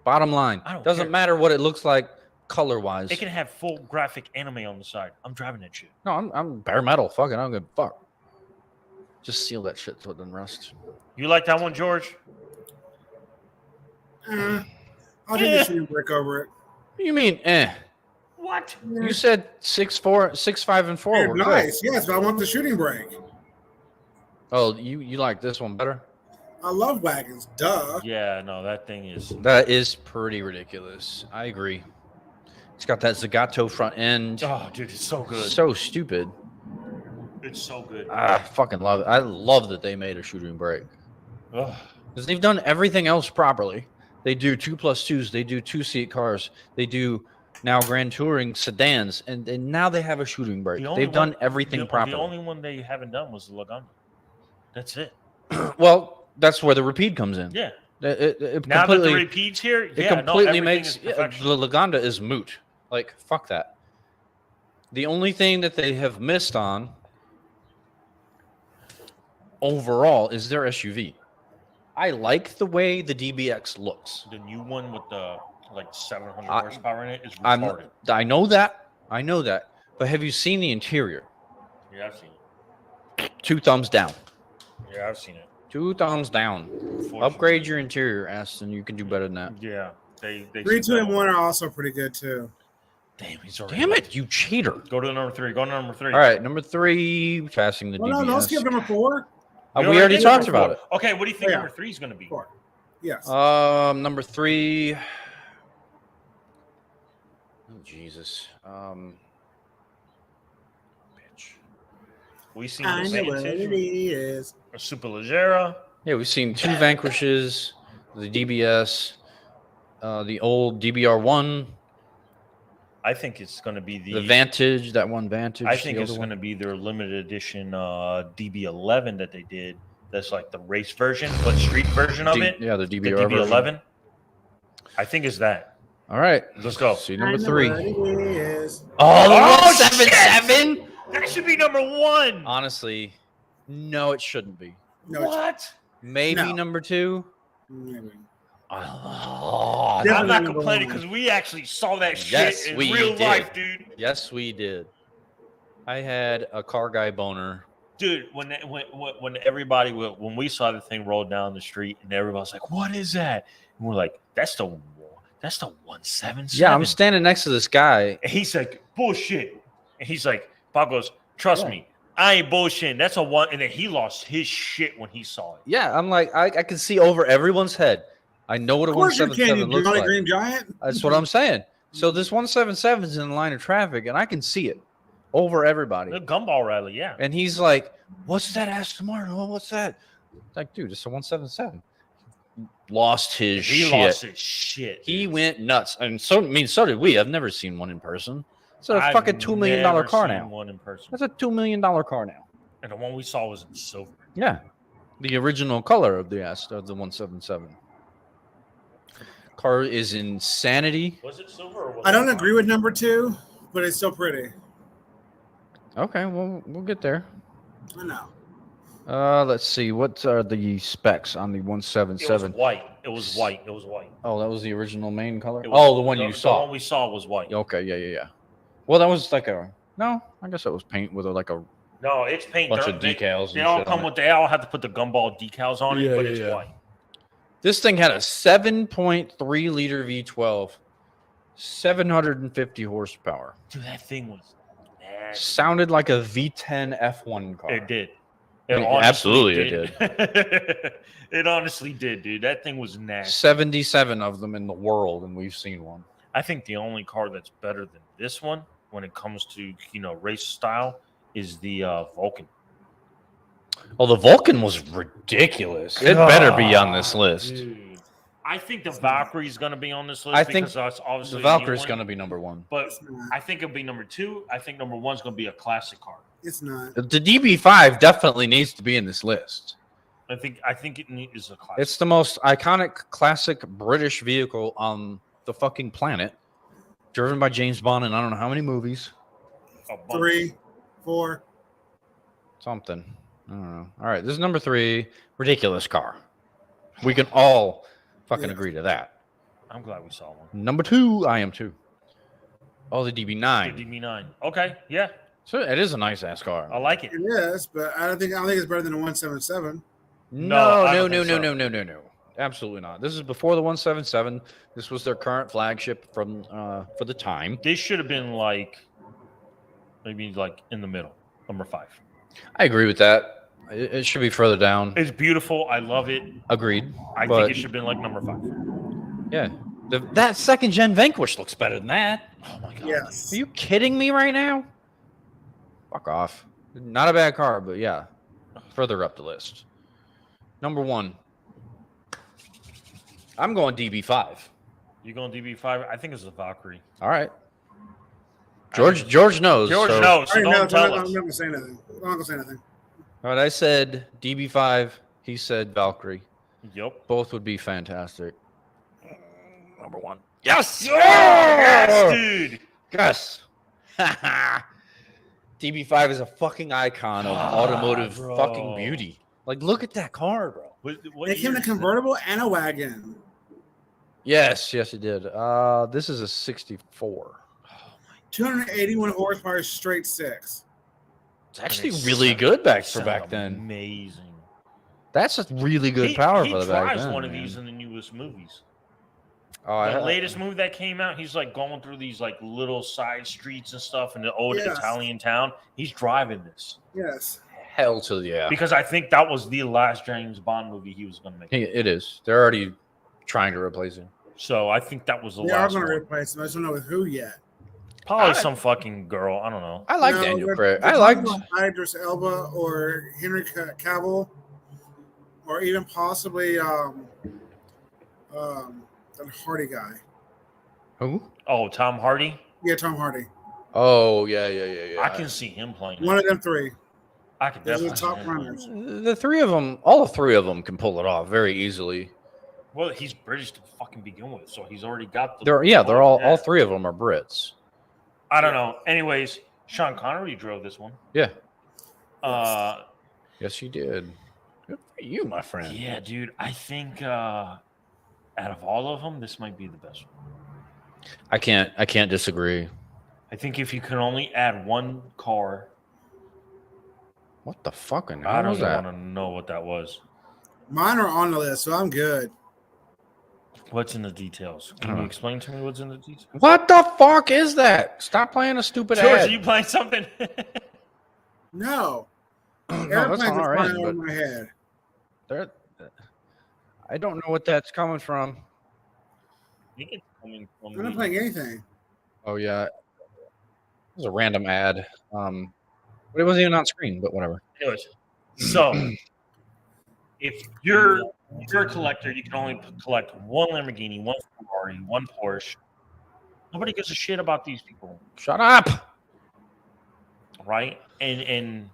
Bottom line. I don't Doesn't care. matter what it looks like color wise. It can have full graphic anime on the side. I'm driving that shit. No, I'm bare metal. Fucking, I don't give a fuck. Just seal that shit so it doesn't rust. You like that one, George? I'll take Yeah. the shooting brick over it. What do you mean, eh? What? You said 6'4", 6'5", and 4 They're were good. nice, yes, but I want the shooting brake. Oh, you like this one better? I love wagons, duh. Yeah, no, that thing is. That is pretty ridiculous. I agree. It's got that Zagato front end. Oh, dude, it's so good. So stupid. It's so good. I fucking love it. I love that they made a shooting brake. Ugh. Because they've done everything else properly. They do 2+2s. They do 2-seat cars. They do now Grand Touring sedans. And now they have a shooting brake. The only They've done one- everything properly. The only one they haven't done was the Laguna. That's it. Well, that's where the repeat comes in. Yeah. It Now that the completely, repeats here, it yeah, no, completely everything makes is the perfection. Lagonda is moot. Like, fuck that. The only thing that they have missed on overall is their SUV. I like the way the DBX looks. The new one with the like 700 I- horsepower in it is I retarded. know that. But have you seen the interior? Yeah, I've seen it. 2 thumbs down. Yeah, I've seen it. 2 thumbs down. Unfortunately. Upgrade your interior, Aston. You can do better than that. Yeah, they 3, 2, and 1 are also pretty good too. Damn, he's already. Damn it, you cheater. Go to number 3. Go to number 3. All right, number 3, passing the Well, DBS. no, don't skip number 4. We already did talked number about it. 4. Okay, what do you think Yeah. number 3 is going to be? 4. Yes. Number 3. Oh Jesus. Bitch. We seen I the know what it Vantage, is. a Superleggera. Yeah, we've seen 2 Vanquishes, the DBS, the old DBR1, I think it's going to be the Vantage, that one Vantage. I think the it's other going to be their limited edition DB11 that they did That's like the race version, but street version of it. Yeah, the The DBR version. DB11. I think it's that. All right. Let's go. See number I know 3. what it is. Oh, the Oh, 177? That should be number 1. Honestly, no, it shouldn't be. No, What? Maybe No. number 2. maybe. Oh, I'm Definitely not number complaining 1. because we actually saw that shit Yes, in we real did. life, dude. yes, we did. I had a car guy boner. Dude, when everybody when we saw the thing roll down the street and everybody's like, "What is that?" And we're like, "That's the 177." Yeah, I'm standing next to this guy. And he's like, "Bullshit." And he's like, Bob goes, "Trust me, I ain't bullshitting. That's a 1." And then he lost his shit when he saw it. Yeah, I'm like, I can see over everyone's head. I know what a Of course you can, 177 you looks Jolly like. Green Giant. That's what I'm saying. So this 177 is in the line of traffic, and I can see it over everybody. The gumball rally, yeah. And he's like, "What's that Aston Martin? Oh, what's that?" It's like, dude, it's a 177. Lost his He shit. lost his shit. He went nuts, and so did we. I've never seen one in person. It's a I've fucking $2 million never car seen now. One in person. That's a $2 million car now. And the one we saw was in silver. Yeah, the original color of the 177. Car is insanity. Was it silver or was I don't it agree with number 2, but it's still pretty. Okay, well, we'll get there. I know. Let's see. What are the specs on the It was 177? white. It was white. It was white. Oh, that was the original main color. It was- The one you The saw. one we saw was white. Okay, yeah. Well, that was like a no. I guess that was paint with like a No, it's paint. bunch They're- of decals. They and all shit come on it. with. They all have to put the gumball decals on it, Yeah, but yeah, it's yeah. white. This thing had a 7.3 liter V12, 750 horsepower. Dude, that thing was nasty. Sounded like a V10 F1 car. It did. I mean, honestly absolutely did. It honestly did, dude. That thing was nasty. 77 of them in the world, and we've seen one. I think the only car that's better than this one when it comes to race style is the Vulcan. Oh, the Vulcan was ridiculous. It better be on this list. Dude. I think the Valkyrie is going to be on this list I think because that's obviously The a new Valkyrie's one, going to be number 1. But It's not. I think it'll be number 2. I think number 1 is going to be a classic car. It's not. The DB5 definitely needs to be in this list. I think it is a classic. It's the most iconic classic British vehicle on the fucking planet, driven by James Bond in I don't know how many movies. A bunch. 3, 4. Something. I don't know. All right, this is number 3. Ridiculous car. We can all fucking Yeah. agree to that. I'm glad we saw one. Number 2, I am too. Oh, the The DB9. DB9. Okay, yeah, So it is a nice ass car. I like it. It is, but I don't think it's better than a 177. No, I No, don't no, think no, so. no, no, no, no. Absolutely not. This is before the 177. This was their current flagship from for the time. This should have been maybe in the middle, number 5. I agree with that. It should be further down. It's beautiful. I love it. Agreed. I But- think it should have been number 5. Yeah. That second gen Vanquish looks better than that. Oh my god. Yes. Are you kidding me right now? Fuck off. Not a bad car, but yeah. Further up the list. Number 1. I'm going DB5. You going DB5? I think it's the Valkyrie. All right. George knows. George so- knows. So I already know, don't so I'm tell not us. going to say anything. I'm not going to say anything. All right, I said DB5. He said Valkyrie. Yep. Both would be fantastic. Number 1. Yes. Yes, dude. Yes. DB5 is a fucking icon of automotive bro. fucking beauty. Like, look at that car, bro. What They came in year a is convertible and a wagon. Yes, it did. This is a 64. 281 horsepower, straight 6. It's actually It really sound- good back it for back sound then. Amazing. That's a really good power he for the back drives then. one of man. these in the newest movies. Oh, The latest movie that came out, he's going through these little side streets and stuff in the old Yes. Italian town. He's driving this Yes. hell to the yeah. because I think that was the last James Bond movie he was going to make. It is. They're already trying to replace him. So I think that was the They are last going to one. replace him. I just don't know with who yet. Probably some fucking girl. I don't know. I like No, Daniel they're- Craig. they're I liked. talking about Idris Elba or Henry Cavill, or even possibly that Hardy guy. Who? Oh, Tom Hardy. Yeah, Tom Hardy. Oh yeah. I can see him playing. One of them 3. I could Those are the definitely. top runners. The three of them, all three of them can pull it off very easily. Well, he's British to fucking begin with, so he's already got the. They're all three of them are Brits. I don't know. Anyways, Sean Connery drove this one. Yeah. Yes, he did. Good for you, my friend. Yeah, dude. I think out of all of them, this might be the best one. I can't disagree. I think if you can only add one car, What the fucking I hell don't was that? want to know what that was. Mine are on the list, so I'm good. What's in the details? Can you explain to me what's in the details? What the fuck is that? Stop playing a stupid George, ad. are you playing something? No. No, that's Airplanes on are our flying end, over but my head. I don't know what that's coming from. It's coming from I'm not playing anything. Oh yeah, it was a random ad. But it wasn't even on screen. But whatever. Anyways, so if you're a collector, you can only collect one Lamborghini, one Ferrari, one Porsche. Nobody gives a shit about these people, Shut up. right? And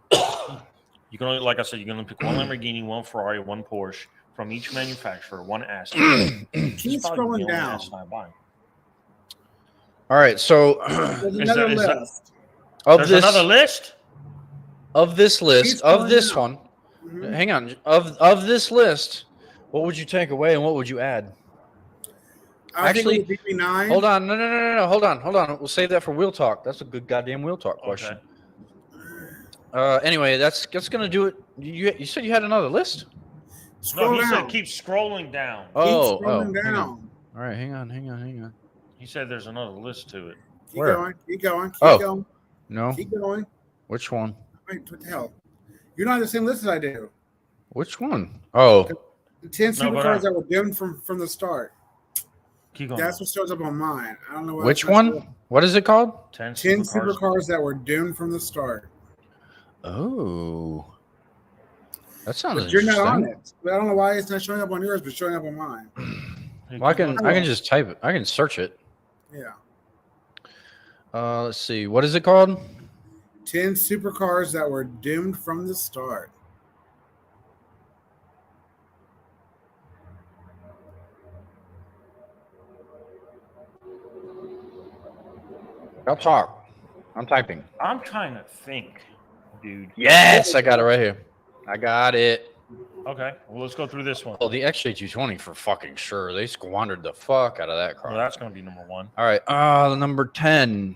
you can only, like I said, you can only pick one Lamborghini, one Ferrari, one Porsche from each manufacturer, one Aston. Keep scrolling down. All right, so There's Is another that- list. There's another list. of this list Keep of this scrolling one. Mhm. Hang on. Of this list, what would you take away and what would you add? I Actually, think it would be 9. Hold on. No. Hold on. We'll save that for wheel talk. That's a good goddamn wheel talk question. Anyway, that's gonna do it. You said you had another list? No, Scroll he down. said keep scrolling down. Keep Oh, scrolling hang down. on. All right, hang on. He said there's another list to it. Keep Where? going. Keep going. Keep Oh. going. No. Keep going. Which one? Wait, what the hell? You're not on the same list as I do. Which one? Oh, The 10 No, but supercars that were doomed from the start. Keep going. That's what shows up on mine. I don't know what which else shows up. one? What is it called? 10 10 supercars. supercars that were doomed from the start. Oh, that sounds But you're not on interesting. it. But I don't know why it's not showing up on yours, but showing up on mine. Hey, Well, I keep can going. just type it. I can search it. Yeah. Let's see. What is it called? 10 supercars that were doomed from the start. I'll talk. I'm typing. I'm trying to think, dude. Yes, I got it right here. I got it. Okay, well, let's go through this one. Oh, the XJ220 for fucking sure. They squandered the fuck out of that car. Well, that's going to be number one. All right. Number 10.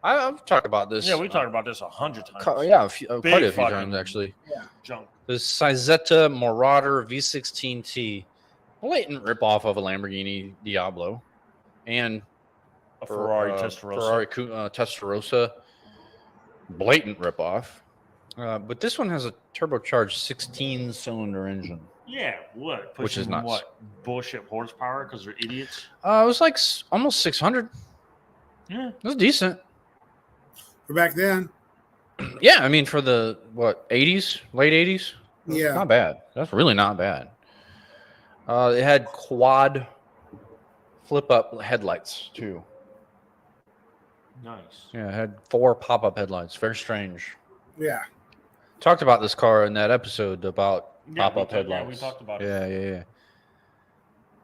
I've talked about this. Yeah, we talked about this 100 times. Yeah, Big quite a few fucking- times actually. Junk. The Sizetta Marauder V16T, blatant ripoff of a Lamborghini Diablo, and A Ferrari Testarossa. Testarossa, blatant ripoff. But this one has a turbocharged 16-cylinder engine. Yeah, what? Which is Pushing nuts. What? Bullshit horsepower because they're idiots? It was like almost 600. Yeah. It was decent. For back then. Yeah, I mean for the 80s, late 80s. Yeah. Not bad. That's really not bad. It had quad flip-up headlights too. Nice. Yeah, it had 4 pop-up headlights. Very strange. Yeah. Talked about this car in that episode about Yeah, pop-up headlights. Yeah, we talked about it.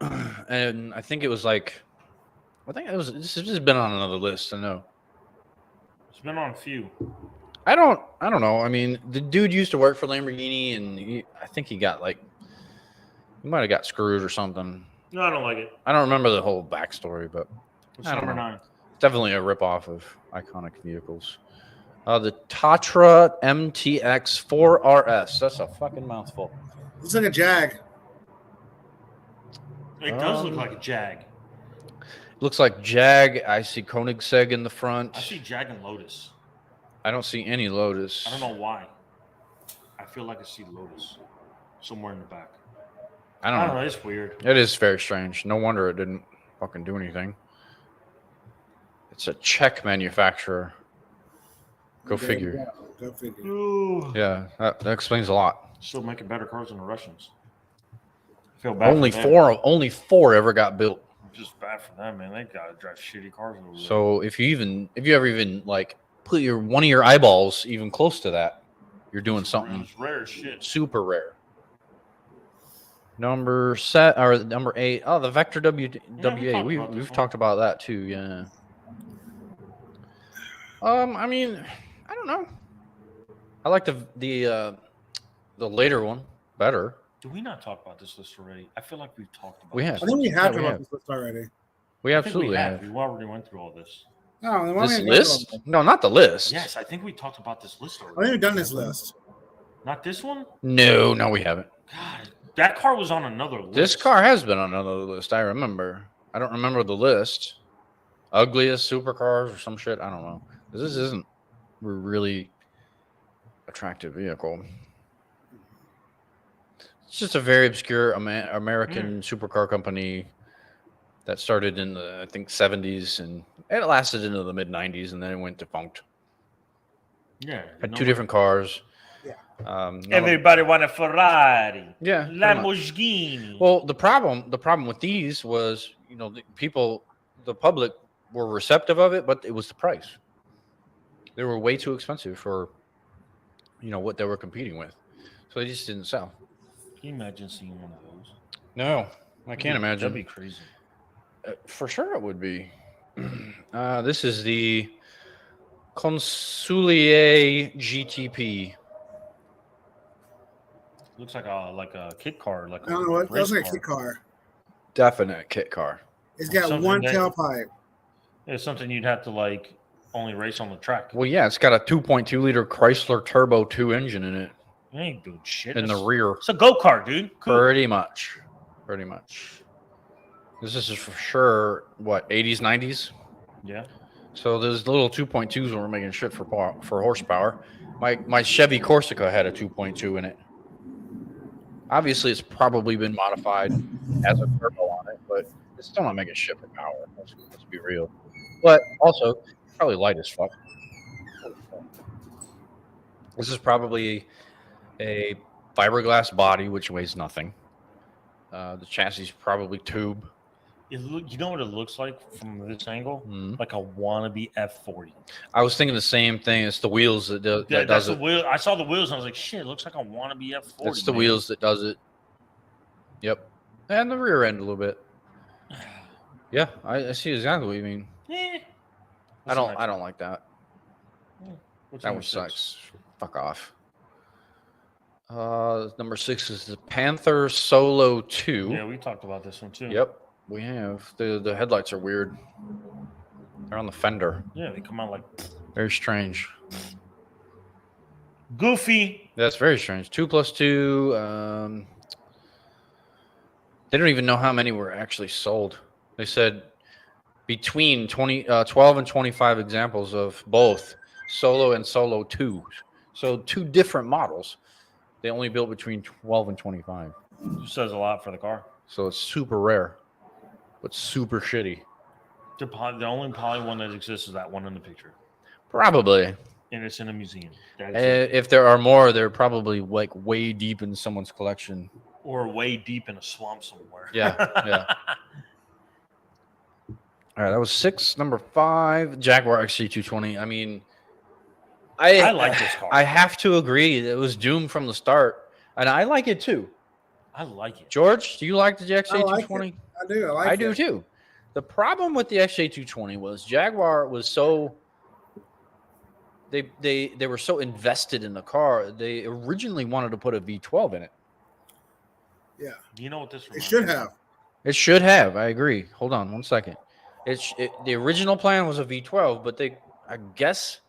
Yeah. And I think it was like, this has just been on another list. I know. It's been on a few. I don't know. I mean, the dude used to work for Lamborghini, and I think he might have got screwed or something. No, I don't like it. I don't remember the whole backstory, but It's I don't number know. 9. it's definitely a ripoff of iconic vehicles. The Tatra MTX 4RS. That's a fucking mouthful. Looks like a Jag. It does look like a Jag. Looks like Jag. I see Koenigsegg in the front. I see Jag and Lotus. I don't see any Lotus. I don't know why. I feel like I see Lotus somewhere in the back. I don't know. It's weird. It is very strange. No wonder it didn't fucking do anything. It's a Czech manufacturer. Go There figure. you go. Go figure. Ooh. Yeah, that explains a lot. Still making better cars than the Russians. I feel bad. Only for them. only four ever got built. Just bad for them, man. They gotta drive shitty cars over there. So if you ever like put one of your eyeballs even close to that, you're doing something It's rare as shit. super rare. Number 8. Oh, the Vector WA. We've talked about that too. Yeah. I mean, I don't know. I like the later one better. Did we not talk about this list already? I feel like we've talked about. We this have. I think we list. have Yeah, to we about have. this list already. We I think absolutely have. We already went through all this. No, then why This don't we go list? through No, not the list. Yes, I think we talked about this list I think already. we've done this list. Not this one. No, we haven't. God, that car was on another list. This car has been on another list. I remember. I don't remember the list. Ugliest supercars or some shit. I don't know. This isn't a really attractive vehicle. It's just a very obscure American supercar company that started in the, I think, 70s, and it lasted into the mid 90s, and then it went defunct. Yeah, Had two different cars. Yeah. Everybody want a Ferrari. Yeah, pretty much. Lamborghini. Well, the problem with these was, the public were receptive of it, but it was the price. They were way too expensive for, what they were competing with, so they just didn't sell. Can you imagine seeing one of those? No, I can't imagine. That'd be crazy. For sure, it would be. This is the Consulier GTP. Looks like a kit car. I don't know what. It looks like a kit car. Definite kit car. It's got one tailpipe. It's something you'd have to only race on the track. Well, yeah, it's got a 2.2 liter Chrysler Turbo 2 engine in it. You ain't doing shit. In the rear. It's a go-kart, dude. Cool. Pretty much. This is for sure, 80s, 90s? Yeah. So those little 2.2s were making shit for horsepower. My Chevy Corsica had a 2.2 in it. Obviously, it's probably been modified, has a turbo on it, but it's still not making shit for power. Let's be real. But also, probably light as fuck. This is probably a fiberglass body, which weighs nothing. The chassis is probably tube. You know what it looks like from this angle? Like a wannabe F40. I was thinking the same thing. It's the wheels that does it. Wheel. I saw the wheels and I was like, shit, it looks like a wannabe F40. It's the wheels that does it. Yep. And the rear end a little bit. Yeah, I see exactly what you mean. I don't like that. That one sucks. Fuck off. Number 6 is the Panther Solo 2. Yeah, we talked about this one too. Yep, we have. The headlights are weird. They're on the fender. Yeah, they come out very strange. Goofy. That's very strange. 2 + 2. They don't even know how many were actually sold. They said between 12 and 25 examples of both Solo and Solo 2. So 2 different models. They only built between 12 and 25. It says a lot for the car. So it's super rare, but super shitty. The only probably one that exists is that one in the picture. Probably. And it's in a museum. If there are more, they're probably way deep in someone's collection. Or way deep in a swamp somewhere. Yeah. All right, that was 6. Number 5, Jaguar XJ220. I mean, I like this car. I have to agree. It was doomed from the start, and I like it too. I like it. George, do you like the XJ220? I do. I do too. The problem with the XJ220 was Jaguar was so they were so invested in the car. They originally wanted to put a V12 in it. Yeah. You know what this? It should have. It should have. I agree. Hold on one second. The original plan was a V12, but I guess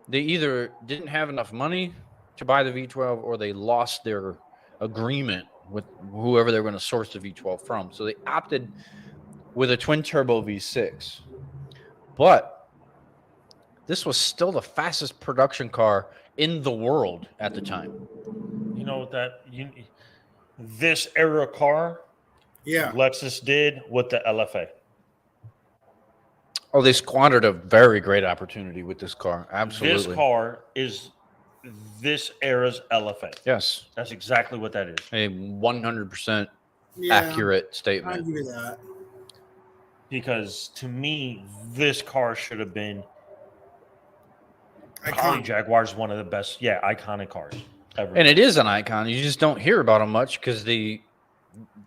they either didn't have enough money to buy the V12 or they lost their agreement with whoever they were going to source the V12 from. So they opted with a twin turbo V6. But this was still the fastest production car in the world at the time. You know what this era car? Yeah. Lexus did with the LFA. Oh, they squandered a very great opportunity with this car. Absolutely. This car is this era's LFA. Yes. That's exactly what that is. A 100% accurate statement. I give you that. Because to me, this car should have been Harley Jaguar is one of the best, iconic cars ever. And it is an icon. You just don't hear about them much because they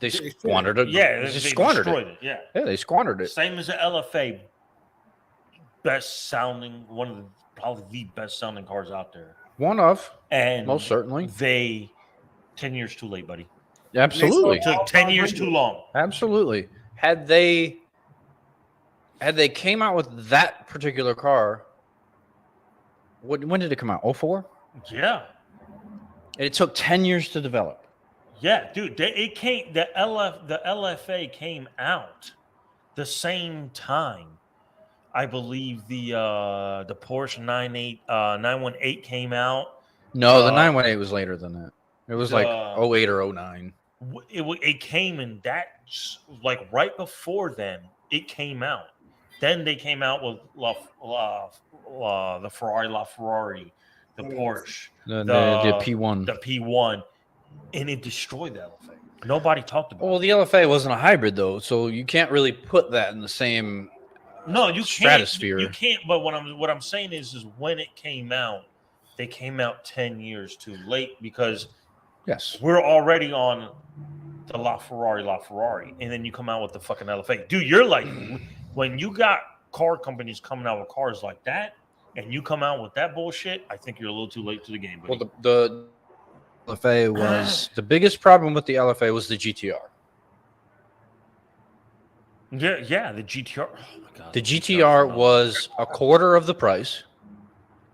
squandered it. Yeah, they they squandered destroyed it. it. Yeah, They squandered it. same as the LFA, best sounding, one of the probably the best sounding cars out there. One of, And most certainly. they 10 years too late, buddy. Absolutely. It took 10 years too long. Absolutely. Had they came out with that particular car, when did it come out? 04? Yeah. And it took 10 years to develop. Yeah, dude. The LFA came out the same time. I believe the Porsche 918 came out. No, the 918 was later than that. It was like the- 08 or 09. It came in that, like, right before then. It came out. Then they came out with the Ferrari LaFerrari, the Porsche, The P1. the P1, and it destroyed the LFA. Nobody talked about Well, it. the LFA wasn't a hybrid though, so you can't really put that in the same No, you stratosphere. can't. You can't. But what I'm saying is when it came out, they came out 10 years too late because yes, we're already on the LaFerrari, and then you come out with the fucking LFA. Dude, you're like, when you got car companies coming out with cars like that, and you come out with that bullshit, I think you're a little too late to the game. Buddy. Well, the LFA was the biggest problem with the LFA was the GTR. Yeah, the GTR. Oh my god, The GTR was a quarter of the price.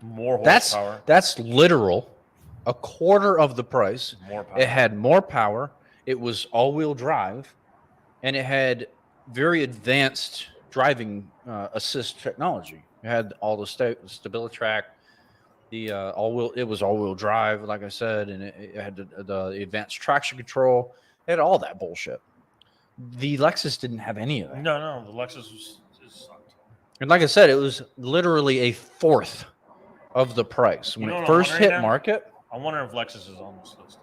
More horsepower. That's literal. A quarter of the price. More power. It had more power. It was all-wheel drive, and it had very advanced driving assist technology. It had all the StabiliTrak, the all-wheel. It was all-wheel drive, like I said, and it had the advanced traction control. It had all that bullshit. The Lexus didn't have any of that. No, the Lexus was sucked. And like I said, it was literally a fourth of the price when it first hit market. I wonder if Lexus is on this list.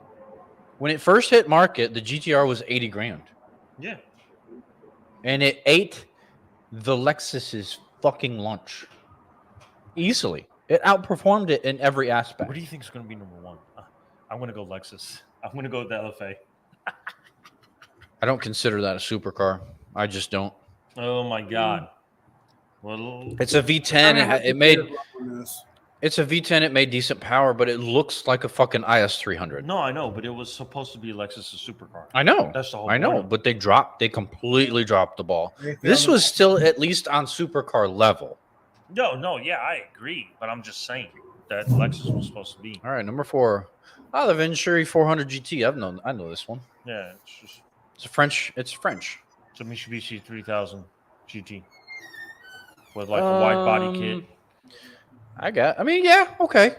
When it first hit market, the GTR was 80 grand. Yeah. And it ate the Lexus's fucking lunch. Easily. It outperformed it in every aspect. What do you think is going to be number one? I'm going to go Lexus. I'm going to go with the LFA. I don't consider that a supercar. I just don't. Oh my god. Well, It's a V10. It's a V10. It made decent power, but it looks like a fucking IS300. no, I know, but it was supposed to be Lexus's supercar. I know. That's the whole I know, point. but they completely dropped the ball. This was still at least on supercar level. No, yeah, I agree, but I'm just saying that Lexus was supposed to be. All right, number 4. The Venturi 400 GT. I know this one. Yeah, It's French. It's a Mitsubishi 3000 GT with like a wide body kit. Yeah, okay.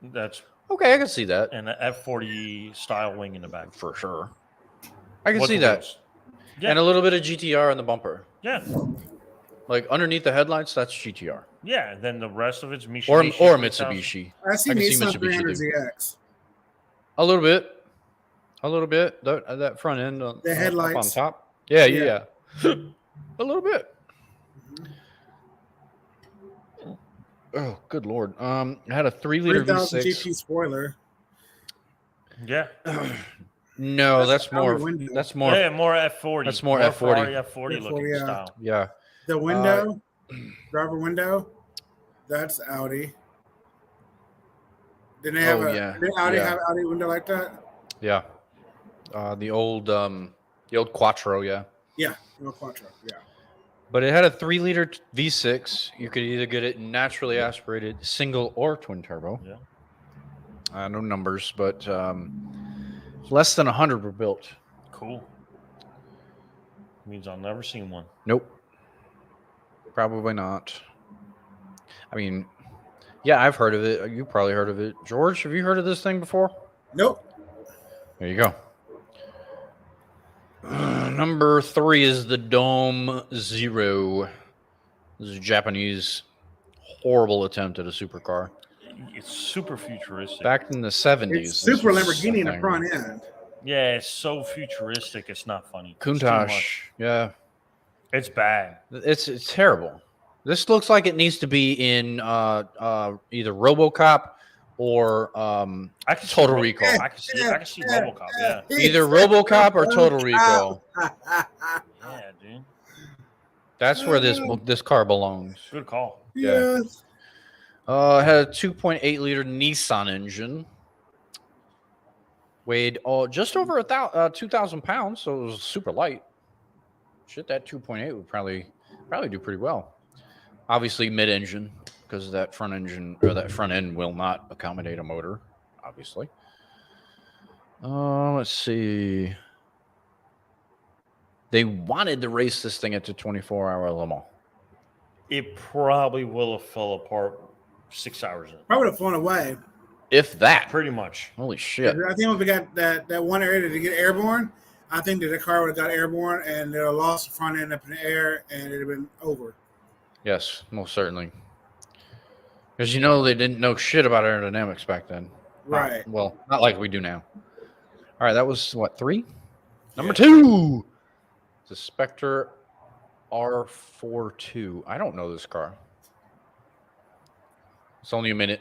That's Okay, I can see that. and an F40 style wing in the back. For sure. I can With see the that. wheels. Yeah. And a little bit of GTR in the bumper. Yeah, Like underneath the headlights, that's GTR. yeah. And then the rest of it's Or Mitsubishi. 3000. Mitsubishi. I see I can see Nissan Mitsubishi 300ZX. A little bit. That front end on The headlights. up on top. Yeah. Yeah. A little bit. Oh, good lord. It had a 3-liter 3000 V6. GT spoiler. Yeah, No, that's power more. window. That's more. yeah, more F40. That's more F40. Ferrari F40 looking yeah. style. Yeah. The window, driver window, that's Audi. Did they have did Audi have Audi window like that? Yeah. The old Quattro. Yeah. Yeah, no Quattro. Yeah. But it had a 3-liter V6. You could either get it naturally aspirated, single or twin turbo. Yeah. No numbers, but less than 100 were built. Cool. Means I've never seen one. Nope. Probably not. I mean, yeah, I've heard of it. You probably heard of it. George, have you heard of this thing before? Nope. There you go. Number 3 is the Dome Zero. This is a Japanese horrible attempt at a supercar. It's super futuristic. Back in the 70s. It's super Lamborghini in the front end. Yeah, it's so futuristic. It's not funny. It's too Countach. much. Yeah. It's bad. It's terrible. This looks like it needs to be in either RoboCop or I can see Total Ro- Recall. I can see RoboCop. Yeah, Either RoboCop or Total Recall. yeah, dude. That's where this car belongs. Good call. Yeah. Yes. It had a 2.8 liter Nissan engine. Weighed just over 2,000 pounds, so it was super light. Shit, that 2.8 would probably do pretty well. Obviously, mid-engine, because that front engine or that front end will not accommodate a motor. Obviously. Let's see. They wanted to race this thing at the 24-hour Le Mans. It probably will have fell apart 6 hours in. Probably would have flown away. If that. Pretty much. Holy shit. I think if we got that one area to get airborne, I think that the car would have got airborne and they'd have lost the front end up in the air and it'd have been over. Yes, most certainly. Because they didn't know shit about aerodynamics back then. Right. Well, not like we do now. All right, that was what, 3? Number 2. The Spectre R42. I don't know this car. It's only a minute.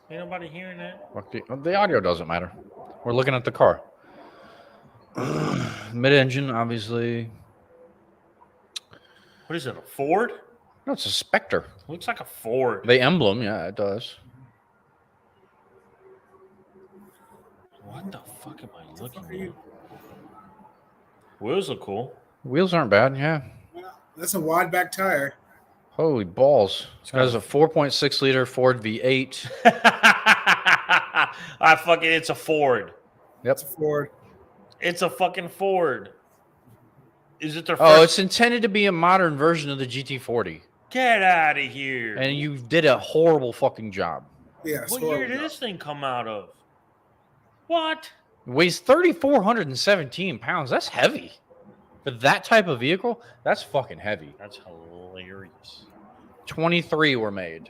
Ain't nobody hearing that. The audio doesn't matter. We're looking at the car. Mid-engine, obviously. What is it? A Ford? No, it's a Spectre. Looks like a Ford. The emblem, yeah, it does. What the fuck am I looking at? Wheels look cool. Wheels aren't bad, yeah. That's a wide back tire. Holy balls. This guy's a 4.6 liter Ford V8. It's a Ford. Yep. It's a Ford. It's a fucking Ford. Is it their first? Oh, it's intended to be a modern version of the GT40. Get out of here. And you did a horrible fucking job. Yeah. What year did this thing come out of? What? It weighs 3,417 pounds. That's heavy. For that type of vehicle, that's fucking heavy. That's hilarious. 23 were made.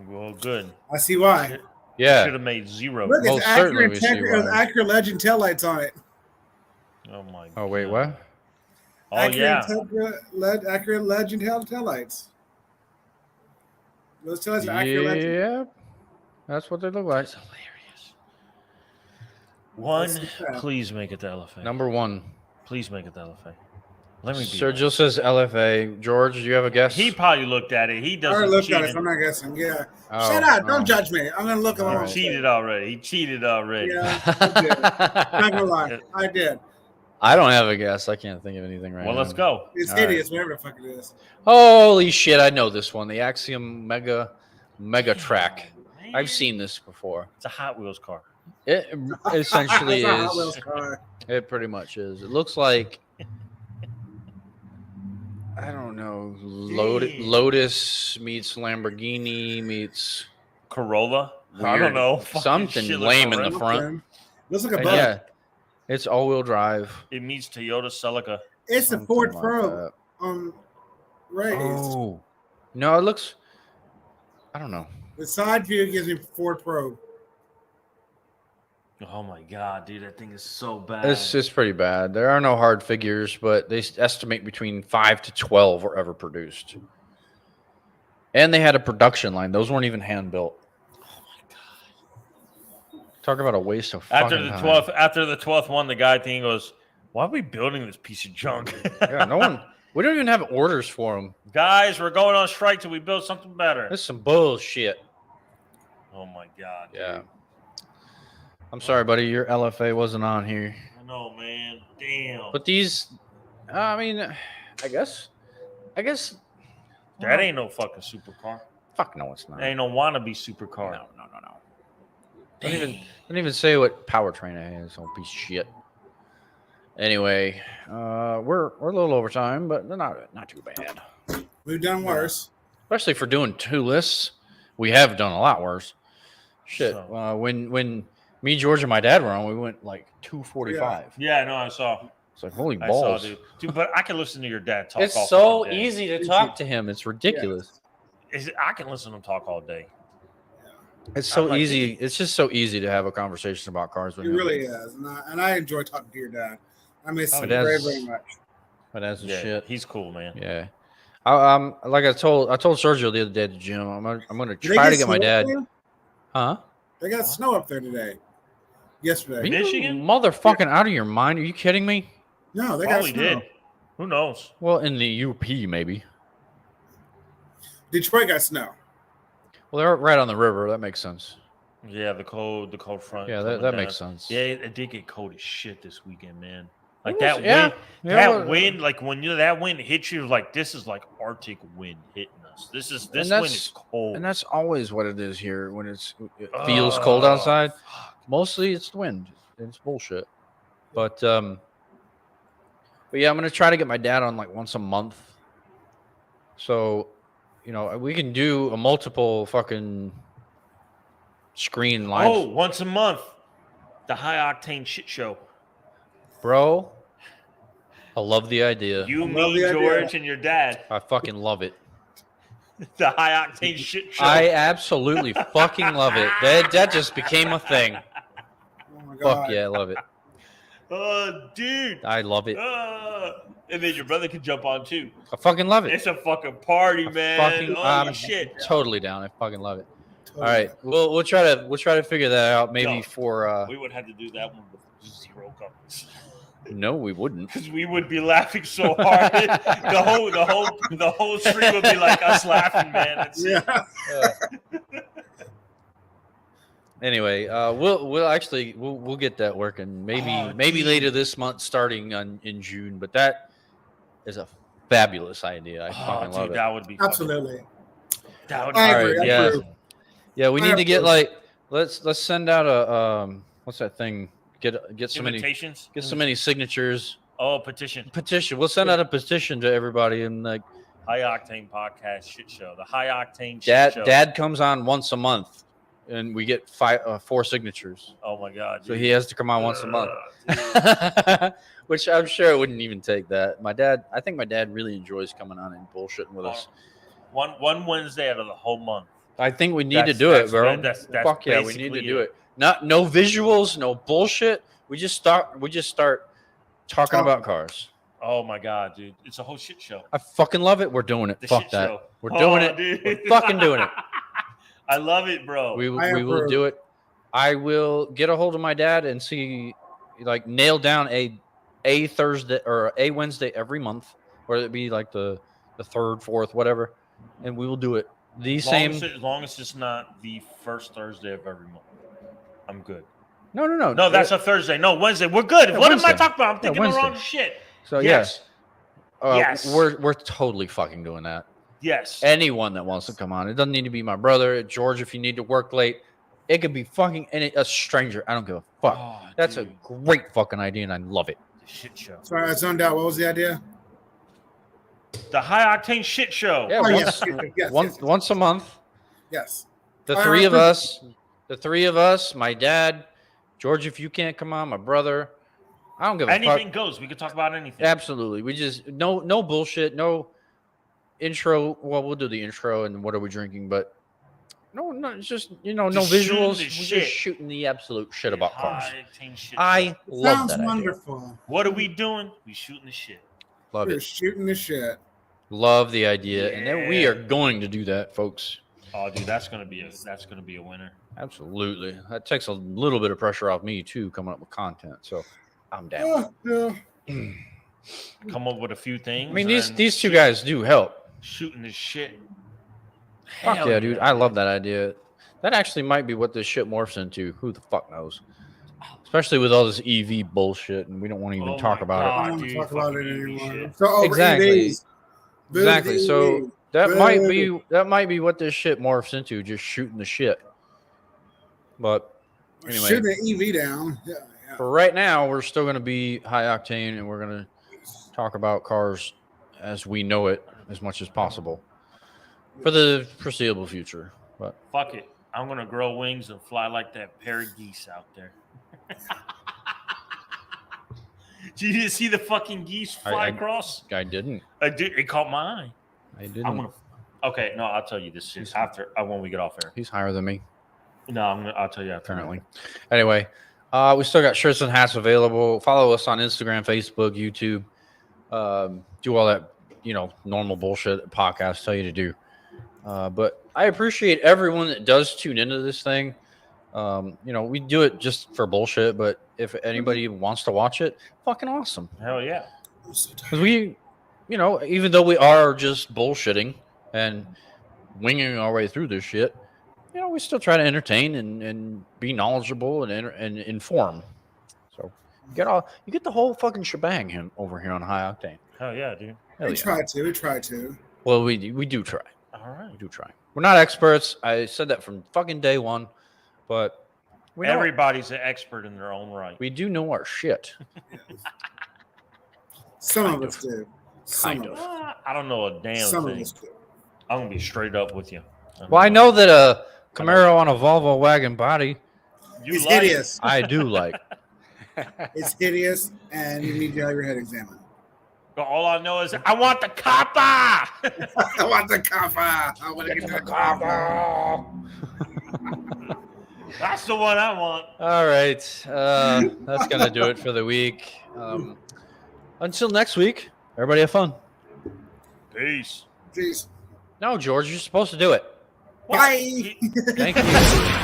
Well, good. I see why. Yeah. Should have made 0. Look, Most it's certainly we see accurate why. Legend taillights on it. Oh my god. Oh, wait, what? Oh yeah. Accurate Legend taillights. Those taillights are accurate Legend. Yeah. That's what they look like. That's hilarious. One, That's the please make it the LFA. Number 1. Please make it the LFA. Let me be. Sergio says LFA. George, do you have a guess? He probably looked at it. He I doesn't already looked cheat. at it. So I'm not guessing. Yeah. Oh, Shut up. oh. Don't judge me. I'm going to look at All my right. He cheated already. He cheated already. Yeah, I did. Not gonna lie, I did. I don't have a guess. I can't think of anything right Well, now. let's go. It's All hideous, whatever the fuck it is. Holy shit, I know this one. The Axiom Mega Track. I've seen this before. It's a Hot Wheels car. It essentially That's a Hot Wheels is. car. It pretty much is. It looks like, I don't know, Lotus meets Lamborghini meets Corolla. I weird- don't know. Fucking something shit lame in like the Corolla. front. Looks like a And bug. yeah, it's all-wheel drive. It meets Toyota Celica. It's a something Ford like Pro that. raised. Oh, no, it looks. I don't know. The side view gives me Ford Pro. Oh my god, dude, that thing is so bad. It's pretty bad. There are no hard figures, but they estimate between 5 to 12 were ever produced. And they had a production line. Those weren't even hand built. Oh my god. Talk about a waste of After fucking the time. 12th one, the guy thing goes, "Why are we building this piece of junk?" Yeah, no one. We don't even have orders for them. Guys, we're going on strike till we build something better. This is some bullshit. Oh my god. Yeah. Dude. I'm sorry, buddy. Your LFA wasn't on here. I know, man. Damn. But these, I mean, I guess. That ain't no fucking supercar. Fuck no, it's not. That ain't no wannabe supercar. No. Don't even say what powertrain it is. Old piece of shit. Anyway, we're a little over time, but not too bad. We've done worse. Especially for doing 2 lists, we have done a lot worse. Shit. So- When me, George, and my dad were on, we went like 245. Yeah, no, I saw. It's like holy I balls. saw, dude. But I can listen to your dad talk. all It's so fucking day. easy to talk to him. It's ridiculous. I can listen to him talk all day. It's so I'm like- easy. It's just so easy to have a conversation about cars It with him. really is. And I enjoy talking to your dad. I miss Oh, him it very, is. very much. But as a Yeah, shit. he's cool, man. Yeah. Like I told Sergio the other day at the gym. I'm gonna Did they try to get snow my up dad. there? Huh? They got snow up there today. Are Yesterday. you Michigan? motherfucking out of your mind? Are you kidding me? No, they Probably got snow. did. Who knows? Well, in the UP maybe. Detroit got snow. Well, they're right on the river. That makes sense. Yeah, the cold front. Yeah, coming that down. makes sense. Yeah, it did get cold as shit this weekend, man. Like It that was- yeah, wind, yeah, that well, wind, like when that wind hits you, like this is like Arctic wind hitting us. This wind is cold. And that's always what it is here when it feels cold outside. Fuck. Mostly it's the wind. It's bullshit. But yeah, I'm gonna try to get my dad on like once a month. So, we can do a multiple fucking screen live. Oh, once a month, the High Octane Shit Show. Bro, I love the idea. You, love me, the idea. George, and your dad. I fucking love it. The High Octane Shit Show. I absolutely fucking love it. That just became a thing. Oh my god. Fuck yeah, I love it. Oh, dude. I love it. And then your brother can jump on too. I fucking love it. It's a fucking party, man. Fucking, Holy shit. Totally down. I fucking love it. Totally. All right, we'll try to figure that out maybe No. for. We would have to do that one with 0 comments. No, we wouldn't. Because we would be laughing so hard. the whole stream would be like us laughing, man. It's, Yeah. Anyway, we'll get that working. Maybe later this month, starting in June. But that is a fabulous idea. I fucking love it. That would be Absolutely. That would be I All agree, right, I yeah, approve. yeah. We I need to get approve. let's send out a what's that thing? Get so many invitations. signatures. Oh, petition. We'll send out a petition to everybody and like High Octane Podcast Shit Show. The High Octane Shit Show. Dad comes on once a month, and we get 4 signatures. Oh my god. So dude. he has to come on once a month, Dude. which I'm sure it wouldn't even take that. I think my dad really enjoys coming on and bullshitting with us. One Wednesday out of the whole month. I think we need to That's- do it, bro. that's Fuck yeah, we need to basically do it. it. No visuals, no bullshit. We just start talking about cars. Oh my god, dude. It's a whole shit show. I fucking love it. We're doing it. The Fuck shit that. show. We're doing it. Dude. We're fucking doing it. I love it, bro. We I will approve. do it. I will get a hold of my dad and see, like, nail down a Thursday or a Wednesday every month, whether it be like the 3rd, 4th, whatever, and we will do it. as long as it's not the first Thursday of every month. I'm good. No. No, that's a Thursday. No, Wednesday. We're good. Yeah, what Wednesday. am I talking about? I'm thinking the Wednesday. wrong shit. So Yes. yes, Yes. we're totally fucking doing that. Yes. Anyone that wants to come on, it doesn't need to be my brother, George. If you need to work late, it could be fucking a stranger. I don't give a fuck. Oh, That's dude. a great fucking idea, and I love it. The shit show. Sorry, I zoned out. What was the idea? The High Octane Shit Show. Yeah, Oh, once, yes, once a month. yes. The I three of approve. us, my dad, George, if you can't come on, my brother. I don't give a Anything fuck. goes. We can talk about anything. Absolutely. We just no bullshit, no intro. Well, we'll do the intro and what are we drinking, but no, it's just no Just shooting visuals. the We're shit. just shooting the absolute shit about cars. High Octane Shit I Show. love Sounds that idea. wonderful. What are we doing? We shooting the shit. Love You're it. shooting the shit. Love the idea, and then we Yeah. are going to do that, folks. Oh, dude, that's gonna be a winner. Absolutely. That takes a little bit of pressure off me too, coming up with content. So I'm down. Yeah. Come up with a few things. I mean, and these two guys do help. shooting the shit. Fuck Hell yeah, dude. I love that idea. That actually might be what this shit morphs into. Who the fuck knows? Especially with all this EV bullshit, and we don't want to even Oh talk my about I God. don't want dude, to talk about it fucking anymore. shit. So over Exactly. EVs. it. Exactly. So Boo. that might be what this shit morphs into, just shooting the shit. But anyway. Shooting the EV down. Yeah. for right now, we're still going to be high octane, and we're going to talk about cars as we know it as much as possible for the foreseeable future. But Fuck it. I'm gonna grow wings and fly like that pair of geese out there. Did you see the fucking geese fly across? I didn't. I did. It caught my eye. I didn't. I'm gonna. Okay, no, I'll tell you this shit after when we get off air. He's higher than me, No, I'll tell you after. apparently. Anyway, we still got shirts and hats available. Follow us on Instagram, Facebook, YouTube. Do all that, normal bullshit podcasts tell you to do. But I appreciate everyone that does tune into this thing. We do it just for bullshit, but if anybody wants to watch it, fucking awesome. Hell yeah. Because we, even though we are just bullshitting and winging our way through this shit, we still try to entertain and be knowledgeable and inform. So you get the whole fucking shebang over here on High Octane. Hell yeah, dude. Hell We yeah. try to. Well, we do try. All right. We do try. We're not experts. I said that from fucking day one, but Everybody's an expert in their own right. we do know our shit. Some Kind of us do. Some Kind of of. us. I don't know a damn Some of thing. us do. I'm gonna be straight up with you. Well, I know that a Camaro on a Volvo wagon body, It's like it. hideous. I do like. It's hideous, and you need to have your head examined. All I know is I want the copper. I want the copper. I want to get the copper. That's the one I want. All right. That's going to do it for the week. Until next week, everybody have fun. Peace. Jeez. No, George, you're supposed to do it. Bye. Thank you.